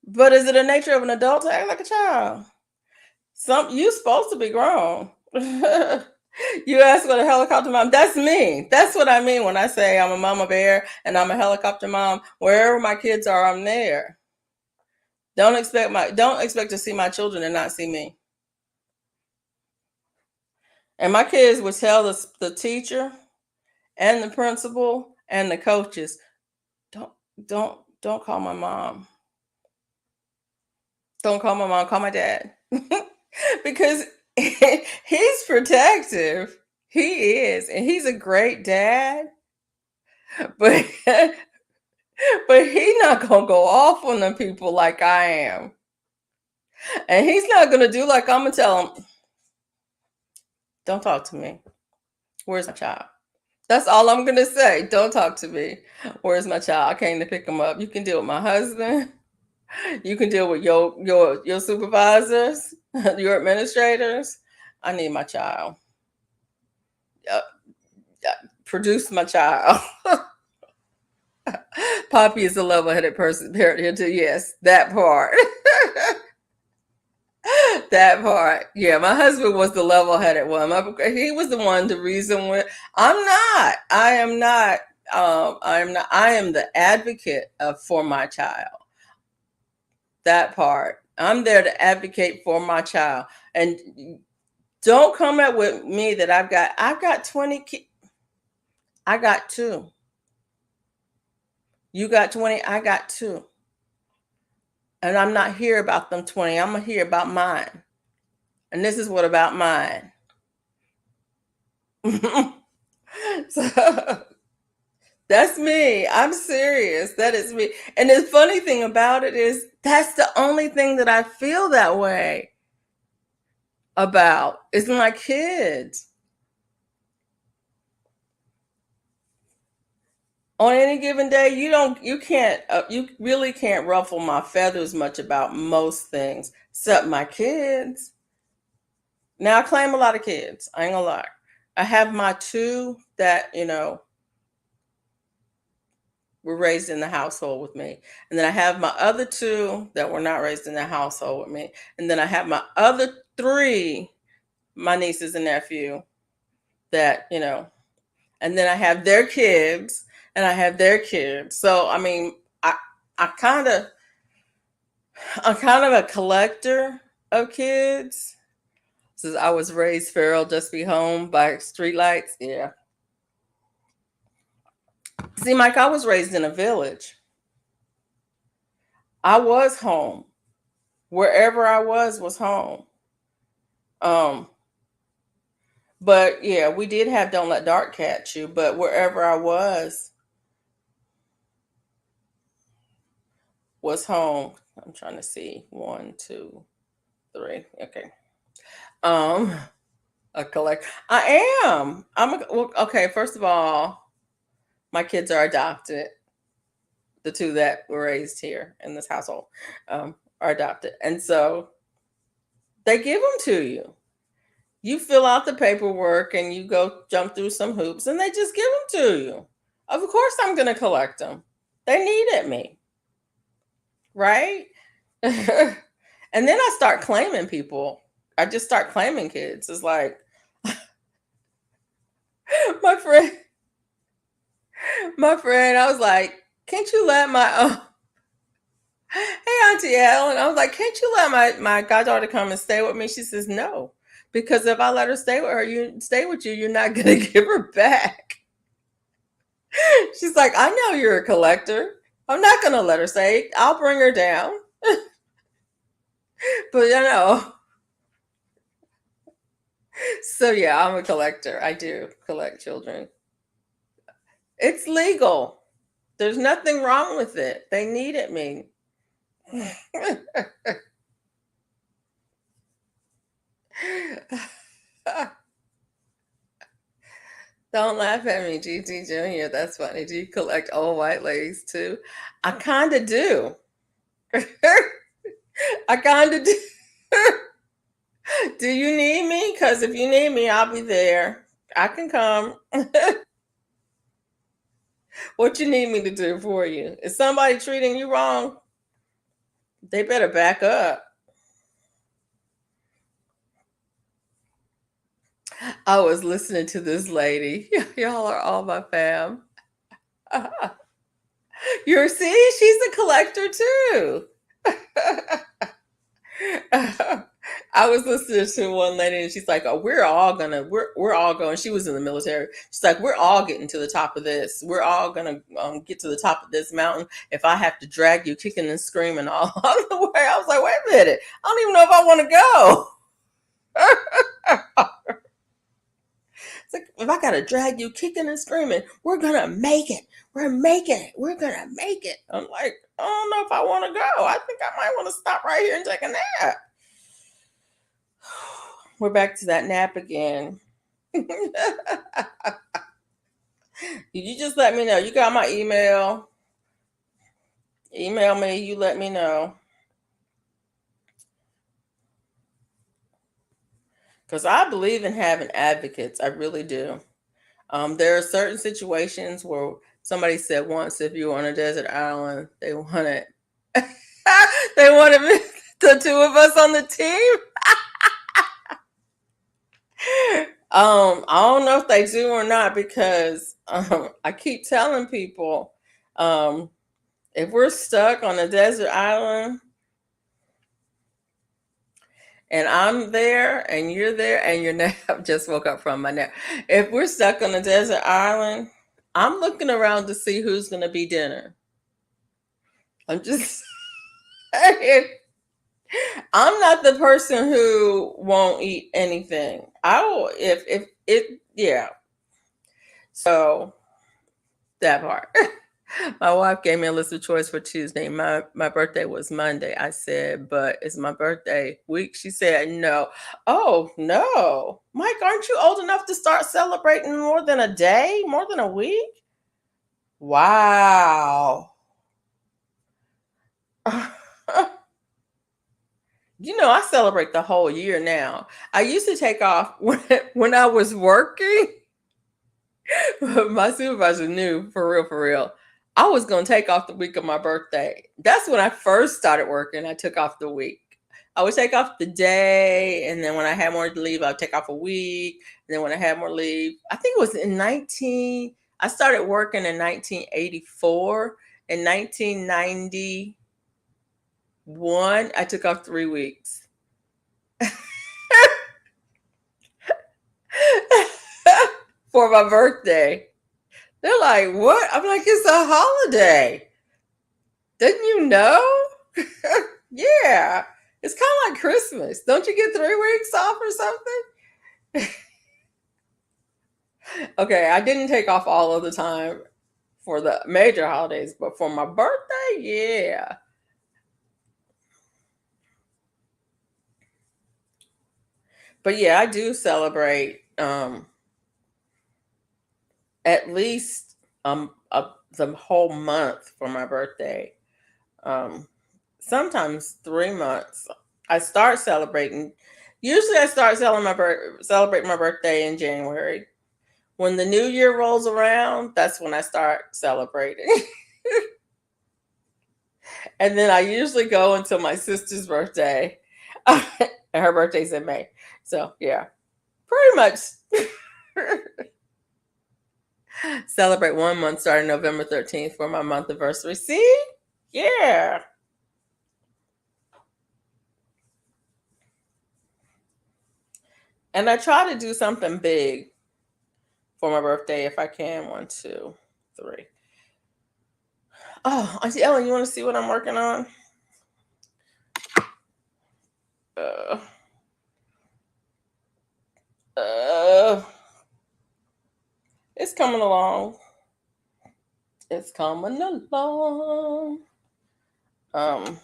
But is it the nature of an adult to act like a child? You're supposed to be grown. You ask what a helicopter mom. That's me. That's what I mean when I say I'm a mama bear and I'm a helicopter mom. Wherever my kids are, I'm there. Don't expect to see my children and not see me. And my kids would tell the teacher and the principal and the coaches, don't don't call my mom. Don't call my mom, call my dad. Because he's protective. He is, and he's a great dad. But but he's not gonna go off on the people like I am. And he's not gonna do like I'm gonna tell him, don't talk to me. Where's my child? That's all I'm gonna say. Don't talk to me. Where's my child? I came to pick him up. You can deal with my husband. You can deal with your supervisors, your administrators. I need my child. Uh, produce my child. Poppy is a level-headed person. Parent here too. Yes, that part. That part. Yeah, my husband was the level-headed one. He was the one. The reason when I'm not. I am not. I am not. I am the advocate for my child. That part. I'm there to advocate for my child. And don't come up with me that I've got 20 kids. I got 2. You got 20, I got 2. And I'm not here about them 20. I'm here about mine. And this is what about mine. So that's me. I'm serious. That is me. And the funny thing about it is that's the only thing that I feel that way about is my kids. On any given day, you really can't ruffle my feathers much about most things except my kids. Now I claim a lot of kids. I ain't gonna lie. I have my 2 that were raised in the household with me. And then I have my other two that were not raised in the household with me. And then I have my other three, my nieces and nephew, that, and then I have their kids and I have their kids. So I mean, I kind of I'm kind of a collector of kids. Since I was raised feral, just be home by streetlights. Yeah. See, Mike, I was raised in a village. I was home. Wherever I was home. Um, but yeah, we did have Don't Let Dark Catch You, but wherever I was home. I'm trying to see. 1, 2, 3. Okay. Um, a collect. I am. Well, okay. First of all, my kids are adopted. The two that were raised here in this household are adopted, and so they give them to you. You fill out the paperwork and you go jump through some hoops, and they just give them to you. Of course, I'm going to collect them. They needed me, right? And then I start claiming people. I just start claiming kids. It's like my friend. I was like, "Can't you let my hey Auntie Ellen?" I was like, "Can't you let my goddaughter come and stay with me?" She says, "No, because if I let her stay with her, you're not gonna give her back." She's like, "I know you're a collector. I'm not gonna let her stay. I'll bring her down." But so yeah, I'm a collector. I do collect children. It's legal. There's nothing wrong with it. They needed me. Don't laugh at me, GT Jr. That's funny. Do you collect old white ladies too? I kind of do. I kind of do. Do you need me? Because if you need me, I'll be there. I can come. What you need me to do for you? Is somebody treating you wrong? They better back up. I was listening to this lady. Y'all are all my fam. She's a collector too. I was listening to one lady and she's like, "Oh, we're all going." She was in the military. She's like, "We're all getting to the top of this. We're all gonna get to the top of this mountain. If I have to drag you kicking and screaming all the way." I was like, "Wait a minute. I don't even know if I want to go." It's like, if I gotta drag you kicking and screaming, we're gonna make it. We're making it. We're gonna make it. I'm like, I don't know if I want to go. I think I might want to stop right here and take a nap. We're back to that nap again. You just let me know. You got my email. Email me. You let me know. Because I believe in having advocates. I really do. There are certain situations where somebody said once, if you're on a desert island, they wanted they wanted the two of us on the team. I don't know if they do or not because I keep telling people if we're stuck on a desert island and I'm there and you're there and your nap just woke up from my nap. If we're stuck on a desert island, I'm looking around to see who's going to be dinner. I'm just I'm not the person who won't eat anything. I will if it yeah. So that part. My wife gave me a list of choice for Tuesday. My birthday was Monday. I said, but it's my birthday week. She said, no. Oh no. Mike, aren't you old enough to start celebrating more than a day? More than a week? Wow. I celebrate the whole year now. I used to take off when I was working. My supervisor knew for real. I was going to take off the week of my birthday. That's when I first started working. I took off the week. I would take off the day, and then when I had more leave, I'd take off a week. And then when I had more leave, I think it was I started working in 1984. In 1991, I took off 3 weeks. For my birthday. They're like, what? I'm like, it's a holiday. Didn't you know? Yeah. It's kind of like Christmas. Don't you get 3 weeks off or something? Okay, I didn't take off all of the time for the major holidays, but for my birthday, yeah. But yeah, I do celebrate at least the whole month for my birthday. Um, Sometimes 3 months. I start celebrating. Usually, I start celebrating my birthday in January. When the new year rolls around, that's when I start celebrating. And then I usually go until my sister's birthday. And her birthday's in May. So, yeah, pretty much celebrate 1 month starting November 13th for my month anniversary. See? Yeah. And I try to do something big for my birthday if I can. 1, 2, 3. Oh, Auntie Ellen, you want to see what I'm working on? Uh, uh, it's coming along. It's coming along. Um,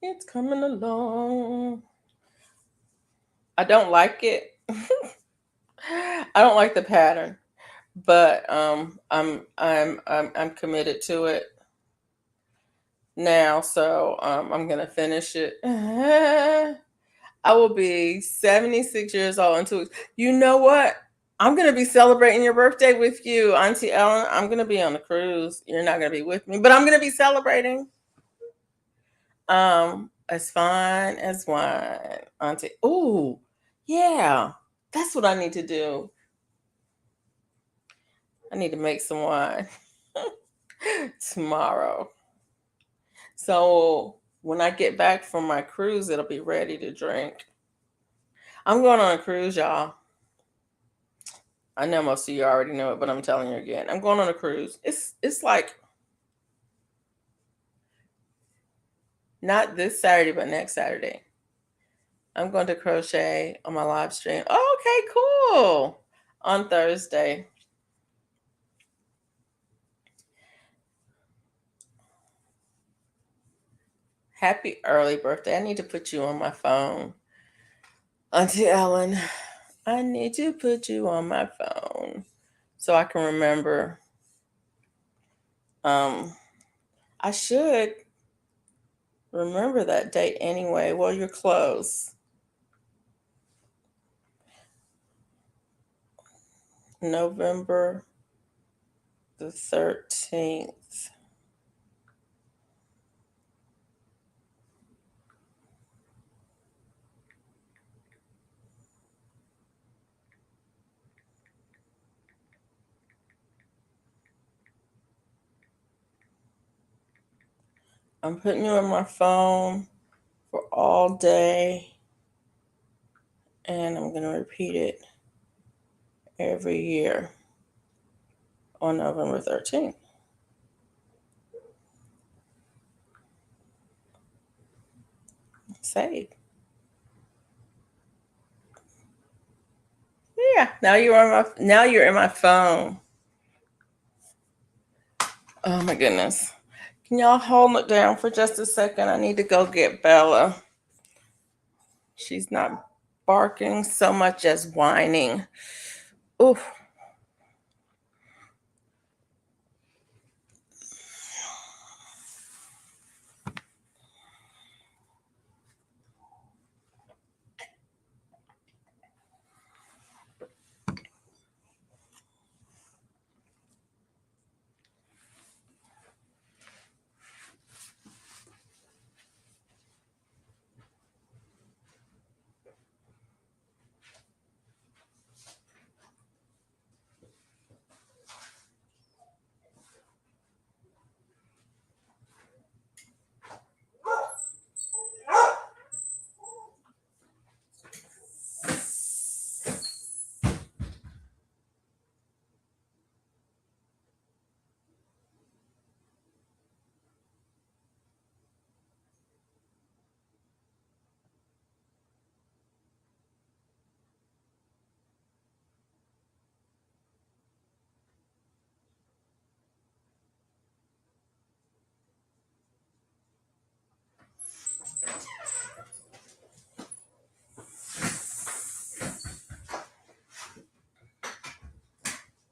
it's coming along. I don't like it. I don't like the pattern, but I'm committed to it now. So I'm gonna finish it. I will be 76 years old in 2 weeks. You know what? I'm gonna be celebrating your birthday with you, Auntie Ellen. I'm gonna be on a cruise. You're not gonna be with me, but I'm gonna be celebrating. As fine as wine, Auntie. Ooh, yeah, that's what I need to do. I need to make some wine tomorrow. So when I get back from my cruise, it'll be ready to drink. I'm going on a cruise, y'all. I know most of you already know it, but I'm telling you again. I'm going on a cruise. It's like not this Saturday, but next Saturday. I'm going to crochet on my live stream. Oh, okay, cool. On Thursday. Happy early birthday. I need to put you on my phone. Auntie Ellen, I need to put you on my phone so I can remember. Um, I should remember that date anyway. Well, you're close. November the 13th. I'm putting you on my phone for all day, and I'm going to repeat it every year on November 13th. Save. Yeah, now you're in my phone. Oh my goodness. Can y'all hold it down for just a second? I need to go get Bella. She's not barking so much as whining. Oof.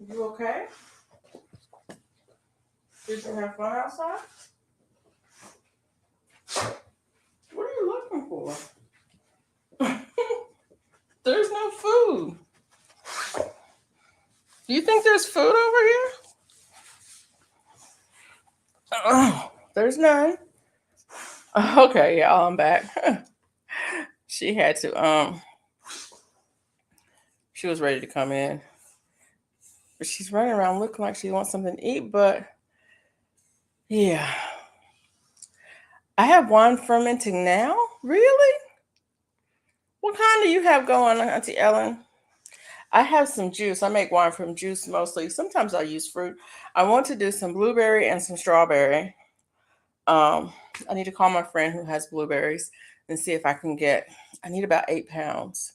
You okay? Did you have fun outside? What are you looking for? There's no food. Do you think there's food over here? Oh, there's none. Okay, yeah, I'm back. She had to she was ready to come in. But she's running around looking like she wants something to eat, but yeah. I have wine fermenting now? Really? What kind do you have going, Auntie Ellen? I have some juice. I make wine from juice mostly. Sometimes I use fruit. I want to do some blueberry and some strawberry. Um, I need to call my friend who has blueberries and see if I can get. I need about 8 pounds.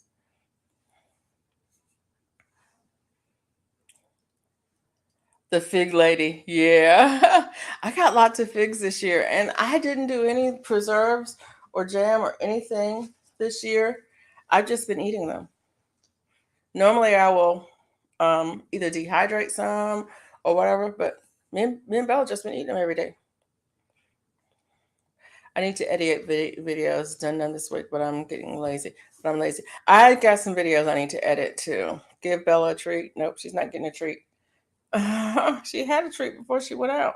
The fig lady, yeah. I got lots of figs this year, and I didn't do any preserves or jam or anything this year. I've just been eating them. Normally, I will either dehydrate some or whatever, but me and Bella just been eating them every day. I need to edit videos done this week, but I'm getting lazy. But I'm lazy. I got some videos I need to edit too. Give Bella a treat. Nope, she's not getting a treat. She had a treat before she went out.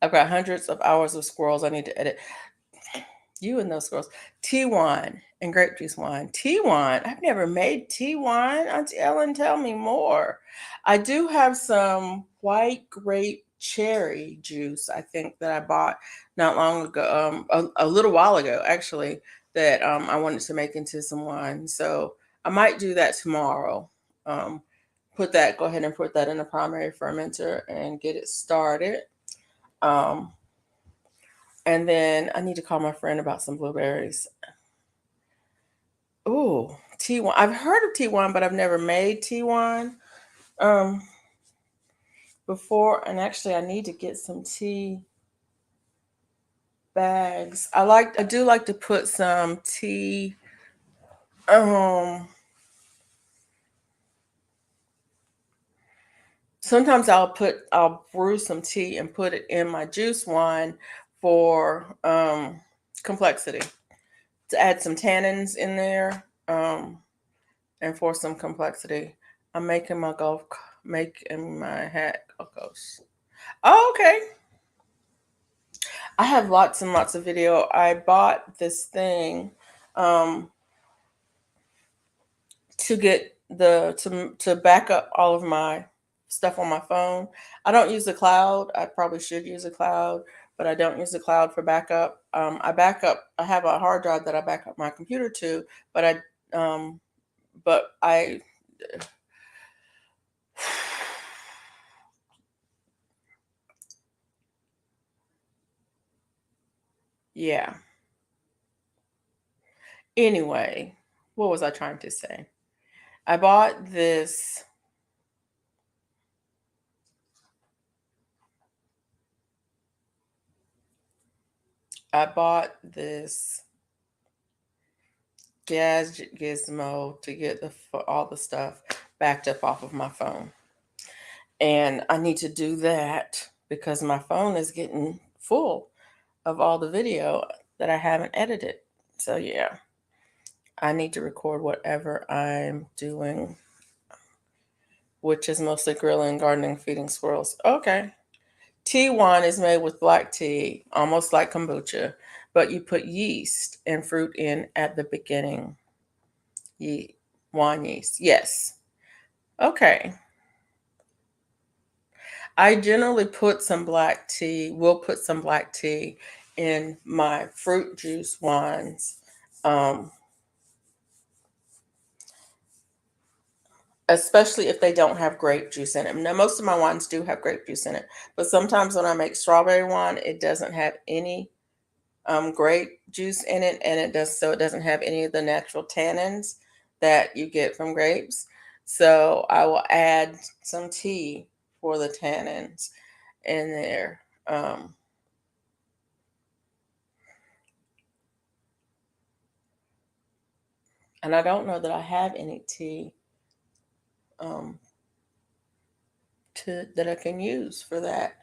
I've got hundreds of hours of squirrels I need to edit. You and those squirrels. Tea wine and grape juice wine. Tea wine. I've never made tea wine. Auntie Ellen, tell me more. I do have some white grape cherry juice, I think, that I bought not long ago, a little while ago, actually, that I wanted to make into some wine. So I might do that tomorrow. Um, go ahead and put that in a primary fermenter and get it started. Um, and then I need to call my friend about some blueberries. Ooh, T1. I've heard of T1, but I've never made T1 um before. And actually I need to get some tea bags. I do like to put some tea um sometimes I'll brew some tea and put it in my juice wine for complexity, to add some tannins in there. And for some complexity. I'm making my making my hat goes. Oh, okay. I have lots and lots of video. I bought this thing um, to get to back up all of my stuff on my phone. I don't use the cloud. I probably should use a cloud, but I don't use the cloud for backup. I back up. I have a hard drive that I back up my computer to, but um, I yeah. Anyway, what was I trying to say? I bought this. I bought this gadget gizmo to get all the stuff backed up off of my phone, and I need to do that because my phone is getting full of all the video that I haven't edited. So yeah, I need to record whatever I'm doing, which is mostly grilling, gardening, feeding squirrels. Okay. Tea wine is made with black tea, almost like kombucha, but you put yeast and fruit in at the beginning. Ye- Wine yeast. Yes. Okay. I generally will put some black tea in my fruit juice wines. Um, Especially if they don't have grape juice in it. Now, most of my wines do have grape juice in it, but sometimes when I make strawberry wine, it doesn't have any grape juice in it, and it doesn't have any of the natural tannins that you get from grapes. So I will add some tea for the tannins in there. And I don't know that I have any tea um, that I can use for that.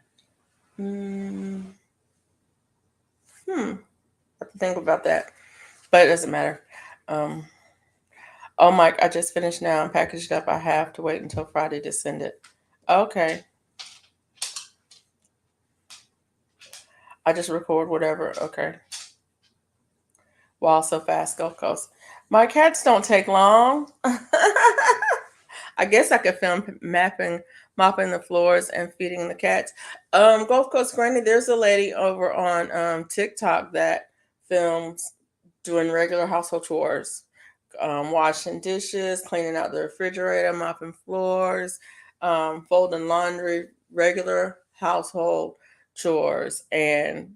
Mm, I have to think about that, but it doesn't matter. Um, oh, Mike, I just finished now and packaged up. I have to wait until Friday to send it. Okay, I just record whatever. Okay. Wow, so fast, Gulf Coast. My cats don't take long. I guess I could film mopping the floors and feeding the cats. Gulf Coast Granny, there's a lady over on TikTok that films doing regular household chores, washing dishes, cleaning out the refrigerator, mopping floors, folding laundry, regular household chores, and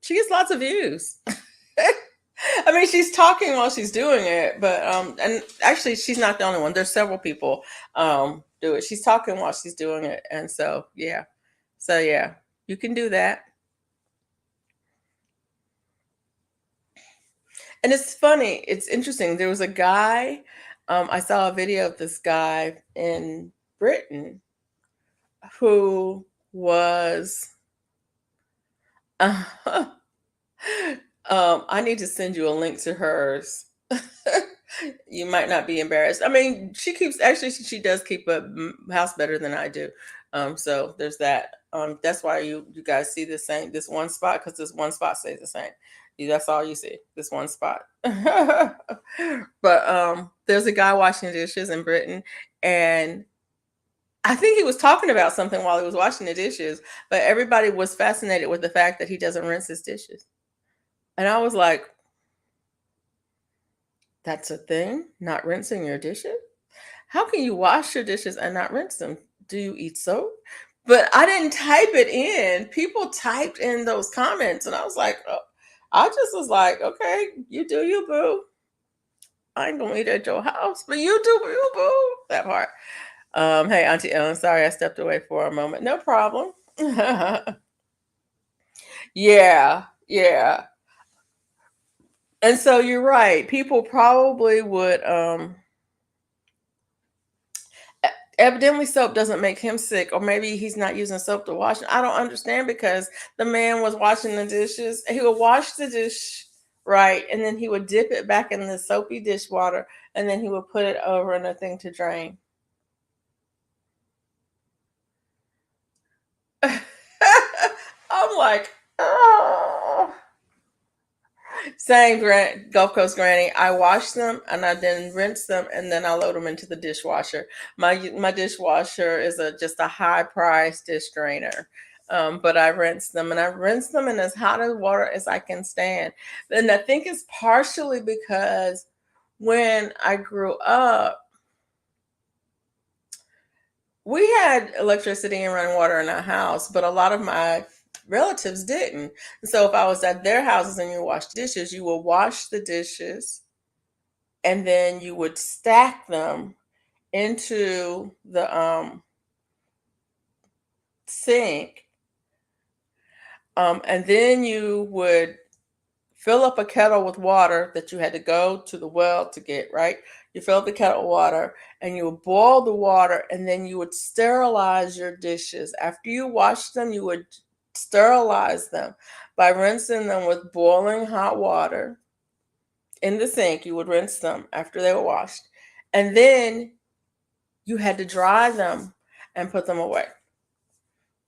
she gets lots of views. I mean, she's talking while she's doing it, but and actually, she's not the only one. There's several people do it. She's talking while she's doing it, and so yeah, you can do that. And it's funny. It's interesting. There was a guy. I saw a video of this guy in Britain who was. I need to send you a link to hers. You might not be embarrassed. I mean, she does keep a house better than I do. So there's that. That's why you guys see this one spot, because this one spot stays the same. That's all you see, this one spot. But there's a guy washing dishes in Britain, and I think he was talking about something while he was washing the dishes, but everybody was fascinated with the fact that he doesn't rinse his dishes. And I was like, that's a thing? Not rinsing your dishes? How can you wash your dishes and not rinse them? Do you eat soap? But I didn't type it in. People typed in those comments, and I was like, oh, I just was like, okay, you do you, boo. I ain't gonna eat at your house, but you do you, boo. That part. Hey, Auntie Ellen, sorry I stepped away for a moment. No problem. Yeah, yeah. And so you're right. People probably would evidently soap doesn't make him sick, or maybe he's not using soap to wash. I don't understand, because the man was washing the dishes. He would wash the dish, right, and then he would dip it back in the soapy dishwater, and then he would put it over in a thing to drain. I'm like, oh. Same, Gulf Coast Granny. I wash them and I then rinse them, and then I load them into the dishwasher. My dishwasher is just a high price dish drainer. But I rinse them in as hot as water as I can stand. And I think it's partially because when I grew up, we had electricity and running water in our house, but a lot of my relatives didn't. So if I was at their houses and you washed dishes, you would wash the dishes and then you would stack them into the sink. And then you would fill up a kettle with water that you had to go to the well to get, right? You fill up the kettle with water and you would boil the water, and then you would sterilize your dishes. After you wash them, you would sterilize them by rinsing them with boiling hot water in the sink. You would rinse them after they were washed. And then you had to dry them and put them away.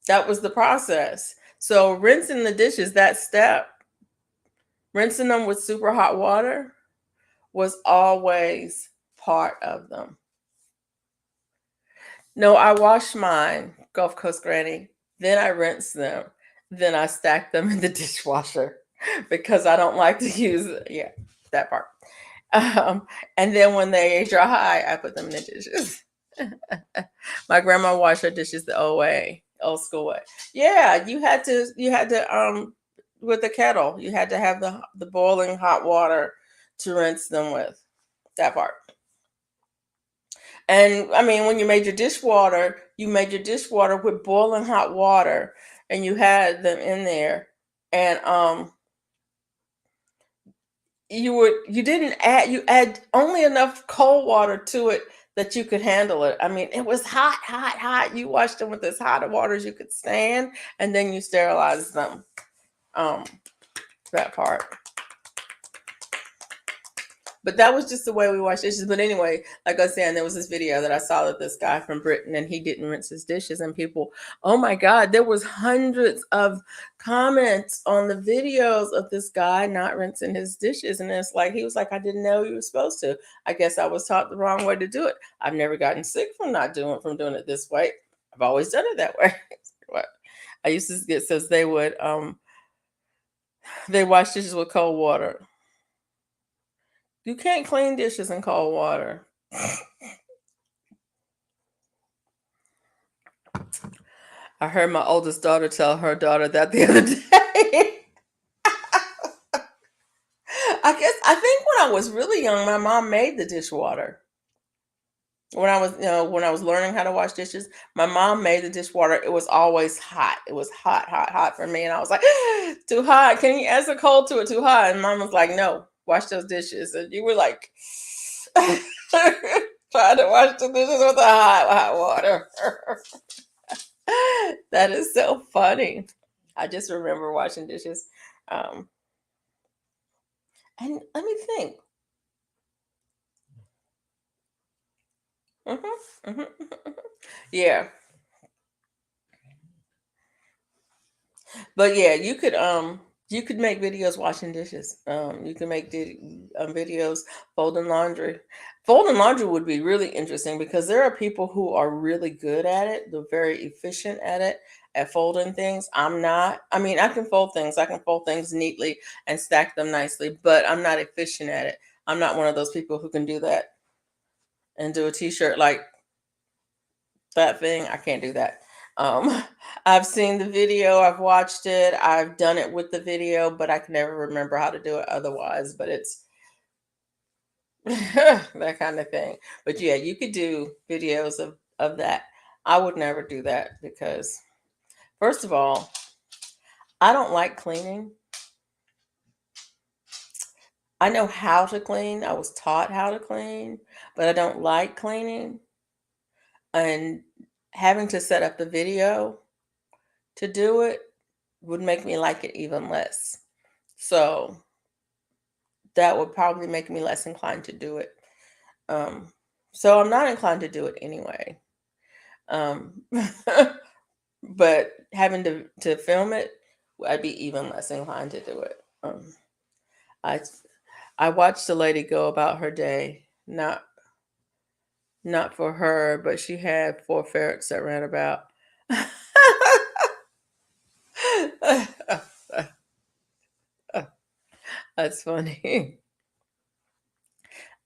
That was the process. So rinsing the dishes, that step, rinsing them with super hot water, was always part of them. No, I wash mine, Gulf Coast Granny. Then I rinse them. Then I stack them in the dishwasher because I don't like to use yeah, that part. And then when they dry, I put them in the dishes. My grandma washed her dishes the old way, old school way. Yeah, you had to with the kettle, you had to have the boiling hot water to rinse them with. That part. And I mean, when you made your dishwater with boiling hot water, and you had them in there. And you didn't add you add only enough cold water to it that you could handle it. I mean, it was hot, hot, hot. You washed them with as hot of water as you could stand, and then you sterilized them. Um, that part. But that was just the way we wash dishes. But anyway, like I was saying, there was this video that I saw that this guy from Britain and he didn't rinse his dishes, and people, oh my God, there was hundreds of comments on the videos of this guy not rinsing his dishes. And it's like he was like, I didn't know you were supposed to. I guess I was taught the wrong way to do it. I've never gotten sick from doing it this way. I've always done it that way. What I used to get says they wash dishes with cold water. You can't clean dishes in cold water. I heard my oldest daughter tell her daughter that the other day. I think when I was really young, my mom made the dishwater. When I was learning how to wash dishes, my mom made the dishwater. It was always hot. It was hot, hot, hot for me. And I was like, too hot. Can you add some cold to it? Too hot. And mom was like, no, wash those dishes. And you were like, trying to wash the dishes with the hot, hot water. That is so funny. I just remember washing dishes. Um, and let me think. Hmm. Yeah. But yeah, you could make videos washing dishes. You can make videos folding laundry. Folding laundry would be really interesting because there are people who are really good at it. They're very efficient at folding things. I'm not. I mean, I can fold things. I can fold things neatly and stack them nicely, but I'm not efficient at it. I'm not one of those people who can do that and do a t-shirt like that thing. I can't do that. Um, I've seen the video, I've watched it, I've done it with the video, but I can never remember how to do it otherwise. But it's that kind of thing. But yeah, you could do videos of that. I would never do that because, first of all, I don't like cleaning. I know how to clean. I was taught how to clean, but I don't like cleaning. And having to set up the video to do it would make me like it even less. So that would probably make me less inclined to do it. Um, so I'm not inclined to do it anyway. Um, but having to film it, I'd be even less inclined to do it. I I watched a lady go about her day, not for her, but she had four ferrets that ran about. That's funny.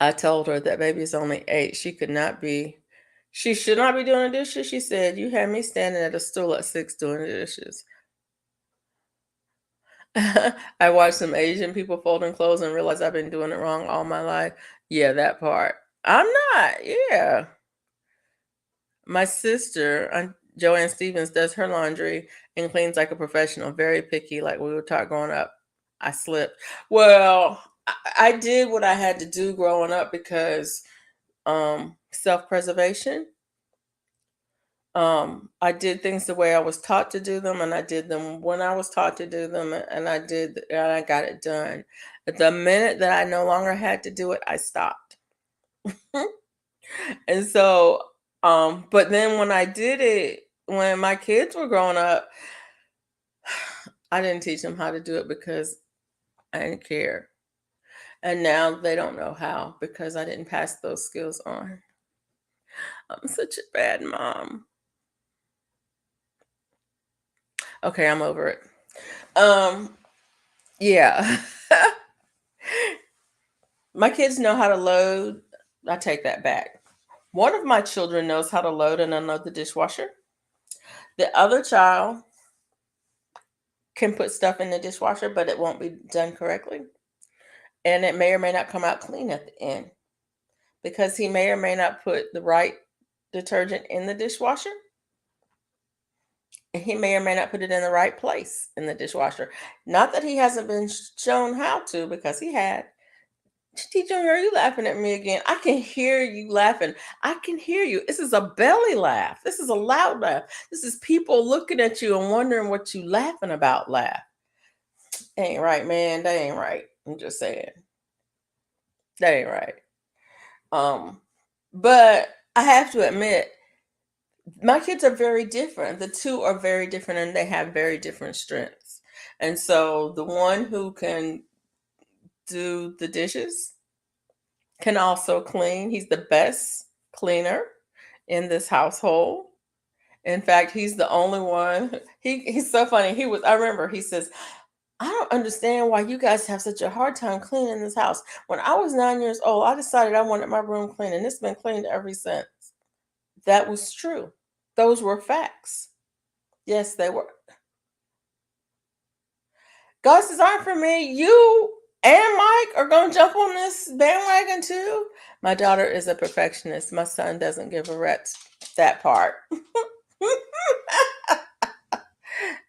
I told her that baby's only 8. She should not be doing the dishes. She said, you had me standing at a stool at 6 doing the dishes. I watched some Asian people folding clothes and realized I've been doing it wrong all my life. Yeah, that part. I'm not. Yeah. My sister, Joanne Stevens, does her laundry and cleans like a professional, very picky, like we were taught growing up. I slipped. Well, I did what I had to do growing up because self-preservation. I did things the way I was taught to do them, and I did them when I was taught to do them, and I got it done. But the minute that I no longer had to do it, I stopped. And so, but then when I did it, when my kids were growing up, I didn't teach them how to do it because I didn't care. And now they don't know how because I didn't pass those skills on. I'm such a bad mom. Okay, I'm over it. Um, yeah. My kids know how to load. I take that back. One of my children knows how to load and unload the dishwasher. The other child can put stuff in the dishwasher, but it won't be done correctly. And it may or may not come out clean at the end because he may or may not put the right detergent in the dishwasher. And he may or may not put it in the right place in the dishwasher. Not that he hasn't been shown how to, because he had. T Junior, are you laughing at me again? I can hear you laughing. I can hear you. This is a belly laugh. This is a loud laugh. This is people looking at you and wondering what you laughing about laugh. That ain't right, man. That ain't right. I'm just saying. That ain't right. Um, but I have to admit, my kids are very different. The two are very different and they have very different strengths. And so the one who can do the dishes can also clean. He's the best cleaner in this household. In fact, he's the only one. He's so funny. I remember he says, I don't understand why you guys have such a hard time cleaning this house. When I was 9 years old, I decided I wanted my room clean, and it's been cleaned ever since. That was true. Those were facts. Yes, they were. Ghosts aren't for me. You and Mike are going to jump on this bandwagon too. My daughter is a perfectionist. My son doesn't give a rat's that part.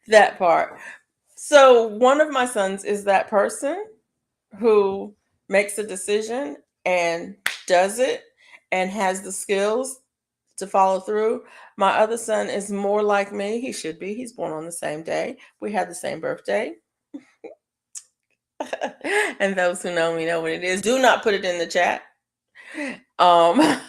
That part. So one of my sons is that person who makes a decision and does it and has the skills to follow through. My other son is more like me. He should be. He's born on the same day. We had the same birthday. And those who know me know what it is. Do not put it in the chat. Um,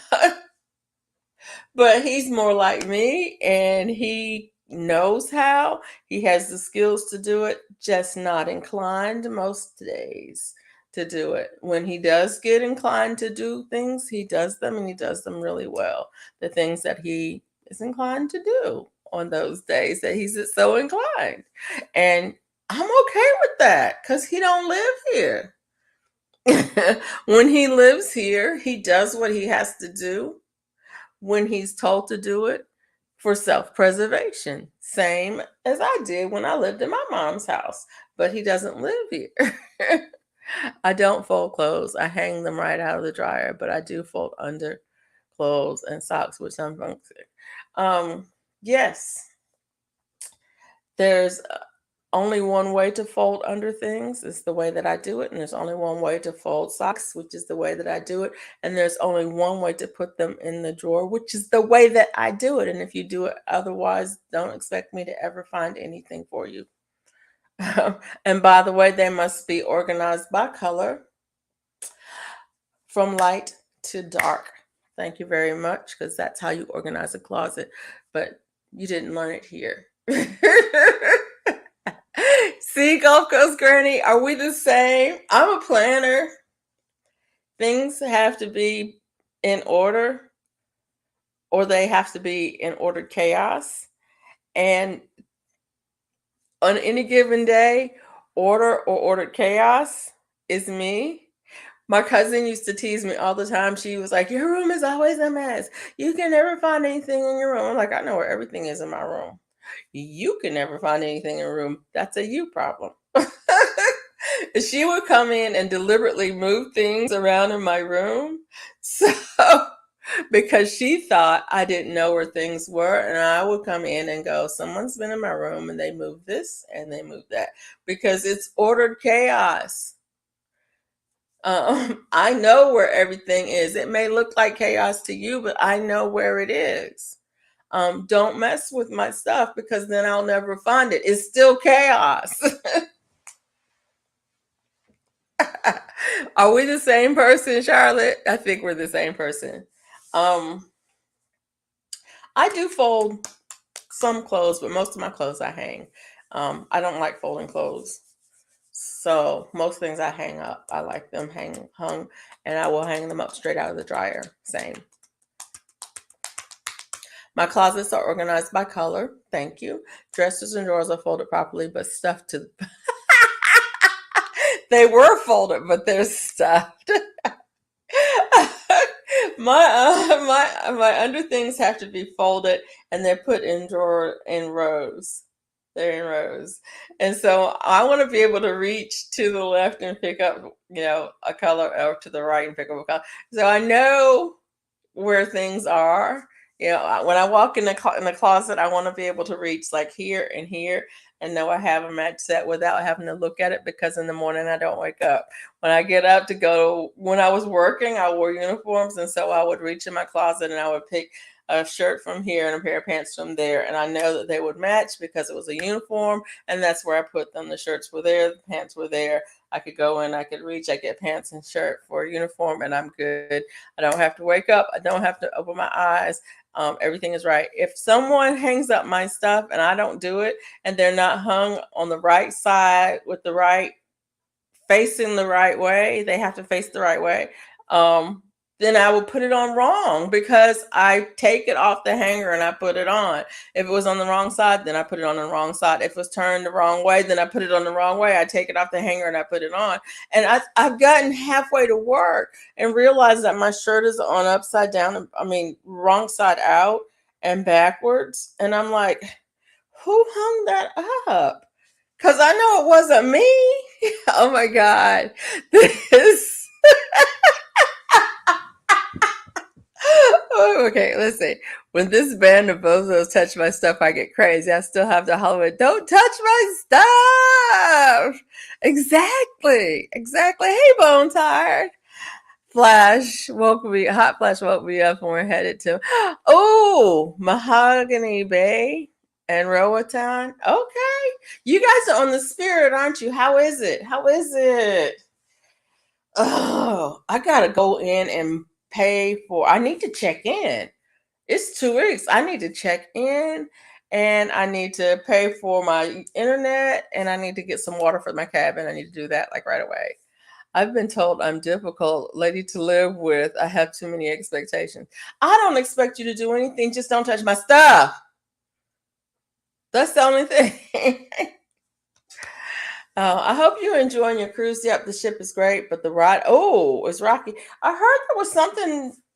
but he's more like me and he knows how. He has the skills to do it, just not inclined most days to do it. When he does get inclined to do things, he does them and he does them really well. The things that he is inclined to do on those days that he's so inclined. And I'm okay with that because he don't live here. When he lives here, he does what he has to do when he's told to do it for self-preservation. Same as I did when I lived in my mom's house, but he doesn't live here. I don't fold clothes. I hang them right out of the dryer, but I do fold under clothes and socks, which I'm function. Yes, there's only one way to fold under things is the way that I do it. And there's only one way to fold socks, which is the way that I do it. And there's only one way to put them in the drawer, which is the way that I do it. And if you do it otherwise, don't expect me to ever find anything for you. And by the way, they must be organized by color from light to dark. Thank you very much, because that's how you organize a closet. But you didn't learn it here. See, Gulf Coast Granny, are we the same? I'm a planner. Things have to be in order, or they have to be in ordered chaos. And on any given day, order or ordered chaos is me. My cousin used to tease me all the time. She was like, your room is always a mess. You can never find anything in your room. I'm like, I know where everything is in my room. You can never find anything in your room. That's a you problem. She would come in and deliberately move things around in my room. So, because she thought I didn't know where things were, and I would come in and go, someone's been in my room and they moved this and they moved that, because it's ordered chaos. I know where everything is. It may look like chaos to you, but I know where it is. Don't mess with my stuff, because then I'll never find it. It's still chaos. Are we the same person, Charlotte? I think we're the same person. I do fold some clothes, but most of my clothes I hang. I don't like folding clothes. So most things I hang up. I like them hung, and I will hang them up straight out of the dryer. Same. My closets are organized by color. Thank you. Dressers and drawers are folded properly, but stuffed to. They were folded, but they're stuffed. My underthings have to be folded, and they're put in rows. They're in rows. And so I want to be able to reach to the left and pick up, a color, or to the right and pick up a color. So I know where things are. When I walk in the closet, I want to be able to reach like here and here. and know I have a match set without having to look at it, because in the morning I don't wake up. When I get up to go, when I was working, I wore uniforms, and so I would reach in my closet and I would pick a shirt from here and a pair of pants from there, and I know that they would match because it was a uniform, and that's where I put them. The shirts were there, the pants were there. I could go in, I could reach, I get pants and shirt for a uniform, and I'm good. I don't have to wake up, I don't have to open my eyes. Everything is right. If someone hangs up my stuff and I don't do it, and they're not hung on the right side with the right, facing the right way, they have to face the right way. Um, then I will put it on wrong because I take it off the hanger and I put it on. If it was on the wrong side, then I put it on the wrong side. If it was turned the wrong way, then I put it on the wrong way. I take it off the hanger and I put it on. And I've gotten halfway to work and realized that my shirt is on upside down. I mean, wrong side out and backwards. And I'm like, who hung that up? Because I know it wasn't me. Oh my God. This. Oh, okay, let's see. When this band of bozos touch my stuff, I get crazy. I still have the Hollywood, don't touch my stuff. Exactly. Exactly. Hey, Bone Tired. Hot Flash woke me up and we're headed to, oh, Mahogany Bay and Roatan. Okay. You guys are on the Spirit, aren't you? How is it? How is it? Oh, I gotta go in and pay for. I need to check in. It's 2 weeks. I need to check in, and I need to pay for my internet, and I need to get some water for my cabin. I need to do that like right away. I've been told I'm difficult lady to live with. I have too many expectations. I don't expect you to do anything. Just don't touch my stuff. That's the only thing. I hope you're enjoying your cruise. Yep, the ship is great, but the ride, oh, it's rocky. I heard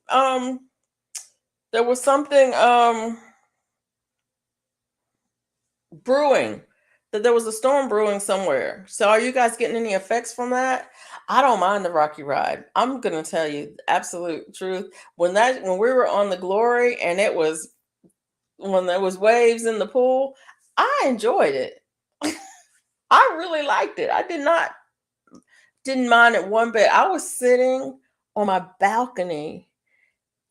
um, there was something brewing, that there was a storm brewing somewhere. So are you guys getting any effects from that? I don't mind the rocky ride. I'm gonna tell you the absolute truth. When we were on the Glory and it was, when there was waves in the pool, I enjoyed it. I really liked it. Didn't mind it one bit. I was sitting on my balcony,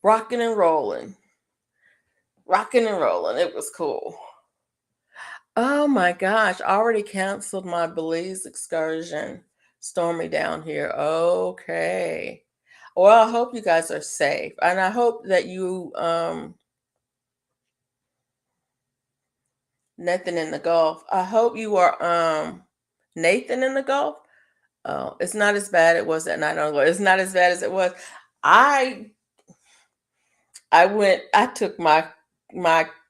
rocking and rolling, rocking and rolling. It was cool. Oh my gosh, I already canceled my Belize excursion. Stormy down here. Okay. Well, I hope you guys are safe. And I hope that you, Nathan in the Gulf. I hope you are Nathan in the Gulf. Oh, it's not as bad it was that night on the It's not as bad as it was. I I took my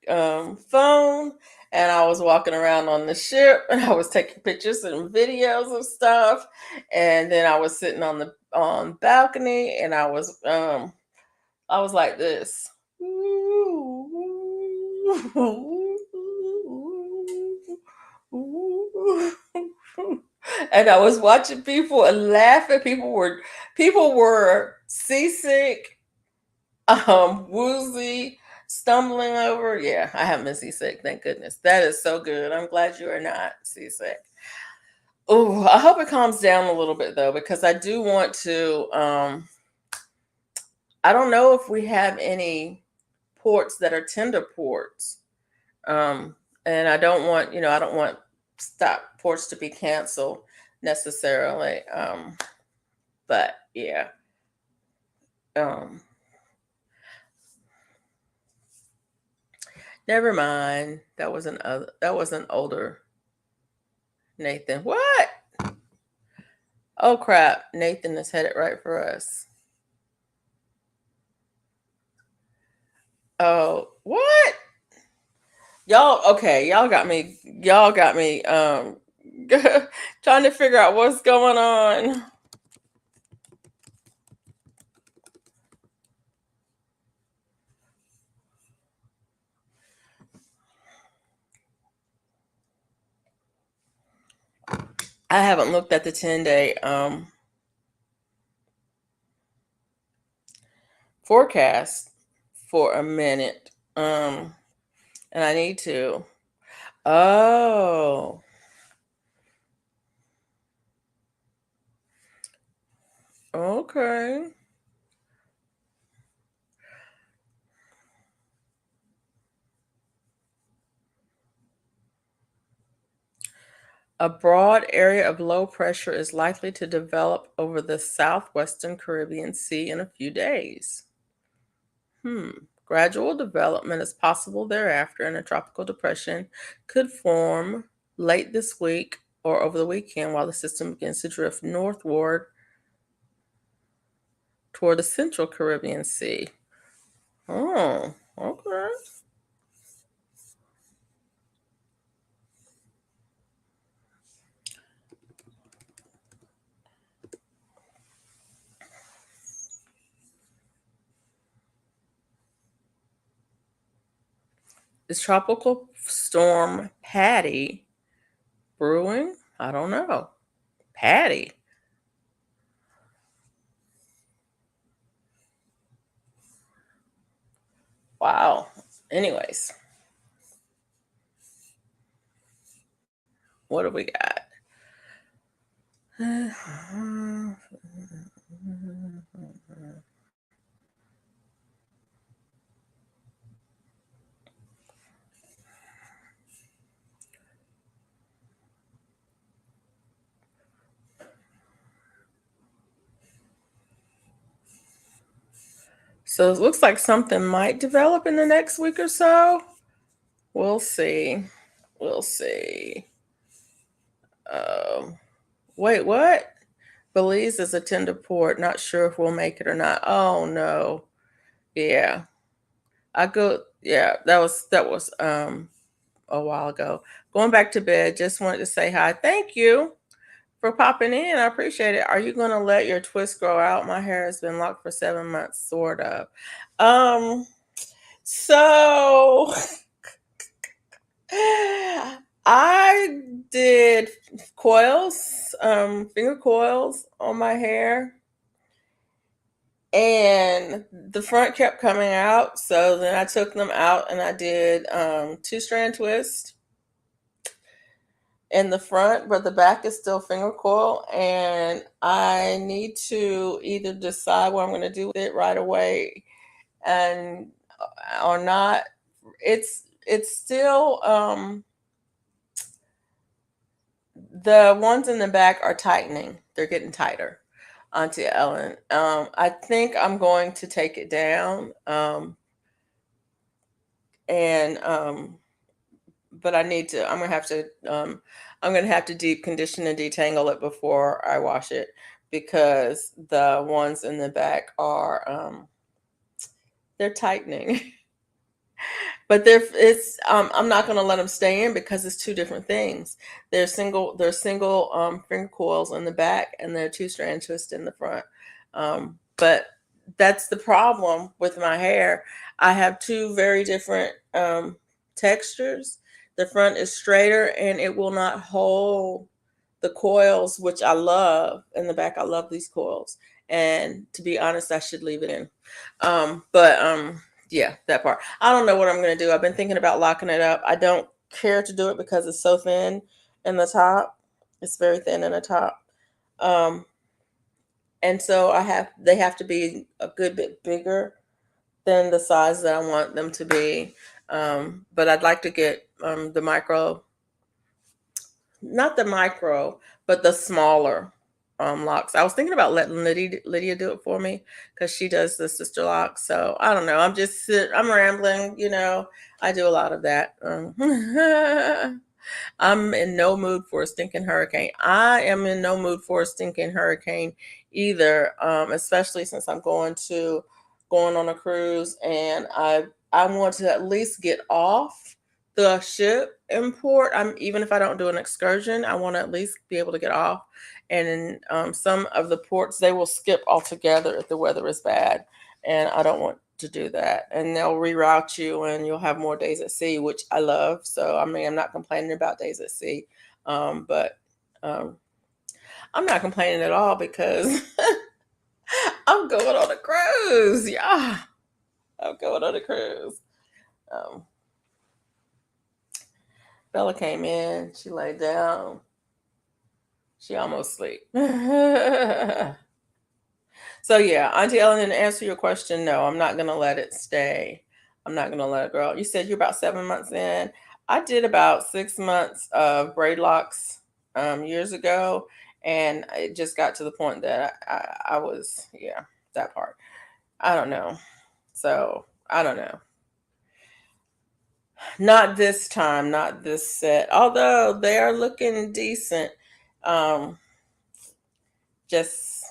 phone, and I was walking around on the ship, and I was taking pictures and videos of stuff, and then I was sitting on the on balcony, and I was like this. And I was watching people and laughing. People were seasick, woozy, stumbling over. Yeah, I haven't been seasick, thank goodness. That is so good. I'm glad you are not seasick. Oh, I hope it calms down a little bit though, because I do want to. I don't know if we have any ports that are tender ports, um, and I don't want stop ports to be canceled necessarily. But yeah, um, never mind. That was an older Nathan. What? Oh crap! Nathan is headed right for us. Oh, what? Y'all, okay, y'all got me trying to figure out what's going on. I haven't looked at the 10-day forecast for a minute. And I need to. Oh, okay. A broad area of low pressure is likely to develop over the southwestern Caribbean Sea in a few days. Hmm. Gradual development is possible thereafter, and a tropical depression could form late this week or over the weekend while the system begins to drift northward toward the central Caribbean Sea. Oh, okay. Is tropical storm Patty brewing? I don't know. Patty. Wow. Anyways, what do we got? So it looks like something might develop in the next week or so. We'll see. We'll see. Um, wait, what? Belize is a tender port. Not sure if we'll make it or not. Oh no. Yeah. I go. Yeah, that was a while ago. Going back to bed. Just wanted to say hi. Thank you for popping in. I appreciate it. Are you gonna let your twist grow out? My hair has been locked for 7 months, sort of. Um. So I did coils, finger coils on my hair, and the front kept coming out. So then I took them out and I did two strand twist in the front, but the back is still finger coil. And I need to either decide what I'm going to do with it right away and or not. It's still the ones in the back are tightening. They're getting tighter, Auntie Ellen. I think I'm going to take it down. And but I need to. I'm gonna have to deep condition and detangle it before I wash it because the ones in the back are they're tightening. But I'm not going to let them stay in because it's two different things. They're single finger coils in the back and they're two strand twist in the front. But that's the problem with my hair. I have two very different textures. The front is straighter and it will not hold the coils, which I love. In the back, I love these coils. And to be honest, I should leave it in. But yeah, that part. I don't know what I'm going to do. I've been thinking about locking it up. I don't care to do it because it's so thin in the top. It's very thin in the top. Um, and so they have to be a good bit bigger than the size that I want them to be. But I'd like to get the micro, not the micro, but the smaller locks. I was thinking about letting Lydia do it for me because she does the sister locks. So I don't know. I'm rambling. I do a lot of that. I'm in no mood for a stinking hurricane. I am in no mood for a stinking hurricane either, especially since I'm going on a cruise and I want to at least get off the ship in port. Even if I don't do an excursion, I want to at least be able to get off. And in some of the ports, they will skip altogether if the weather is bad, and I don't want to do that. And they'll reroute you, and you'll have more days at sea, which I love. So I mean, I'm not complaining about days at sea, but um, I'm not complaining at all because I'm going on a cruise. Yeah, I'm going on a cruise. Um, Bella came in. She laid down. She almost sleep. So yeah, Auntie Ellen, to answer your question, no, I'm not gonna let it stay. I'm not gonna let it grow. You said you're about 7 months in. I did about 6 months of braid locks years ago, and it just got to the point that I was, yeah, that part. I don't know. So I don't know. Not this time, not this set. Although they are looking decent. Um, just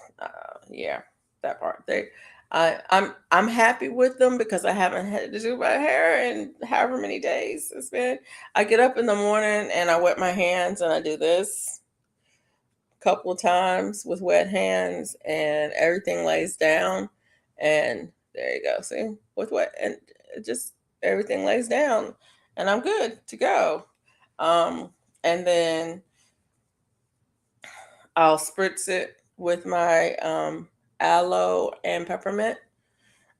yeah, that part. I'm happy with them because I haven't had to do my hair in however many days it's been. I get up in the morning and I wet my hands and I do this a couple of times with wet hands and everything lays down, and there you go. See, with wet, and it just everything lays down and I'm good to go. Um and then I'll spritz it with my aloe and peppermint.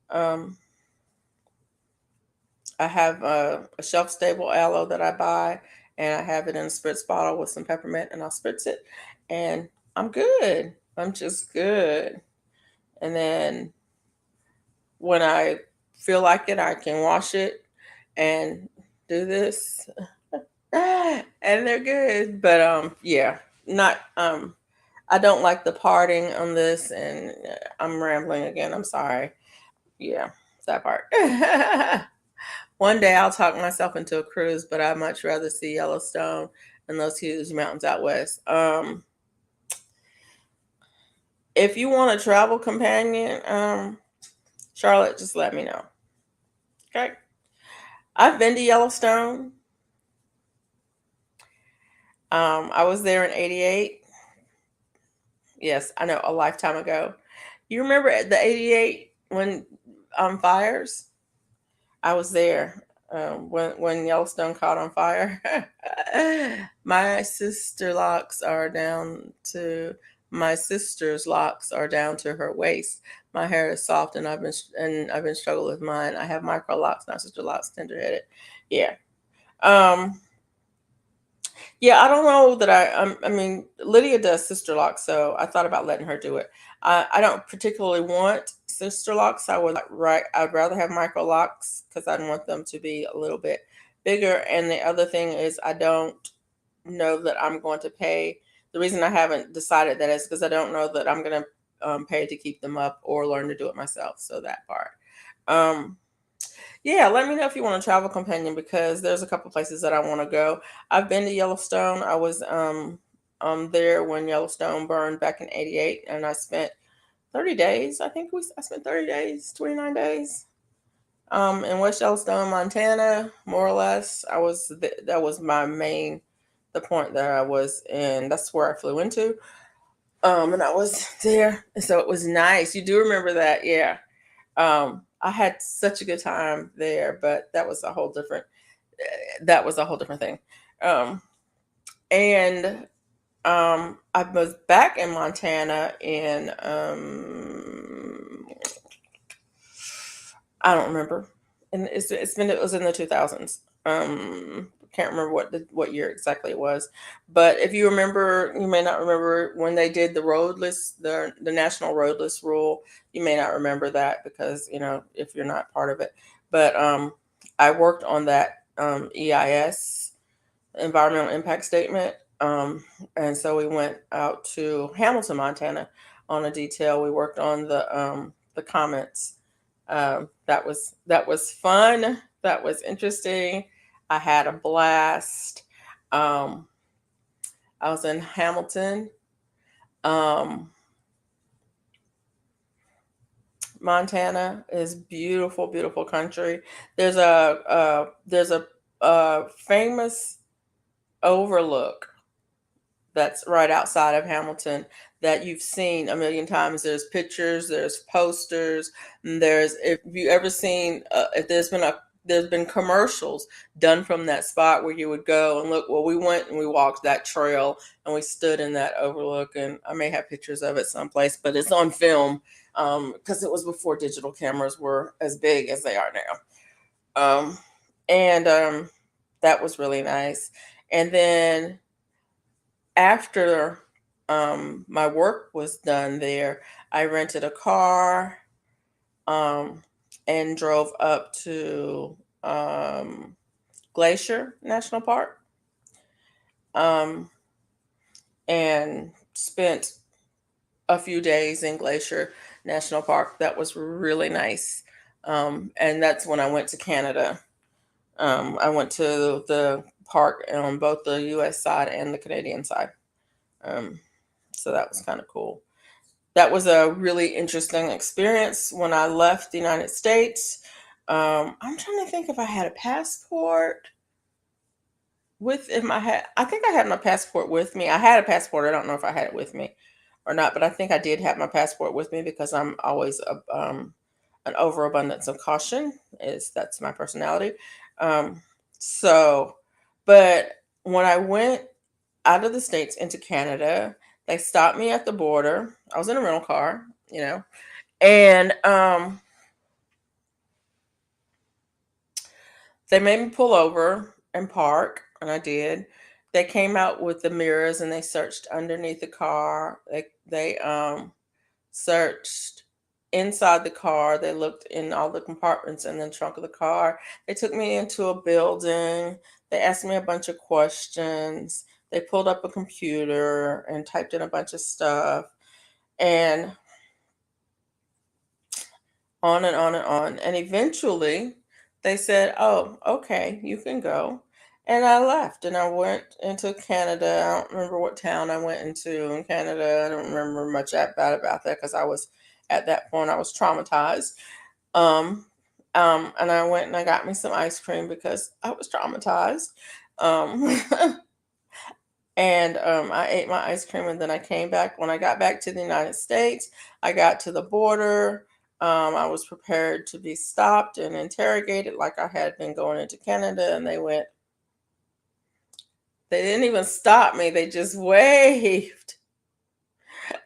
Um, I have a shelf stable aloe that I buy, and I have it in a spritz bottle with some peppermint, and I'll spritz it, and I'm good. I'm just good. And then when I feel like it, I can wash it and do this, and they're good. But yeah, not I don't like the parting on this, and I'm rambling again. I'm sorry. Yeah, that part. One day I'll talk myself into a cruise, but I'd much rather see Yellowstone and those huge mountains out west. If you want a travel companion, Charlotte, just let me know. Okay. I've been to Yellowstone. I was there in '88. Yes, I know, a lifetime ago. You remember the '88 when fires? I was there when Yellowstone caught on fire. My sister locks are down to my sister's locks are down to her waist. My hair is soft, and I've been struggling with mine. I have micro locks, not sister locks, tender headed. Yeah. Um, yeah, I don't know that I mean, Lydia does sister locks, so I thought about letting her do it. I don't particularly want sister locks. I'd rather have micro locks because I want them to be a little bit bigger. And the other thing is, I don't know that I'm going to pay. The reason I haven't decided that is because I don't know that I'm going to pay to keep them up or learn to do it myself. So that part. Um, yeah, let me know if you want a travel companion because there's a couple places that I want to go. I've been to Yellowstone. I was there when Yellowstone burned back in '88, and I spent 30 days. I spent 30 days, 29 days in West Yellowstone, Montana, more or less. That was my main the point that I was in. That's where I flew into. And I was there, so it was nice. You do remember that, yeah. I had such a good time there, but that was a whole different thing. Um, and I was back in Montana in I don't remember, and it was in the 2000s. Can't remember what year exactly it was, but if you remember, you may not remember when they did the roadless the national roadless rule. You may not remember that because if you're not part of it. But I worked on that EIS environmental impact statement, and so we went out to Hamilton, Montana, on a detail. We worked on the comments. That was fun. That was interesting. I had a blast. Um, I was in Hamilton, um, Montana. Is beautiful, beautiful country. There's a famous overlook that's right outside of Hamilton that you've seen a million times. There's pictures, there's posters, and there's if you ever seen if there's been commercials done from that spot where you would go and look. Well, we went and we walked that trail and we stood in that overlook, and I may have pictures of it someplace, but it's on film because it was before digital cameras were as big as they are now. And that was really nice. And then after my work was done there, I rented a car um, and drove up to Glacier National Park um, and spent a few days in Glacier National Park. That was really nice. And that's when I went to Canada. I went to the park on both the US side and the Canadian side. Um, so that was kind of cool. That was a really interesting experience when I left the United States. I'm trying to think if I had a passport with if I had I think I had my passport with me. I had a passport. I don't know if I had it with me or not, but I think I did have my passport with me because I'm always an overabundance of caution. Is That's my personality. Um, so, but when I went out of the states into Canada, they stopped me at the border. I was in a rental car, and they made me pull over and park, and I did. They came out with the mirrors and they searched underneath the car. They searched inside the car. They looked in all the compartments in the trunk of the car. They took me into a building. They asked me a bunch of questions. They pulled up a computer and typed in a bunch of stuff. And on and on and on. And eventually they said, "Oh, okay, you can go." And I left and I went into Canada. I don't remember what town I went into in Canada. I don't remember much about that because I was at that point I was traumatized. Um, and I went and I got me some ice cream because I was traumatized. Um, and I ate my ice cream, and then I came back. When I got back to the United States, I got to the border. I was prepared to be stopped and interrogated like I had been going into Canada, and they didn't even stop me, they just waved.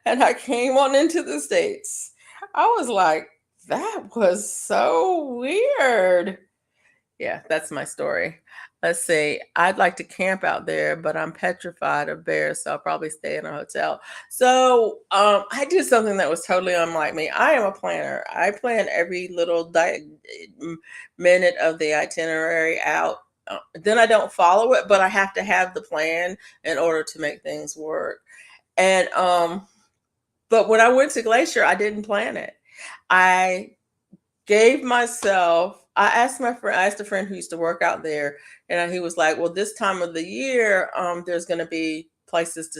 And I came on into the States. I was like, that was so weird. Yeah, that's my story. Let's see. I'd like to camp out there, but I'm petrified of bears, so I'll probably stay in a hotel. So I did something that was totally unlike me. I am a planner. I plan every little minute of the itinerary out. Then I don't follow it, but I have to have the plan in order to make things work. And but when I went to Glacier, I didn't plan it. I gave myself I asked my friend I asked a friend who used to work out there, and he was like, well, this time of the year there's going to be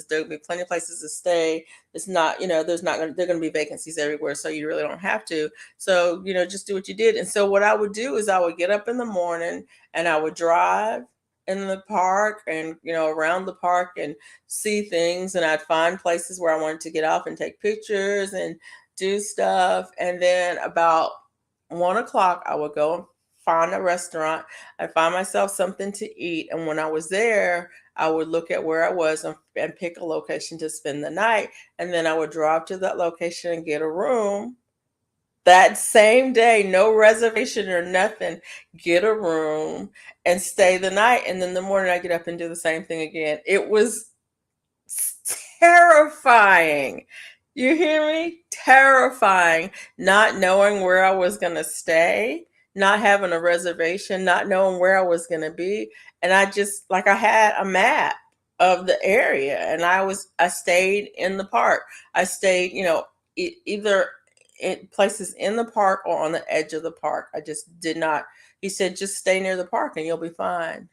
there'll be plenty of places to stay. It's not, there's not going to there're going to be vacancies everywhere, so you really don't have to. So, just do what you did. And so what I would do is I would get up in the morning and I would drive in the park and, around the park and see things, and I'd find places where I wanted to get off and take pictures and do stuff. And then about 1 o'clock, I would go and find a restaurant. I find myself something to eat. And when I was there, I would look at where I was and pick a location to spend the night. And then I would drive to that location and get a room that same day, no reservation or nothing, get a room and stay the night. And then the morning I get up and do the same thing again. It was terrifying. You hear me? Terrifying. Not knowing where I was going to stay, not having a reservation, not knowing where I was going to be. And I just, like, I had a map of the area, and I stayed in the park. I stayed, either in places in the park or on the edge of the park. I just did not. He said, just stay near the park and you'll be fine.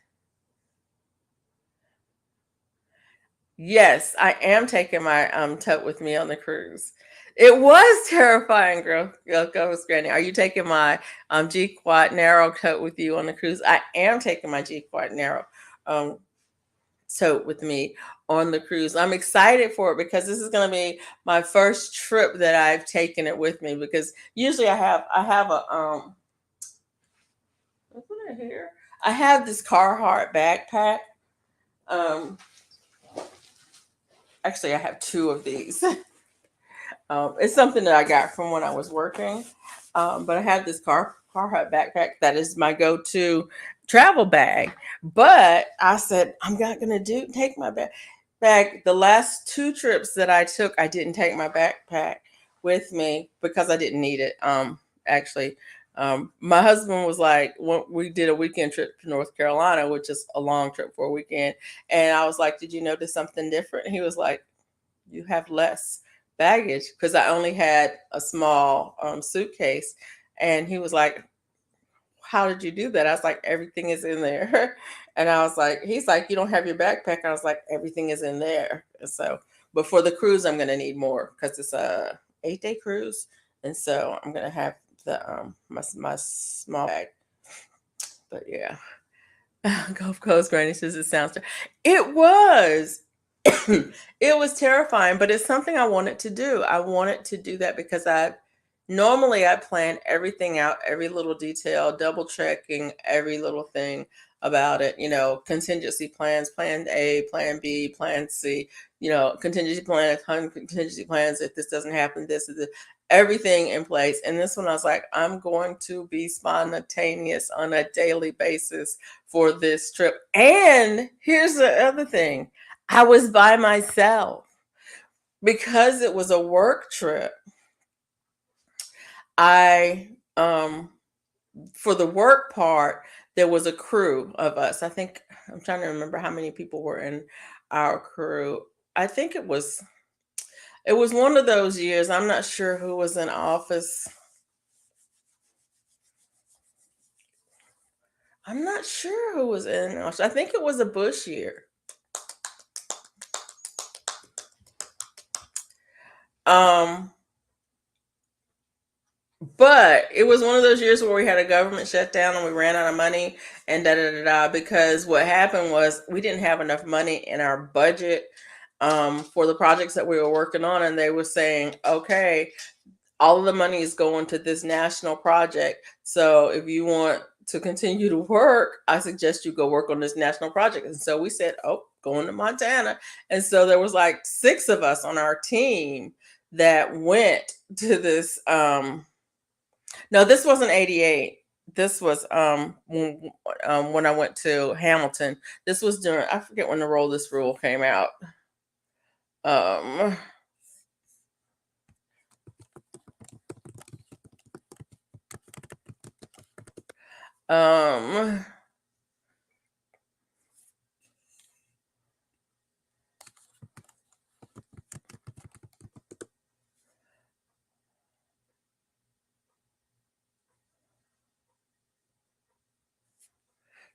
Yes, I am taking my tote with me on the cruise. It was terrifying, girl, Ghost Granny. Are you taking my G Quad Narrow tote with you on the cruise? I am taking my G Quad Narrow um, tote with me on the cruise. I'm excited for it because this is going to be my first trip that I've taken it with me. Because usually I have a isn't it here? I have this Carhartt backpack. Um, Actually, I have two of these. It's something that I got from when I was working. But I have this Carhartt backpack that is my go-to travel bag. But I said I'm not gonna do take my bag. The last two trips that I took, I didn't take my backpack with me because I didn't need it. Actually, my husband was like, we did a weekend trip to North Carolina, which is a long trip for a weekend, and I was like, "Did you notice something different?" He was like, "You have less baggage," because I only had a small suitcase. And he was like, "How did you do that?" I was like, "Everything is in there." And I was like, he's like, "You don't have your backpack." I was like, "Everything is in there." And so, but for the cruise, I'm going to need more because it's a 8-day cruise. And so I'm going to have my small bag. But yeah. Gulf Coast Granny says it sounds. It was. It was terrifying, but it's something I wanted to do. I wanted to do that because I plan everything out, every little detail, double checking every little thing about it. Contingency plans, plan A, plan B, plan C. Contingency plans. If this doesn't happen, this is everything in place. And this one, I was like, I'm going to be spontaneous on a daily basis for this trip. And here's the other thing. I was by myself because it was a work trip. I For the work part, there was a crew of us. I think I'm trying to remember how many people were in our crew. I think it was one of those years. I'm not sure who was in office. I'm not sure who was in office. I think it was a Bush year. Um But it was one of those years where we had a government shutdown and we ran out of money and da da da da. Because what happened was we didn't have enough money in our budget for the projects that we were working on, and they were saying, okay, all of the money is going to this national project. So if you want to continue to work, I suggest you go work on this national project. And so we said, oh, going to Montana. And so there was like 6 of us on our team that went to this. No, this wasn't 88. This was when I went to Hamilton. This was during, I forget when the Roll This Rule came out. Um um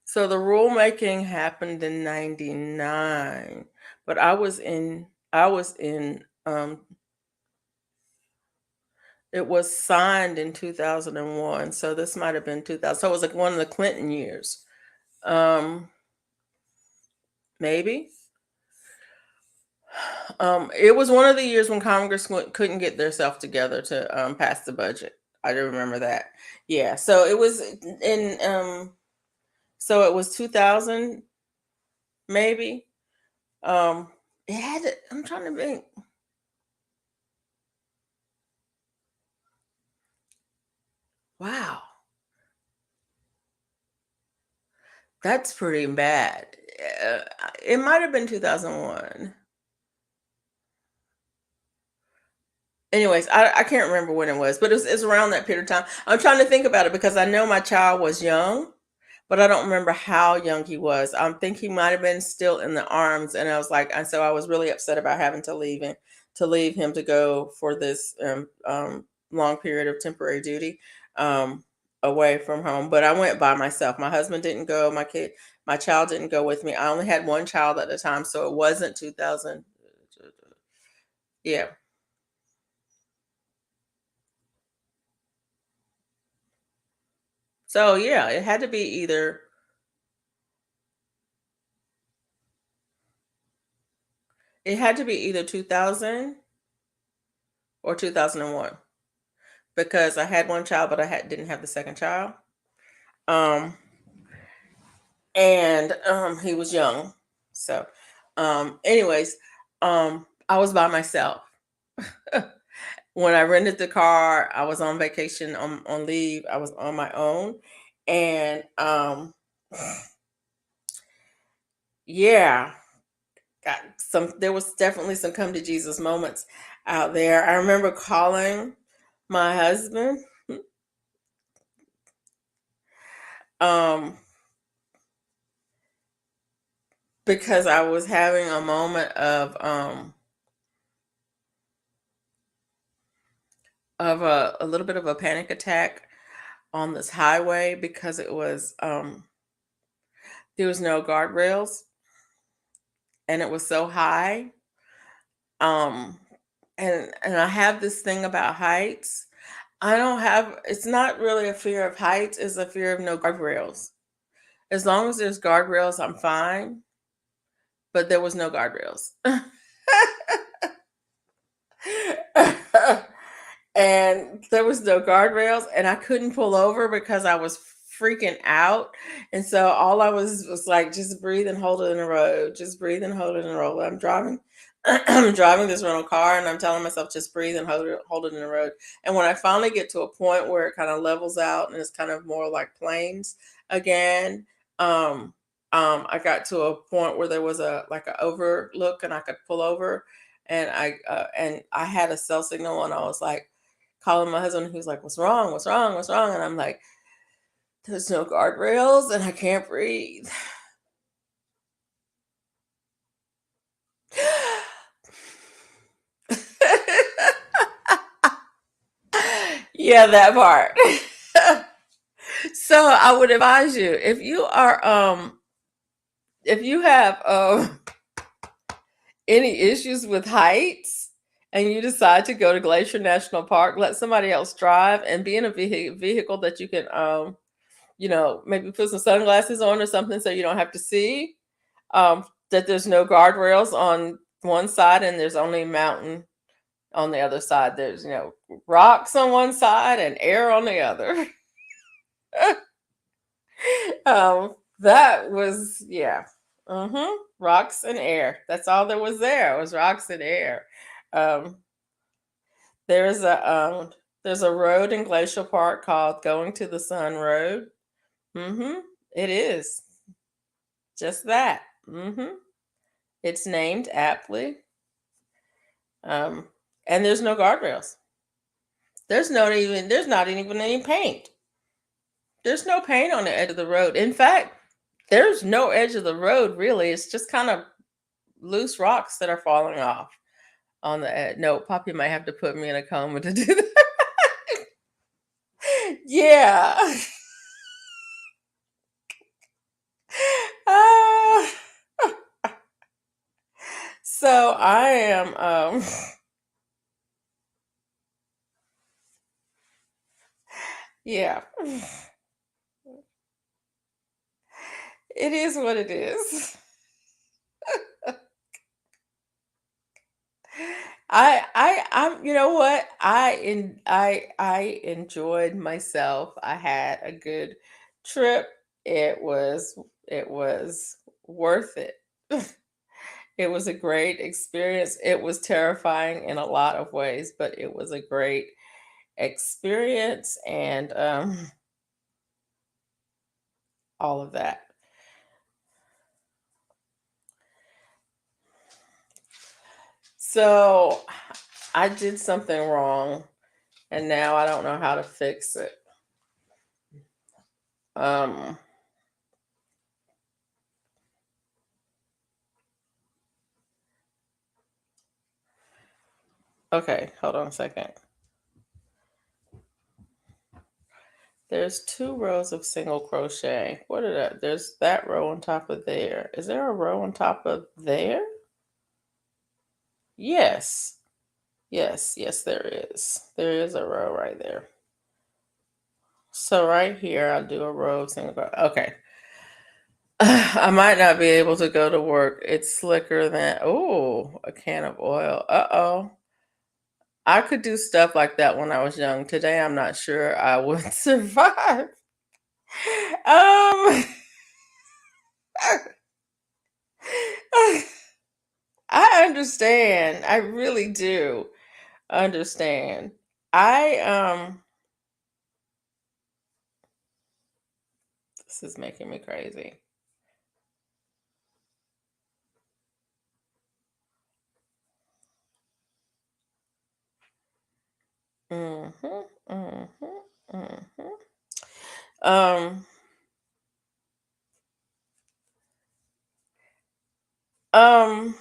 so the rulemaking happened in 99, but I was in it was signed in 2001. So this might have been 2000. So it was like one of the Clinton years. Um Maybe. It was one of the years when Congress couldn't get their self together to pass the budget. I do remember that. Yeah, so it was in so it was 2000 maybe. Um I'm trying to think. Wow, that's pretty bad. Uh, it might have been 2001. Anyways, I can't remember when it was, but it's around that period of time. I'm trying to think about it because I know my child was young, but I don't remember how young he was. I think he might have been still in the arms, and I was like, and so I was really upset about having to leave him to go for this long period of temporary duty away from home. But I went by myself. My husband didn't go. My child didn't go with me. I only had one child at the time, so it wasn't 2000. Yeah. So yeah, it had to be either 2000 or 2001 because I had one child, but didn't have the second child. Um, and he was young. So, anyways, I was by myself. when I rented the car, I was on vacation on leave. I was on my own. And yeah, got some there was definitely some come to Jesus moments out there. I remember calling my husband um because I was having a moment of a little bit of a panic attack on this highway because it was there was no guardrails and it was so high. Um and I have this thing about heights. I don't have it's not really a fear of heights, it's a fear of no guardrails. As long as there's guardrails, I'm fine, but there was no guardrails. And there was no guardrails and I couldn't pull over because I was freaking out. And so all I was like, just breathe and hold it in the road. Just breathe and hold it in the road. I'm driving. I'm driving this rental car and I'm telling myself just breathe and hold it in the road. And when I finally get to a point where it kind of levels out and it's kind of more like plains again, um, I got to a point where there was a like an overlook and I could pull over, and I had a cell signal and I was like calling my husband. He was like, "What's wrong? What's wrong? What's wrong?" And I'm like, "There's no guardrails and I can't breathe." Yeah, that part. So I would advise you if you have any issues with heights and you decide to go to Glacier National Park, let somebody else drive and be in a vehicle that you can maybe put some sunglasses on or something so you don't have to see. That there's no guardrails on one side and there's only mountain on the other side. There's rocks on one side and air on the other. That was yeah. Rocks and air. That's all there was there. It was rocks and air. Um, there's a road in Glacial Park called Going to the Sun Road. It is just that. It's named aptly. Um, and there's no guardrails. There's not even any paint. There's no paint on the edge of the road. In fact, there's no edge of the road really. It's just kind of loose rocks that are falling off on the edge. No, Poppy might have to put me in a coma to do that. Yeah. Ah. So I am yeah. It is what it is. I'm you know what? I enjoyed myself. I had a good trip. It was worth it. It was a great experience. It was terrifying in a lot of ways, but it was a great experience and all of that. So I did something wrong and now I don't know how to fix it. Um okay, hold on a second. There's two rows of single crochet. What are that? There's that row on top of there. Is there a row on top of there? Yes. Yes, there is. There is a row right there. So right here, I'll do a row of single crochet. Okay. I might not be able to go to work. It's slicker than, oh, a can of oil. Uh-oh. I could do stuff like that when I was young. Today, I'm not sure I would survive. Um, I understand. I really do. understand. I this is making me crazy. Mhm, mhm, mhm. Um, um,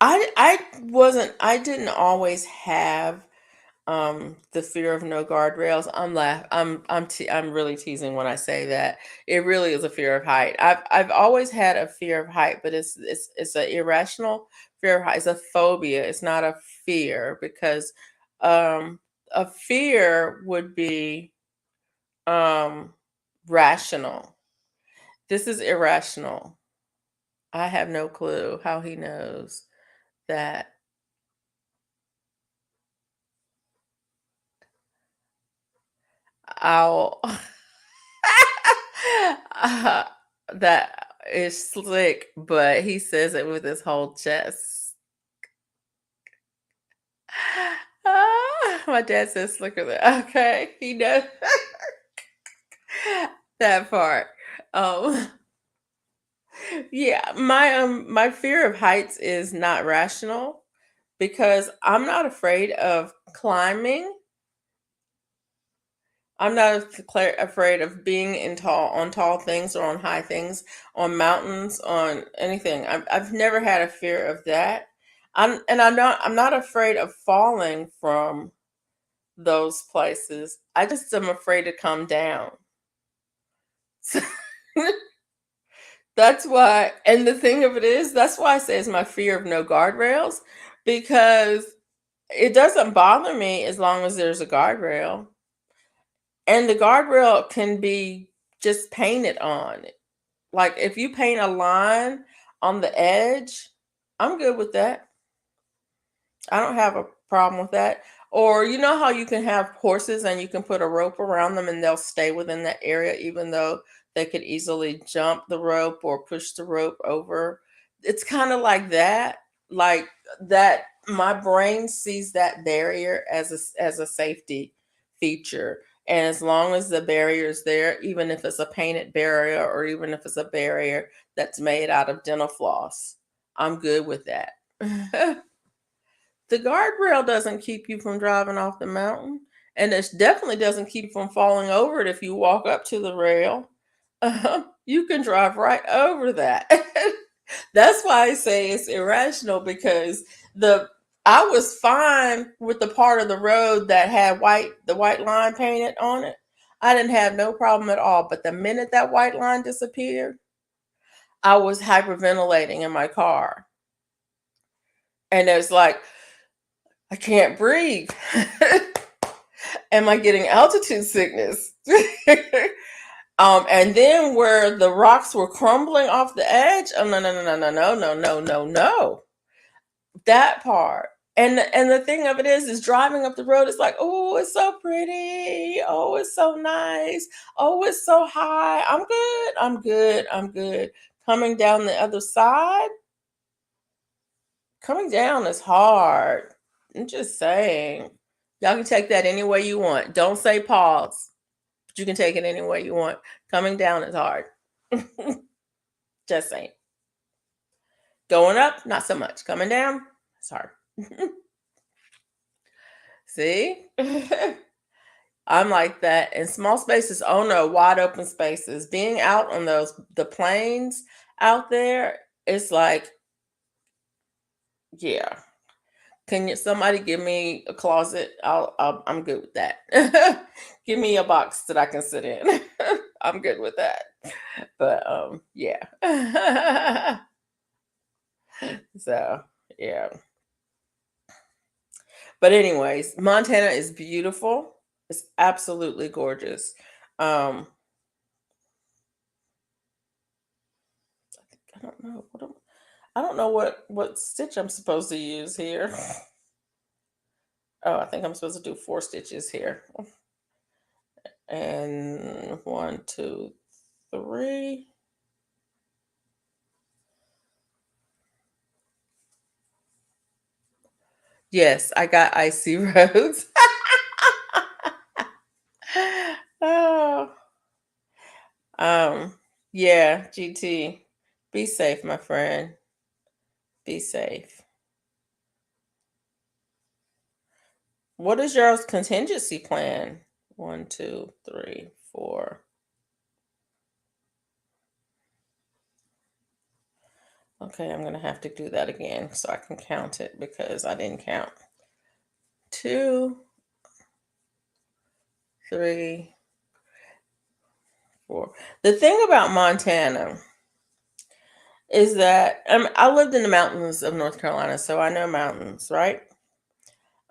I didn't always have the fear of no guardrails. I'm really teasing when I say that. It really is a fear of height. I've always had a fear of height, but it's an irrational fear of height. It's a phobia. It's not a fear because um a fear would be um rational. This is irrational. I have no clue how he knows that. I'll uh, that is slick, but he says it with his whole chest. My dad says slicker than okay. He knows that part. Um, yeah, my fear of heights is not rational because I'm not afraid of climbing. I'm not afraid of being in tall on tall things or on high things, on mountains, on anything. I've never had a fear of that. I'm not afraid of falling from those places. I just am afraid to come down. That's why, and the thing of it is, that's why I say it's my fear of no guardrails because it doesn't bother me as long as there's a guardrail. And the guardrail can be just painted on. Like if you paint a line on the edge, I'm good with that. I don't have a problem with that. Or you know how you can have horses and you can put a rope around them and they'll stay within that area even though they could easily jump the rope or push the rope over. It's kind of like that. Like that my brain sees that barrier as a safety feature. And as long as the barrier is there, even if it's a painted barrier or even if it's a barrier that's made out of dental floss, I'm good with that. The guardrail doesn't keep you from driving off the mountain, and it definitely doesn't keep you from falling over it if you walk up to the rail. You can drive right over that. That's why I say it's irrational because the I was fine with the part of the road that had the white line painted on it. I didn't have no problem at all. But the minute that white line disappeared, I was hyperventilating in my car. And it's like, I can't breathe. Am I getting altitude sickness? And then where the rocks were crumbling off the edge, oh no, no, no, no, no, no, no, no, no, no. That part. And the thing of it is driving up the road, it's like, oh, it's so pretty. Oh, it's so nice. Oh, it's so high. I'm good. I'm good. I'm good. Coming down the other side, coming down is hard. I'm just saying. Y'all can take that any way you want. Don't say pause, but you can take it any way you want. Coming down is hard. Just saying. Going up, not so much. Coming down, it's hard. See? I'm like that in small spaces. Oh no, wide open spaces. Being out on the plains out there, it's like, yeah. Can you somebody give me a closet? I'm good with that. Give me a box that I can sit in. I'm good with that. But yeah. So yeah. But anyways, Montana is beautiful. It's absolutely gorgeous. Um, I don't know I don't know what stitch I'm supposed to use here. Oh, I think I'm supposed to do 4 stitches here. And 1, 2, 3. Yes, I got icy roads. Oh, um, yeah, GT. Be safe, my friend. Be safe. What is your contingency plan? One, two, three, four. Okay, I'm gonna have to do that again so I can count it because I didn't count. Two, three, four. The thing about Montana is that I lived in the mountains of North Carolina, so I know mountains, right?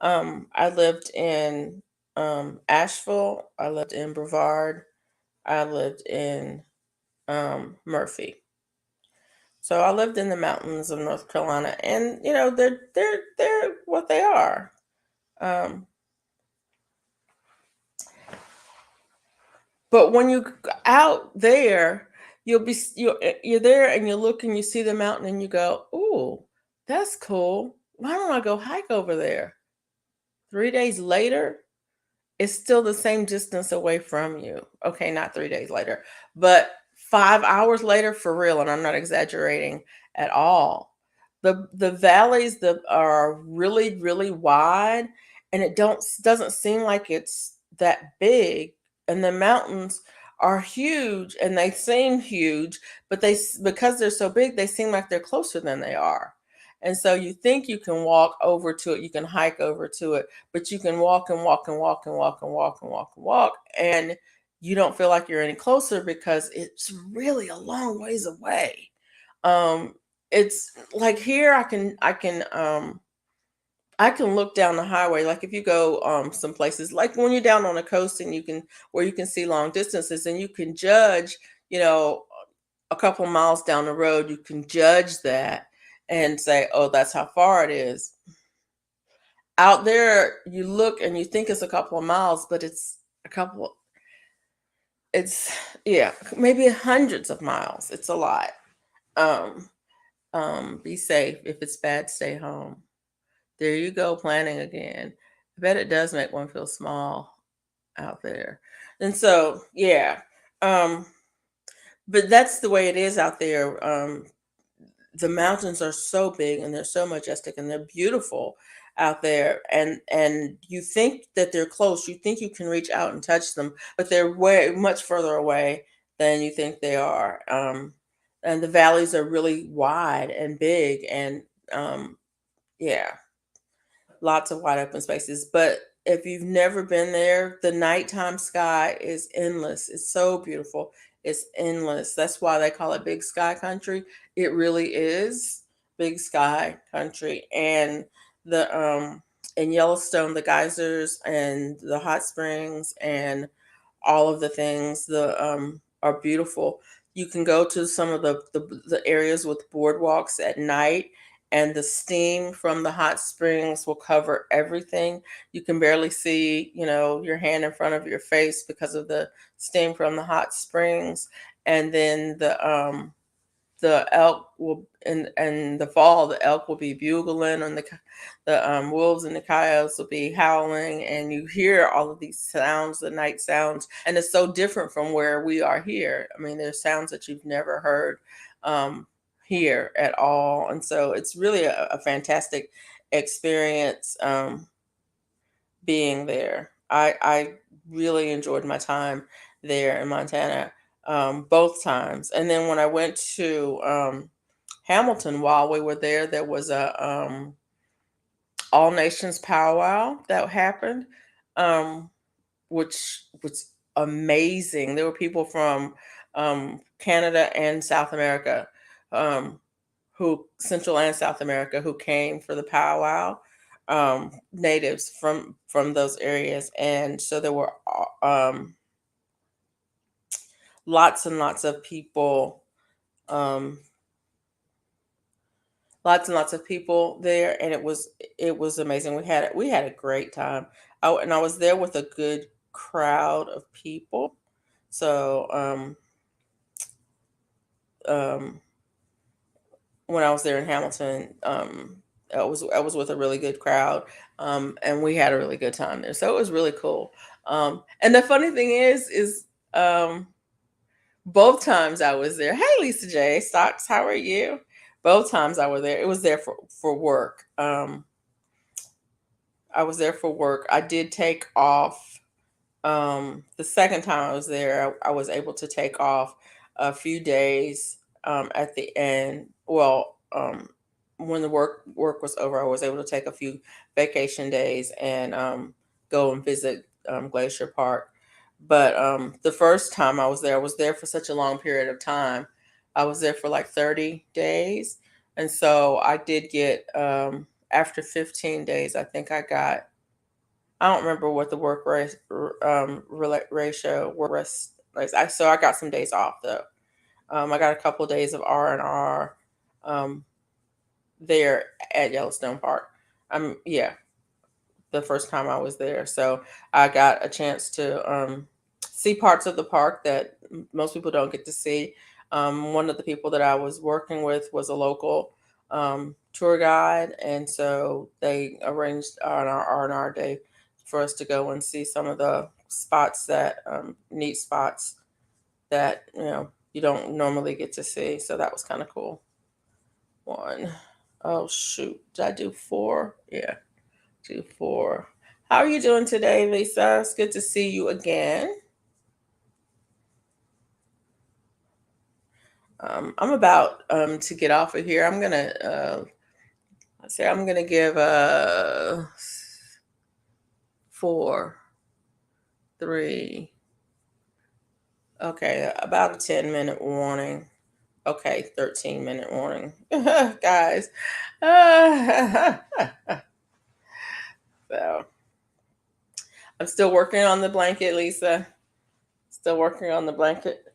I lived in Asheville, I lived in Brevard, I lived in Murphy. So I lived in the mountains of North Carolina, and they're what they are. Um, but when you out there, you're there and you look and you see the mountain and you go, "Ooh, that's cool. Why don't I go hike over there?" 3 days later, it's still the same distance away from you. Okay, not 3 days later, but 5 hours later, for real, and I'm not exaggerating at all. The valleys that are really, really wide, and it doesn't seem like it's that big. And the mountains are huge and they seem huge, but because they're so big, they seem like they're closer than they are. And so you think you can walk over to it, you can hike over to it, but you can walk and walk and walk and walk and walk and walk and walk, and you don't feel like you're any closer because it's really a long ways away. Um, it's like here I can look down the highway. Like if you go some places, like when you're down on the coast and you can where you can see long distances and you can judge, you know, a couple miles down the road, you can judge that and say, oh, that's how far it is. Out there, you look and you think it's a couple of miles, but a couple, it's, yeah, maybe hundreds of miles. It's a lot. Um, be safe. If it's bad, stay home. There you go, planning again. I bet it does make one feel small out there. And so, yeah. Um, but that's the way it is out there. The mountains are so big and they're so majestic and they're beautiful out there, and you think that they're close, you think you can reach out and touch them, but they're way much further away than you think they are. And the valleys are really wide and big, and yeah, lots of wide open spaces. But if you've never been there, the nighttime sky is endless. It's so beautiful. It's endless. That's why they call it Big Sky Country. It really is Big Sky Country. And the in Yellowstone, the geysers and the hot springs and all of the things the are beautiful. You can go to some of the areas with boardwalks at night, and the steam from the hot springs will cover everything. You can barely see, your hand in front of your face because of the steam from the hot springs. And then the elk will in the fall, the elk will be bugling, and the wolves and the coyotes will be howling, and you hear all of these sounds, the night sounds, and it's so different from where we are here. I mean, there's sounds that you've never heard um, here at all, and so it's really a fantastic experience being there. I really enjoyed my time there in Montana, both times. And then when I went to Hamilton, while we were there, there was a all nations powwow that happened, um, which was amazing. There were people from Canada and South America, um, who Central and South America, who came for the powwow. Natives from those areas, and so there were lots and lots of people, um, lots and lots of people there, and it was amazing. We had a great time. And I was there with a good crowd of people. So um, when I was there in Hamilton, I was with a really good crowd, and we had a really good time there. So it was really cool. And the funny thing is um, both times I was there. Hey, Lisa J. Stocks, how are you? Both times I were there. It was there for work. I was there for work. I did take off. The second time I was there, I was able to take off a few days at the end. Well, when the work was over, I was able to take a few vacation days and go and visit Glacier Park. But the first time I was there for such a long period of time. I was there for like 30 days. And so I did get, after 15 days, I think I don't remember what the work race, ratio work rest. So I got some days off though. I got a couple of days of R&R there at Yellowstone Park. Yeah, the first time I was there, so I got a chance to see parts of the park that most people don't get to see. One of the people that I was working with was a local tour guide, and so they arranged on our R&R day for us to go and see some of the spots that neat spots that you don't normally get to see. So that was kind of cool. One. Oh shoot, did I do four? Yeah, do four. How are you doing today, Lisa? It's good to see you again. I'm about to get off of here. I'm gonna let's say I'm gonna give four, three. Okay, about a 10-minute warning. Okay, 13-minute warning, guys. So I'm still working on the blanket, Lisa. Still working on the blanket.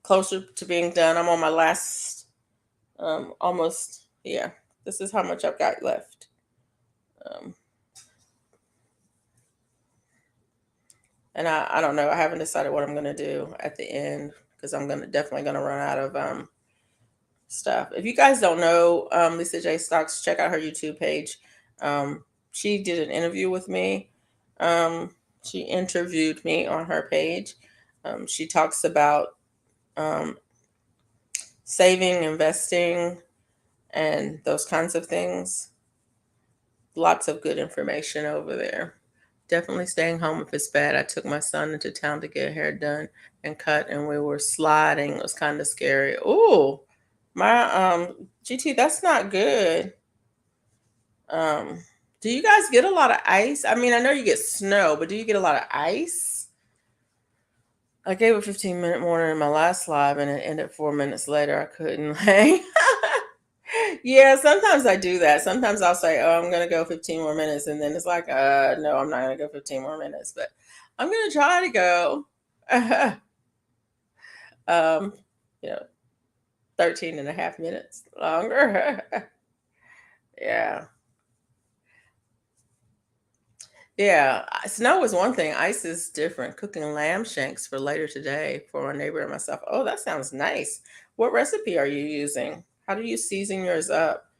Closer to being done. I'm on my last, almost. Yeah, this is how much I've got left. Um, and I don't know. I haven't decided what I'm gonna do at the end because I'm gonna definitely gonna run out of stuff. If you guys don't know Lisa J Stocks, check out her YouTube page. She did an interview with me. She interviewed me on her page. She talks about um, saving, investing, and those kinds of things. Lots of good information over there. Definitely staying home if it's bad. I took my son into town to get hair done and cut, and we were sliding. It was kind of scary. Ooh, my GT, that's not good. Um, do you guys get a lot of ice? I mean, I know you get snow, but do you get a lot of ice? I gave a 15-minute warning in my last live, and it ended 4 minutes later. I couldn't hang. Yeah, sometimes I do that. Sometimes I'll say, "Oh, I'm gonna go 15 more minutes," and then it's like, no, I'm not gonna go 15 more minutes, but I'm gonna try to go." um, you know, 13 and a half minutes longer. Yeah. Yeah. Snow is one thing. Ice is different. Cooking lamb shanks for later today for my neighbor and myself. Oh, that sounds nice. What recipe are you using? How do you season yours up?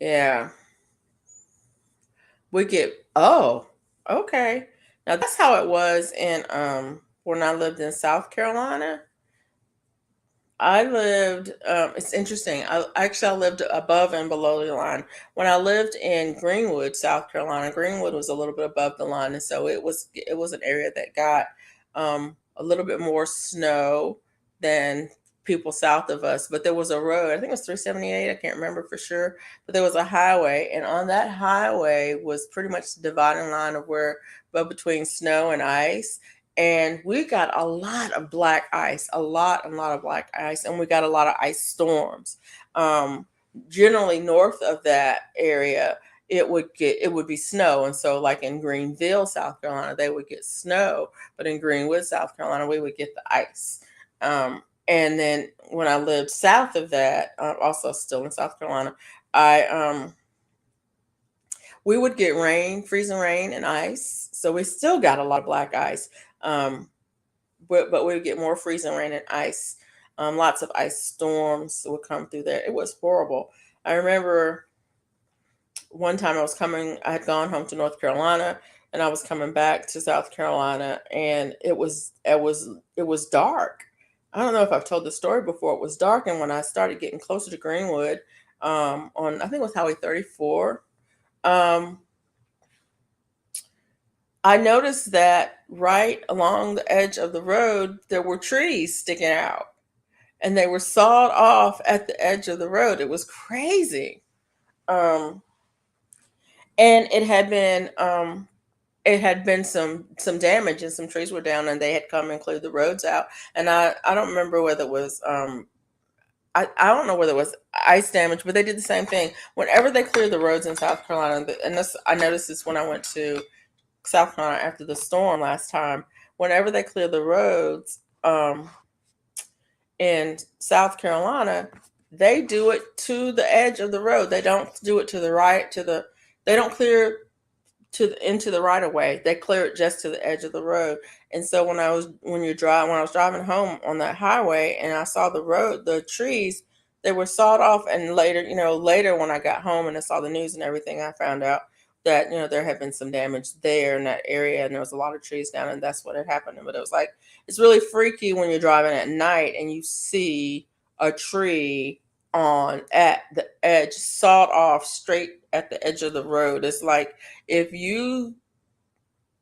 Yeah. We get, oh, okay. Now that's how it was in when I lived in South Carolina. I lived, it's interesting. I lived above and below the line. When I lived in Greenwood, South Carolina, Greenwood was a little bit above the line. And so it was an area that got a little bit more snow than people south of us. But there was a road, I think it was 378, I can't remember for sure. But there was a highway, and on that highway was pretty much the dividing line of where, but between snow and ice, and we got a lot of black ice, a lot of black ice, and we got a lot of ice storms. Um, Generally, north of that area, it would be snow, and so like in Greenville, South Carolina, they would get snow, but in Greenwood, South Carolina, we would get the ice. And then when I lived south of that, also still in South Carolina, I we would get rain, freezing rain, and ice. So we still got a lot of black ice. Um, but we would get more freezing rain and ice. Lots of ice storms would come through there. It was horrible. I remember one time I had gone home to North Carolina and I was coming back to South Carolina, and it was dark. I don't know if I've told the story before. It was dark, and when I started getting closer to Greenwood, on I think it was Highway 34, um, I noticed that right along the edge of the road there were trees sticking out, and they were sawed off at the edge of the road. It was crazy. Um, and it had been some damage, and some trees were down, and they had come and cleared the roads out. And I don't remember whether it was I don't know whether it was ice damage, but they did the same thing. Whenever they cleared the roads in South Carolina, and this I noticed this when I went to South Carolina after the storm last time. Whenever they clear the roads in South Carolina, they do it to the edge of the road. They don't do it to the right, they don't clear into the right of way. They clear it just to the edge of the road. And so when I was driving home on that highway and I saw the trees, they were sawed off. And later when I got home and I saw the news and everything, I found out that there had been some damage there in that area, and there was a lot of trees down, and that's what had happened. But it was like, it's really freaky when you're driving at night and you see a tree on at the edge, sawed off straight at the edge of the road. It's like if you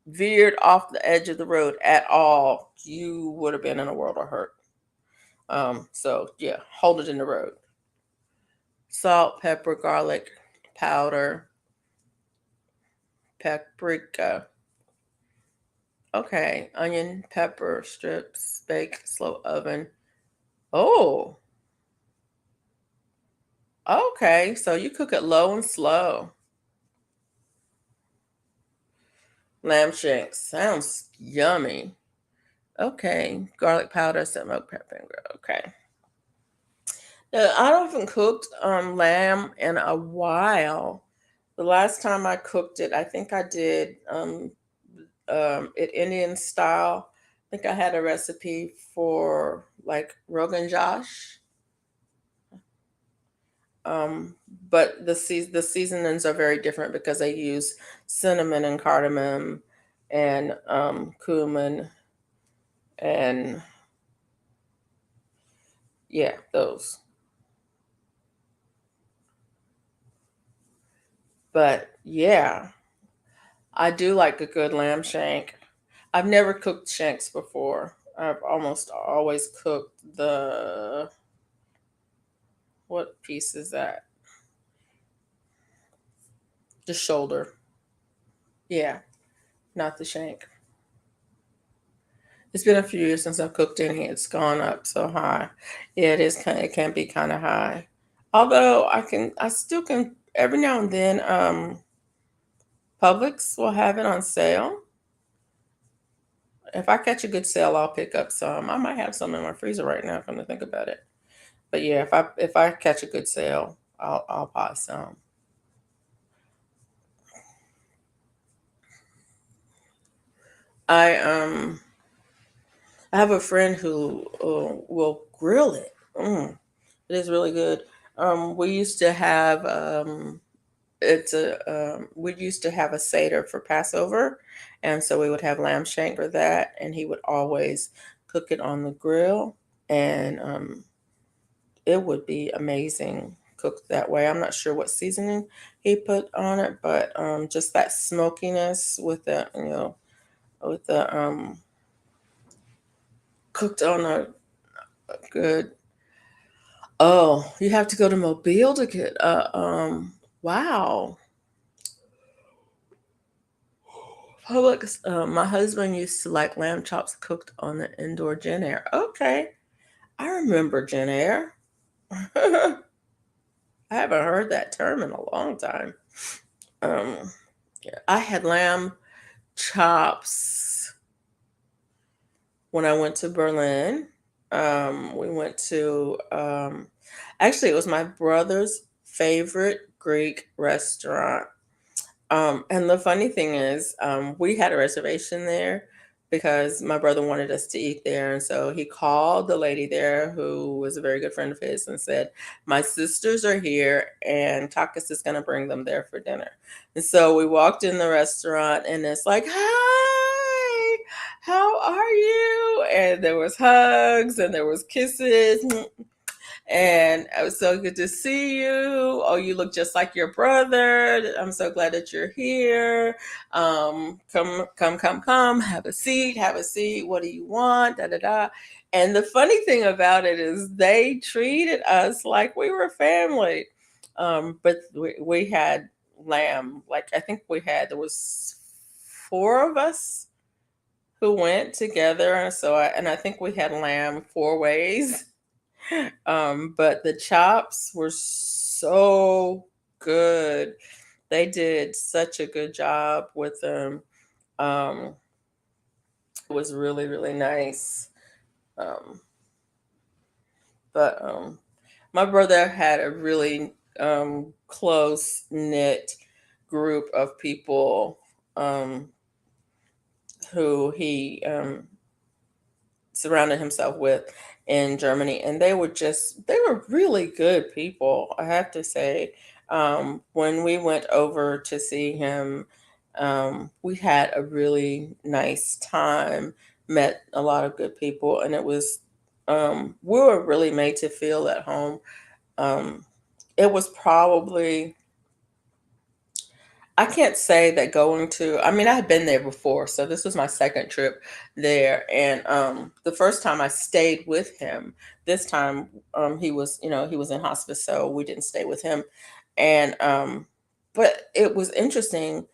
veered off the edge of the road at all, you would have been in a world of hurt. So yeah, hold it in the road. Salt, pepper, garlic powder, paprika. Okay, onion, pepper strips, bake, slow oven. Oh, okay. So you cook it low and slow. Lamb shanks sounds yummy. Okay, garlic powder, smoked pepper. Okay. I haven't cooked lamb in a while. The last time I cooked it, I think I did it Indian style. I think I had a recipe for like Rogan Josh. Um, but the seasonings are very different because they use cinnamon and cardamom and cumin, and yeah, those. But yeah, I do like a good lamb shank. I've never cooked shanks before. I've almost always cooked what piece is that? The shoulder. Yeah, not the shank. It's been a few years since I've cooked any. It's gone up so high. Yeah, it is. It can be kind of high. Although I still can every now and then. Publix will have it on sale. If I catch a good sale, I'll pick up some. I might have some in my freezer right now. Come to think about it. But yeah, if I catch a good sale, I'll buy some. I I have a friend who will grill it. It is really good. We used to have we used to have a seder for Passover, and so we would have lamb shank for that, and he would always cook it on the grill, and it would be amazing cooked that way. I'm not sure what seasoning he put on it, but just that smokiness with the cooked on a good. Oh, you have to go to Mobile to get. Wow. Publix. My husband used to like lamb chops cooked on the indoor Jen Air. Okay, I remember Jen Air. I haven't heard that term in a long time. Um, yeah, I had lamb chops when I went to Berlin. We went to actually it was my brother's favorite Greek restaurant. And the funny thing is, we had a reservation there because my brother wanted us to eat there. And so he called the lady there who was a very good friend of his and said, "My sisters are here and Takis is going to bring them there for dinner." And so we walked in the restaurant and it's like, "Hi, how are you?" And there was hugs and there was kisses. And it was so good to see you. Oh, you look just like your brother. I'm so glad that you're here. Come. Have a seat. Have a seat. What do you want? Da da da. And the funny thing about it is they treated us like we were family. But we had lamb. Like I think there was four of us who went together, and I think we had lamb four ways. But the chops were so good. They did such a good job with them. Um, it was really, really nice. Um, but my brother had a really close knit group of people um, who he surrounded himself with in Germany, and they were really good people, I have to say. When we went over to see him, we had a really nice time, met a lot of good people, and we were really made to feel at home. Um, it was probably I can't say that I mean, I had been there before, so this was my second trip there. And the first time I stayed with him, this time he was in hospice, so we didn't stay with him. And but it was interesting.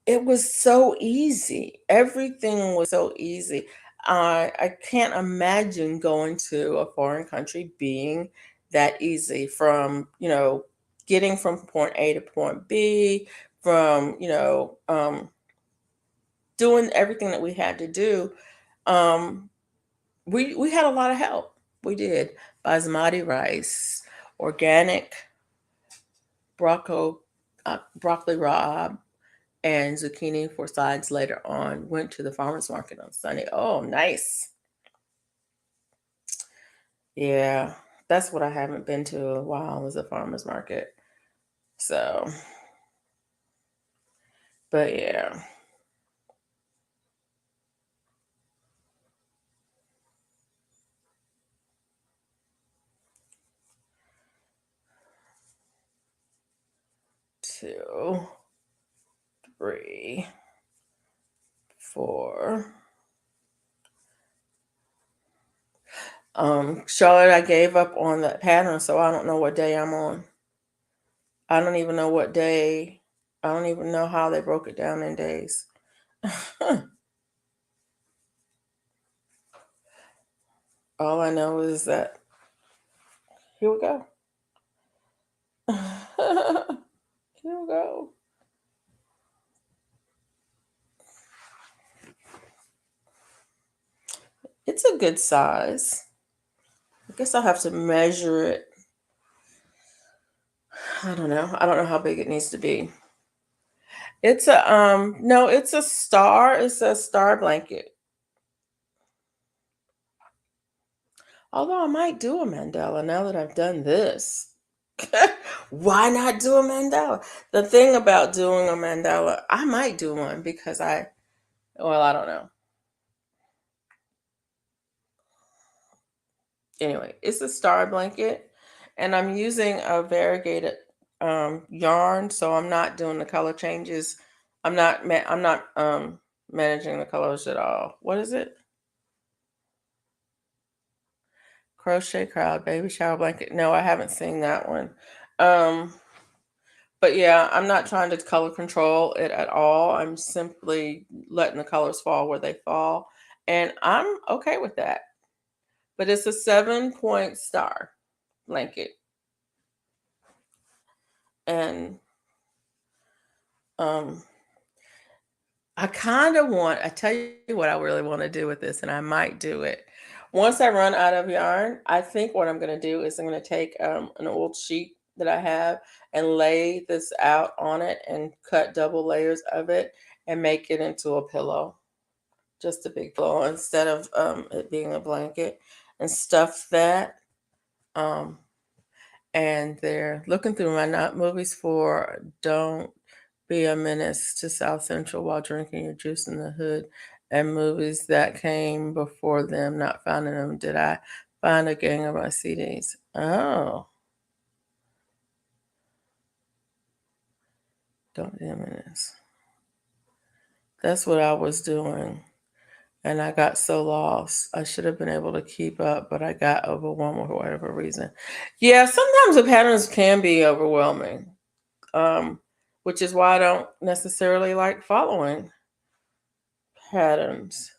It was so easy. Everything was so easy. I can't imagine going to a foreign country being that easy from, getting from point A to point B, from, doing everything that we had to do. Um, we had a lot of help. We did basmati rice, organic broccoli rabe, and zucchini for sides later on. Went to the farmer's market on Sunday. Oh, nice. Yeah, that's what I haven't been to a while is a farmer's market. So, but yeah, two, three, four. Charlotte, I gave up on that pattern, so I don't know what day I'm on. I don't even know what day. I don't even know how they broke it down in days. All I know is that here we go. Here we go. It's a good size. I guess I'll have to measure it. I don't know. I don't know how big it needs to be. It's a no, it's a star. It's a star blanket. Although I might do a mandala now that I've done this. Why not do a mandala? The thing about doing a mandala, I might do one because I don't know. Anyway, it's a star blanket, and I'm using a variegated yarn, so I'm not doing the color changes. I'm not managing the colors at all. What is it? Crochet Crowd Baby Shower Blanket. No, I haven't seen that one. Um, but yeah, I'm not trying to color control it at all. I'm simply letting the colors fall where they fall, and I'm okay with that. But it's a 7 point star blanket, and um, I tell you what I really want to do with this, and I might do it. Once I run out of yarn, I think what I'm going to do is I'm going to take an old sheet that I have and lay this out on it and cut double layers of it and make it into a pillow. just a big pillow instead of it being a blanket, and stuff that. Um, and they're looking through my not movies for Don't Be a Menace to South Central While Drinking Your Juice in the Hood, and movies that came before them, not finding them. Did I find a gang of my CDs? Oh, Don't Be a Menace. That's what I was doing. And I got so lost. I should have been able to keep up, but I got overwhelmed for whatever reason. Yeah, sometimes the patterns can be overwhelming, um, which is why I don't necessarily like following patterns,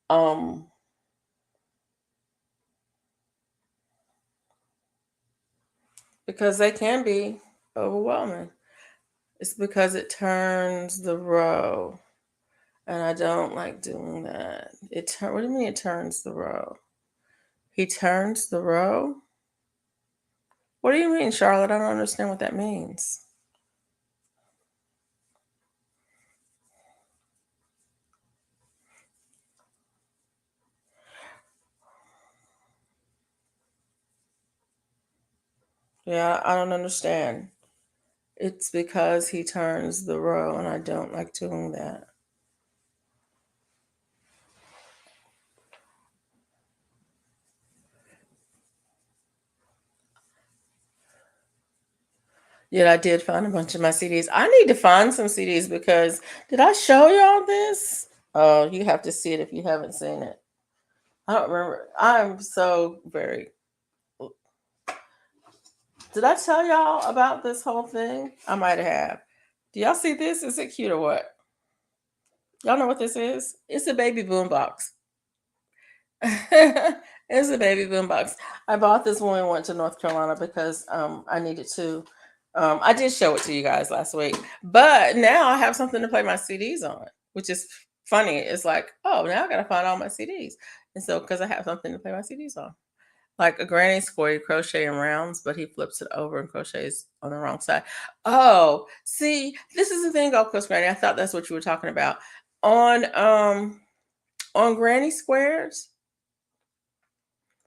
um, because they can be overwhelming. It's because it turns the row, and I don't like doing that. What do you mean it turns the row? He turns the row? What do you mean, Charlotte? I don't understand what that means. Yeah, I don't understand. It's because he turns the row, and I don't like doing that. Yet I did find a bunch of my CDs. I need to find some CDs because did I show y'all this? Oh, you have to see it if you haven't seen it. I don't remember. I'm so very. Did I tell y'all about this whole thing? I might have. Do y'all see this? Is it cute or what? Y'all know what this is? It's a baby boom box. It's a baby boom box. I bought this when we went to North Carolina because I needed to. I did show it to you guys last week, but now I have something to play my CDs on, which is funny. It's like, oh, now I got to find all my CDs, and so because I have something to play my CDs on, like a granny square, you crochet in rounds, but he flips it over and crochets on the wrong side. Oh, see, this is the thing, Gold Coast Granny. I thought that's what you were talking about on granny squares.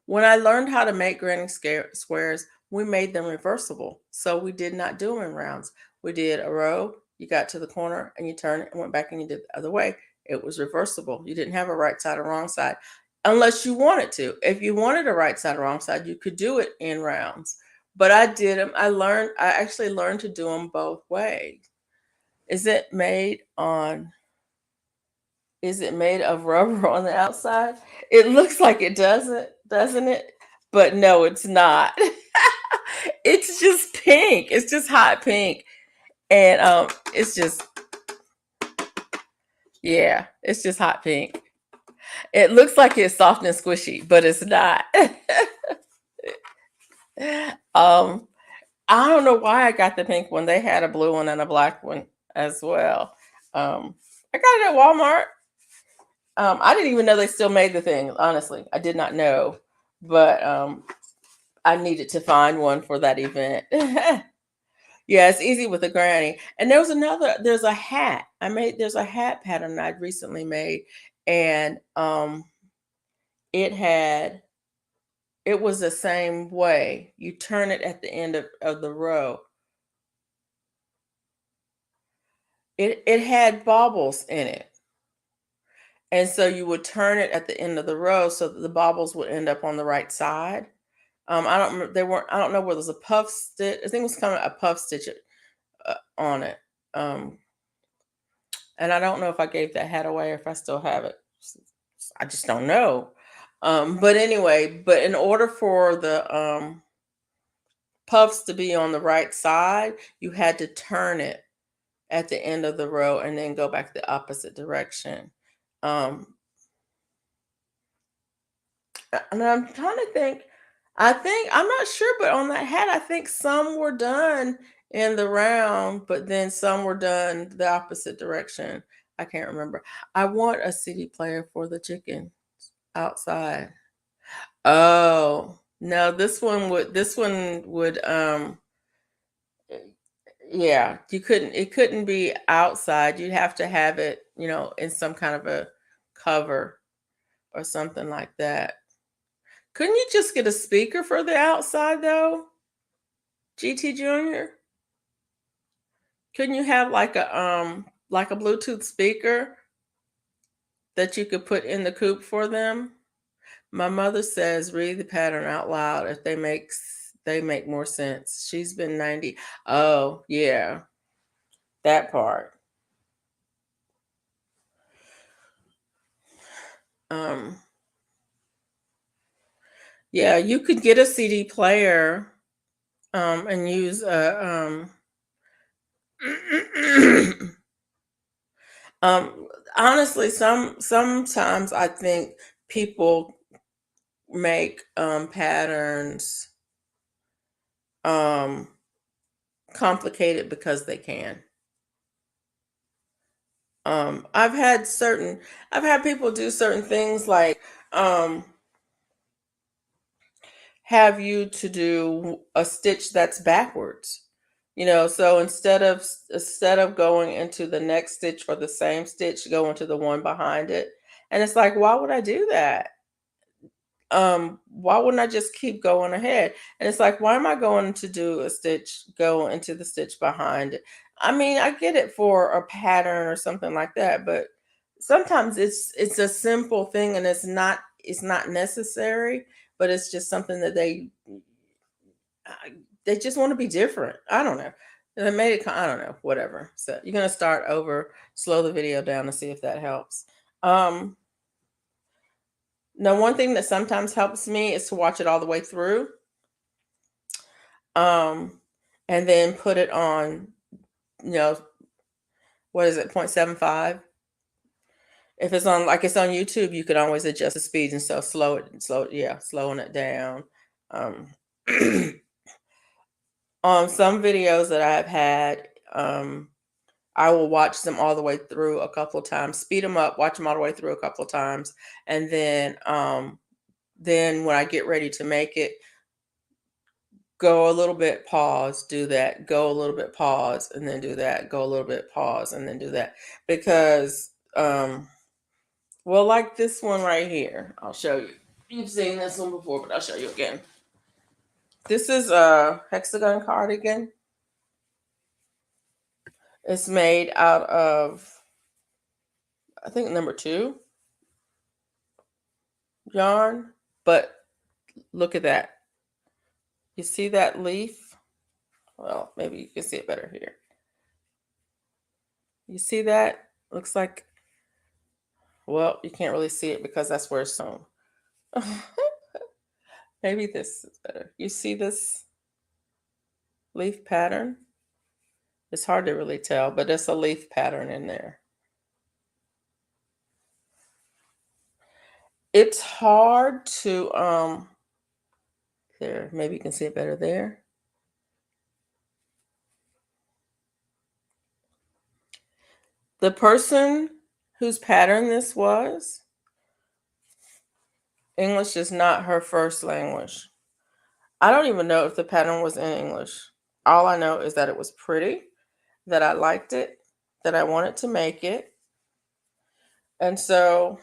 When I learned how to make granny squares, we made them reversible. So we did not do them in rounds. We did a row, you got to the corner and you turn it and went back and you did the other way. It was reversible. You didn't have a right side or wrong side unless you wanted to. If you wanted a right side or wrong side, you could do it in rounds. But I did them. I actually learned to do them both ways. Is it made on Is it made of rubber on the outside? It looks like it doesn't it? But no, it's not. It's just pink. It's just hot pink. And it's just yeah, it's just hot pink. It looks like it's soft and squishy, but it's not. um I don't know why I got the pink one. They had a blue one and a black one as well. I got it at Walmart. I didn't even know they still made the thing. Honestly, I did not know, but I needed to find one for that event. Yeah, it's easy with a granny. And there's a hat. There's a hat pattern I'd recently made, and it had, it was the same way. You turn it at the end of the row. It had baubles in it. And so you would turn it at the end of the row so that the baubles would end up on the right side. I don't remember, they weren't, I don't know whether it was a puff stitch. I think it was kind of a puff stitch on it. Um, and I don't know if I gave that hat away or if I still have it. I just don't know. But anyway, but in order for the puffs to be on the right side, you had to turn it at the end of the row and then go back the opposite direction. Um, and I'm trying to think. I'm not sure, but on that hat, I think some were done in the round, but then some were done the opposite direction. I can't remember. I want a CD player for the chicken outside. Oh, no, this one would yeah, it couldn't be outside. You'd have to have it, in some kind of a cover or something like that. Couldn't you just get a speaker for the outside though? GT Junior? Couldn't you have like a Bluetooth speaker that you could put in the coop for them? My mother says read the pattern out loud if they make more sense. She's been 90. Oh, yeah. That part. Um yeah, you could get a CD player and use a um honestly sometimes I think people make patterns um complicated because they can. I've had people do certain things like um have you to do a stitch that's backwards. So instead of going into the next stitch or the same stitch, go into the one behind it. And it's like, why would I do that? Why wouldn't I just keep going ahead? And it's like, why am I going to do a stitch, go into the stitch behind it? I mean, I get it for a pattern or something like that, but sometimes it's a simple thing and it's not necessary, but it's just something that they just want to be different. I don't know. They made it. I don't know. Whatever. So you're gonna start over, slow the video down to see if that helps. Um, Now, one thing that sometimes helps me is to watch it all the way through, um, and then put it on, you know, what is it, 0.75? If it's on, like it's on YouTube, you can always adjust the speed and so slowing it down. Um, on some videos that I've had, I will watch them all the way through a couple of times, speed them up, watch them all the way through a couple of times, and then when I get ready to make it, go a little bit, pause, do that, go a little bit, pause, and then do that, go a little bit, pause, and then do that. Because, well, like this one right here, I'll show you. You've seen this one before, but I'll show you again. This is a hexagon cardigan. It's made out of, I think, number 2 yarn, but look at that. You see that leaf? Well, maybe you can see it better here. You see that? Looks like, well, you can't really see it because that's where it's sewn. Maybe this is better. You see this leaf pattern? It's hard to really tell, but there's a leaf pattern in there. It's hard to there, maybe you can see it better there. The person whose pattern this was, English is not her first language. I don't even know if the pattern was in English. All I know is that it was pretty, that I liked it, that I wanted to make it. And so,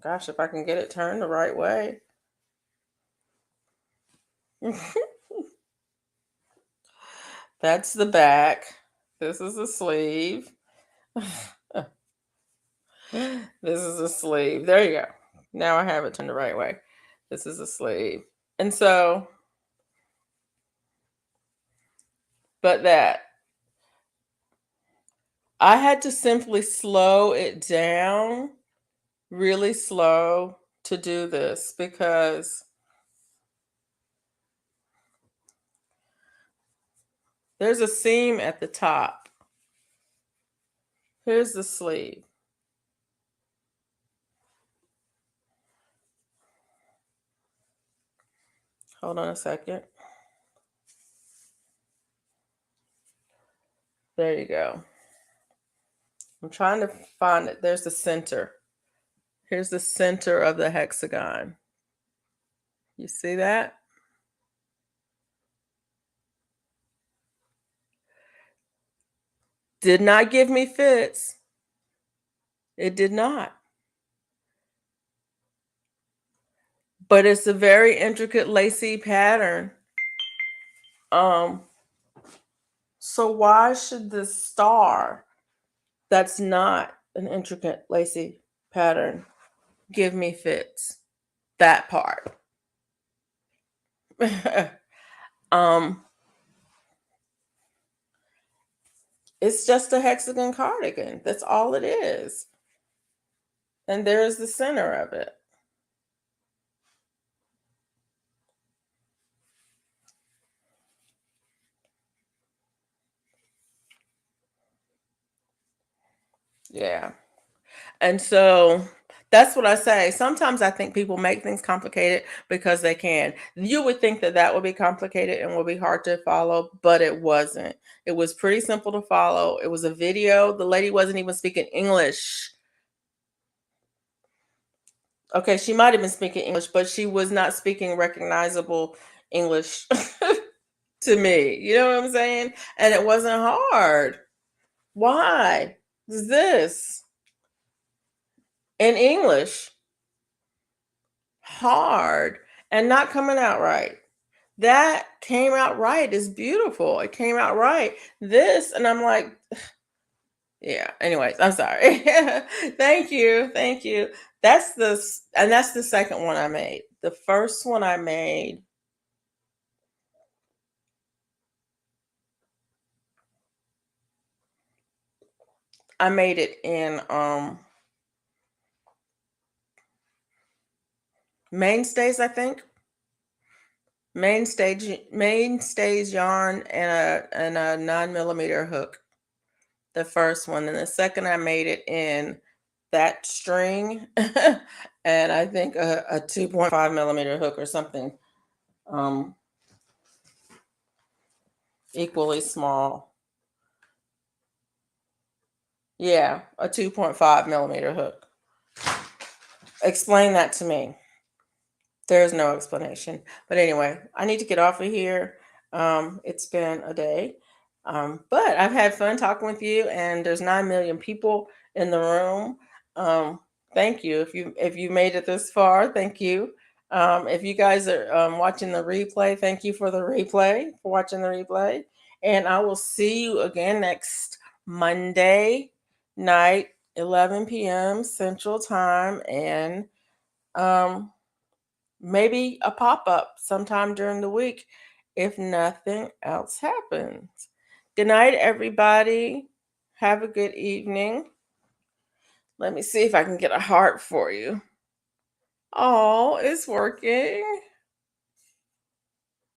gosh, if I can get it turned the right way. That's the back. This is the sleeve. This is a sleeve. There you go. Now I have it turned the right way. This is a sleeve. And so, but that I had to simply slow it down, really slow to do this because there's a seam at the top. Here's the sleeve. Hold on a second. There you go. I'm trying to find it. There's the center. Here's the center of the hexagon. You see that? Did not give me fits. It did not. but it's a very intricate lacy pattern. Um, so why should the star that's not an intricate lacy pattern give me fits? That part. um, it's just a hexagon cardigan. That's all it is. And there's the center of it. Yeah. And so that's what I say. Sometimes I think people make things complicated because they can. You would think that that would be complicated and would be hard to follow, but it wasn't. It was pretty simple to follow. It was a video. The lady wasn't even speaking English. Okay, she might have been speaking English, but she was not speaking recognizable English to me. You know what I'm saying? And it wasn't hard. Why is this in English hard and not coming out right? That came out right. It's beautiful. It came out right. This, and I'm like, yeah. Anyways, I'm sorry. Thank you. Thank you. That's the second one I made. The first one I made it in mainstays, I think. Mainstays yarn and a 9 millimeter hook. The first one. And the second I made it in that string and I think a 2.5 millimeter hook or something um equally small. Yeah, a 2.5 millimeter hook. Explain that to me. There's no explanation. But anyway, I need to get off of here. It's been a day. But I've had fun talking with you, and there's 9 million people in the room. Um, thank you. If you made it this far, thank you. If you guys are watching the replay, thank you for the replay, for watching the replay. And I will see you again next Monday night, 11 p.m. Central Time, and um, maybe a pop up sometime during the week if nothing else happens. Good night, everybody. Have a good evening. Let me see if I can get a heart for you. Oh, it's working.